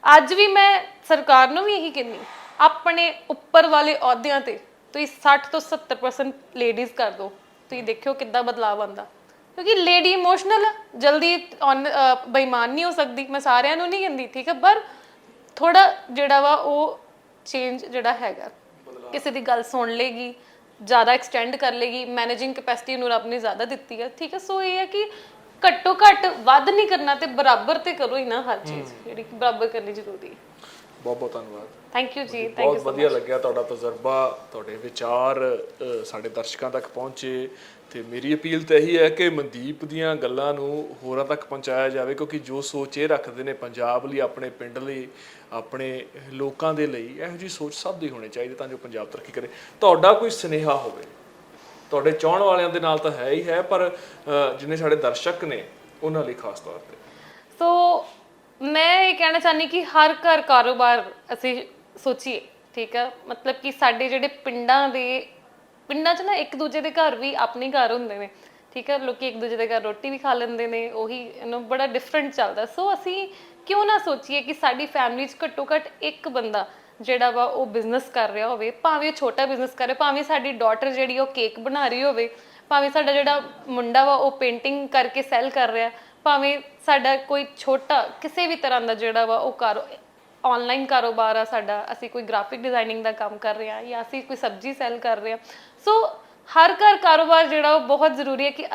ਅੱਜ ਵੀ ਮੈਂ ਸਰਕਾਰ ਨੂੰ ਵੀ ਇਹੀ ਕਹਿੰਦੀ, ਆਪਣੇ ਉੱਪਰ ਵਾਲੇ ਅਹੁਦਿਆਂ ਤੇ ਤੁਸੀਂ 60 ਤੋਂ 70% ਲੇਡੀਜ਼ ਕਰ ਦਿਓ, ਤੁਸੀਂ ਦੇਖਿਓ ਕਿੱਦਾਂ ਬਦਲਾਵ ਆਉਂਦਾ। ਕਿਉਂਕਿ ਲੇਡੀ ਇਮੋਸ਼ਨਲ ਆ, ਜਲਦੀ ਬੇਈਮਾਨ ਨਹੀਂ ਹੋ ਸਕਦੀ। ਮੈਂ ਸਾਰਿਆਂ ਨੂੰ ਨਹੀਂ ਕਹਿੰਦੀ, ਠੀਕ ਹੈ, ਪਰ ਥੋੜਾ ਜਿਹੜਾ ਵਾ ਉਹ ਚੇਂਜ ਜਿਹੜਾ ਹੈਗਾ, ਕਿਸੇ ਦੀ ਗੱਲ ਸੁਣ ਲੇਗੀ, ਜ਼ਿਆਦਾ ਐਕਸਟੈਂਡ ਕਰ ਲੇਗੀ, ਮੈਨੇਜਿੰਗ ਕੈਪੈਸਿਟੀ ਨੂੰ ਰੱਬ ਨੇ ਜ਼ਿਆਦਾ ਦਿੱਤੀ ਹੈ। ਠੀਕ ਹੈ, ਸੋ ਇਹ ਹੈ ਕਿ ਘੱਟੋ ਘੱਟ ਵੱਧ ਨਹੀਂ ਕਰਨਾ ਤੇ ਬਰਾਬਰ ਤੇ ਕਰੋ ਹੀ ਨਾ, ਹਰ ਚੀਜ਼ ਜਿਹੜੀ ਬਰਾਬਰ ਕਰਨੀ ਜ਼ਰੂਰੀ ਹੈ। ਬਹੁਤ ਬਹੁਤ ਧੰਨਵਾਦ। ਥੈਂਕ ਯੂ ਜੀ, ਥੈਂਕ ਬਹੁਤ ਯੂ। ਵਧੀਆ ਲੱਗਿਆ ਤੁਹਾਡਾ ਤਜਰਬਾ, ਤੁਹਾਡੇ ਵਿਚਾਰ ਸਾਡੇ ਦਰਸ਼ਕਾਂ ਤੱਕ ਪਹੁੰਚੇ ਤੇ ਮੇਰੀ ਅਪੀਲ ਤਾਂ ਇਹੀ ਹੈ ਕਿ ਮਨਦੀਪ ਦੀਆਂ ਗੱਲਾਂ ਨੂੰ ਹੋਰਾਂ ਤੱਕ ਪਹੁੰਚਾਇਆ ਜਾਵੇ, ਕਿਉਂਕਿ ਜੋ ਸੋਚ ਇਹ ਰੱਖਦੇ ਨੇ ਪੰਜਾਬ ਲਈ, ਆਪਣੇ ਪਿੰਡ ਲਈ, ਆਪਣੇ ਲੋਕਾਂ ਦੇ ਲਈ, ਇਹੋ ਜਿਹੀ ਸੋਚ ਸਭ ਦੀ ਹੋਣੀ ਚਾਹੀਦੀ ਤਾਂ ਜੋ ਪੰਜਾਬ ਤਰੱਕੀ ਕਰੇ। ਤੁਹਾਡਾ ਕੋਈ ਸੁਨੇਹਾ ਹੋਵੇ, ਤੁਹਾਡੇ ਚਾਹਣ ਵਾਲਿਆਂ ਦੇ ਨਾਲ ਤਾਂ ਹੈ ਹੀ ਹੈ, ਪਰ ਜਿੰਨੇ ਸਾਡੇ ਦਰਸ਼ਕ ਨੇ ਉਹਨਾਂ ਲਈ ਖਾਸ ਤੌਰ ਤੇ। ਸੋ ਮੈਂ ਇਹ ਕਹਿਣਾ ਚਾਹੁੰਦੀ ਕਿ ਹਰ ਘਰ ਕਾਰੋਬਾਰ ਅਸੀਂ ਸੋਚੀਏ, ਠੀਕ ਆ। ਮਤਲਬ ਕਿ ਸਾਡੇ ਜਿਹੜੇ ਪਿੰਡਾਂ 'ਚ ਨਾ ਇੱਕ ਦੂਜੇ ਦੇ ਘਰ ਵੀ ਆਪਣੇ ਘਰ ਹੁੰਦੇ ਨੇ, ਠੀਕ ਆ। ਲੋਕੀ ਇੱਕ ਦੂਜੇ ਦੇ ਘਰ ਰੋਟੀ ਵੀ ਖਾ ਲੈਂਦੇ ਨੇ, ਉਹੀ ਬੜਾ ਡਿਫਰੈਂਟ ਚੱਲਦਾ। ਸੋ ਅਸੀਂ ਕਿਉਂ ਨਾ ਸੋਚੀਏ ਕਿ ਸਾਡੀ ਫੈਮਿਲੀ 'ਚ ਘੱਟੋ ਘੱਟ ਇੱਕ ਬੰਦਾ ਜਿਹੜਾ ਵਾ ਉਹ ਬਿਜ਼ਨਸ ਕਰ ਰਿਹਾ ਹੋਵੇ, ਭਾਵੇਂ ਉਹ ਛੋਟਾ ਬਿਜ਼ਨਸ ਕਰੇ, ਭਾਵੇਂ ਸਾਡੀ ਡਾਟਰ ਜਿਹੜੀ ਉਹ ਕੇਕ ਬਣਾ ਰਹੀ ਹੋਵੇ, ਭਾਵੇਂ ਸਾਡਾ ਜਿਹੜਾ ਮੁੰਡਾ ਵਾ ਉਹ ਪੇਂਟਿੰਗ ਕਰਕੇ ਸੈਲ ਕਰ ਰਿਹਾ, ਭਾਵੇਂ ਸਾਡਾ ਕੋਈ ਛੋਟਾ ਕਿਸੇ ਵੀ ਤਰ੍ਹਾਂ ਦਾ ਜਿਹੜਾ ਵਾ ਉਹ ਆਨਲਾਈਨ ਕਾਰੋਬਾਰ ਆ ਸਾਡਾ, ਅਸੀਂ ਕੋਈ ਗ੍ਰਾਫਿਕ ਡਿਜ਼ਾਈਨਿੰਗ ਦਾ ਕੰਮ ਕਰ ਰਹੇ ਹਾਂ ਜਾਂ ਅਸੀਂ ਕੋਈ ਸਬਜ਼ੀ ਸੈਲ ਕਰ ਰਹੇ ਹਾਂ। ਸੋ ਹਰ ਘਰ ਕਾਰੋਬਾਰ ਜਿਹੜਾ ਉਹ ਬਹੁਤ ਜ਼ਰੂਰੀ ਹੈ ਕਿ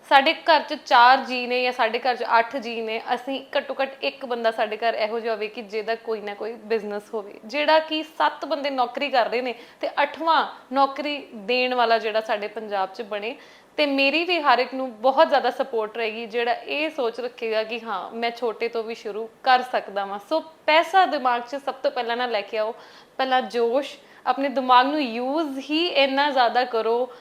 ਸਾਡੇ ਘਰ 'ਚ 4 ਜੀ ਨੇ ਜਾਂ ਸਾਡੇ ਘਰ 'ਚ 8 ਜੀ ਨੇ, ਅਸੀਂ ਘੱਟੋ ਘੱਟ ਇੱਕ ਬੰਦਾ ਸਾਡੇ ਘਰ ਇਹੋ ਜਿਹਾ ਹੋਵੇ ਕਿ ਜਿਹਦਾ ਕੋਈ ਨਾ ਕੋਈ ਬਿਜ਼ਨਸ ਹੋਵੇ, ਜਿਹੜਾ ਕਿ 7 ਬੰਦੇ ਨੌਕਰੀ ਕਰ ਰਹੇ ਨੇ ਤੇ 8ਵਾਂ ਨੌਕਰੀ ਦੇਣ ਵਾਲਾ ਜਿਹੜਾ ਸਾਡੇ ਪੰਜਾਬ 'ਚ ਬਣੇ। ਤੇ ਮੇਰੀ ਵੀ ਹਰ ਇੱਕ ਨੂੰ ਬਹੁਤ ਜ਼ਿਆਦਾ ਸਪੋਰਟ ਰਹੇਗੀ ਜਿਹੜਾ ਇਹ ਸੋਚ ਰੱਖੇਗਾ ਕਿ ਹਾਂ ਮੈਂ ਛੋਟੇ ਤੋਂ ਵੀ ਸ਼ੁਰੂ ਕਰ ਸਕਦਾ ਵਾਂ। ਸੋ ਪੈਸਾ ਦਿਮਾਗ 'ਚ ਸਭ ਤੋਂ ਪਹਿਲਾਂ ਨਾ ਲੈ ਕੇ ਆਓ, ਪਹਿਲਾਂ ਜੋਸ਼, ਆਪਣੇ ਦਿਮਾਗ ਨੂੰ ਯੂਜ਼ ਹੀ ਇੰਨਾ ਜ਼ਿਆਦਾ ਕਰੋ,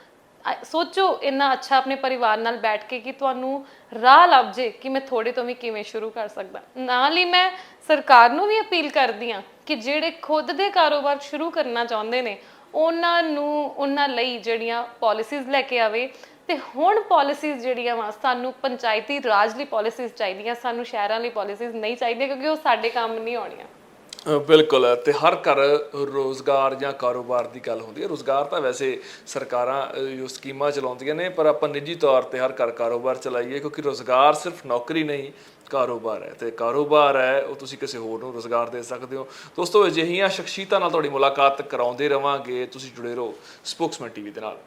ਸੋਚੋ ਇੰਨਾ ਅੱਛਾ ਆਪਣੇ ਪਰਿਵਾਰ ਨਾਲ ਬੈਠ ਕੇ ਕਿ ਤੁਹਾਨੂੰ ਰਾਹ ਲੱਭ ਜੇ ਕਿ ਮੈਂ ਥੋੜੇ ਤੋਂ ਵੀ ਕਿਵੇਂ ਸ਼ੁਰੂ ਕਰ ਸਕਦਾ। ਨਾਲ ਹੀ ਮੈਂ ਸਰਕਾਰ ਨੂੰ ਵੀ ਅਪੀਲ ਕਰਦੀ ਹਾਂ ਕਿ ਜਿਹੜੇ ਖੁਦ ਦੇ ਕਾਰੋਬਾਰ ਸ਼ੁਰੂ ਕਰਨਾ ਚਾਹੁੰਦੇ ਨੇ ਉਹਨਾਂ ਲਈ ਜਿਹੜੀਆਂ ਪਾਲਿਸੀਜ਼ ਲੈ ਕੇ ਆਵੇ। ਤੇ ਹੁਣ ਪਾਲਿਸੀਜ਼ ਜਿਹੜੀਆਂ ਵਾ ਸਾਨੂੰ ਪੰਚਾਇਤੀ ਰਾਜ ਲਈ ਪਾਲਿਸੀਜ਼ ਚਾਹੀਦੀਆਂ, ਸਾਨੂੰ ਸ਼ਹਿਰਾਂ ਲਈ ਪਾਲਿਸੀਜ਼ ਨਹੀਂ ਚਾਹੀਦੀਆਂ, ਕਿਉਂਕਿ ਉਹ ਸਾਡੇ ਕੰਮ ਨਹੀਂ ਆਉਣੀਆਂ। ਬਿਲਕੁਲ। ਤੇ ਹਰ ਘਰ ਰੋਜ਼ਗਾਰ ਜਾਂ ਕਾਰੋਬਾਰ ਦੀ ਗੱਲ ਹੁੰਦੀ ਹੈ। ਰੋਜ਼ਗਾਰ ਤਾਂ ਵੈਸੇ ਸਰਕਾਰਾਂ ਜੋ ਸਕੀਮਾਂ ਚਲਾਉਂਦੀਆਂ ਨੇ, ਪਰ ਆਪਾਂ ਨਿੱਜੀ ਤੌਰ ਤੇ ਹਰ ਘਰ ਕਾਰੋਬਾਰ ਚਲਾਈਏ, ਕਿਉਂਕਿ ਰੋਜ਼ਗਾਰ ਸਿਰਫ ਨੌਕਰੀ ਨਹੀਂ, ਕਾਰੋਬਾਰ ਹੈ। ਤੇ ਕਾਰੋਬਾਰ ਹੈ ਉਹ ਤੁਸੀਂ ਕਿਸੇ ਹੋਰ ਨੂੰ ਰੋਜ਼ਗਾਰ ਦੇ ਸਕਦੇ ਹੋ। ਦੋਸਤੋ, ਅਜਿਹੀਆਂ ਸ਼ਖਸੀਅਤਾਂ ਨਾਲ ਤੁਹਾਡੀ ਮੁਲਾਕਾਤ ਕਰਾਉਂਦੇ ਰਵਾਂਗੇ। ਤੁਸੀਂ ਜੁੜੇ ਰਹੋ ਸਪੋਕਸਮੈਨ ਟੀਵੀ ਦੇ ਨਾਲ।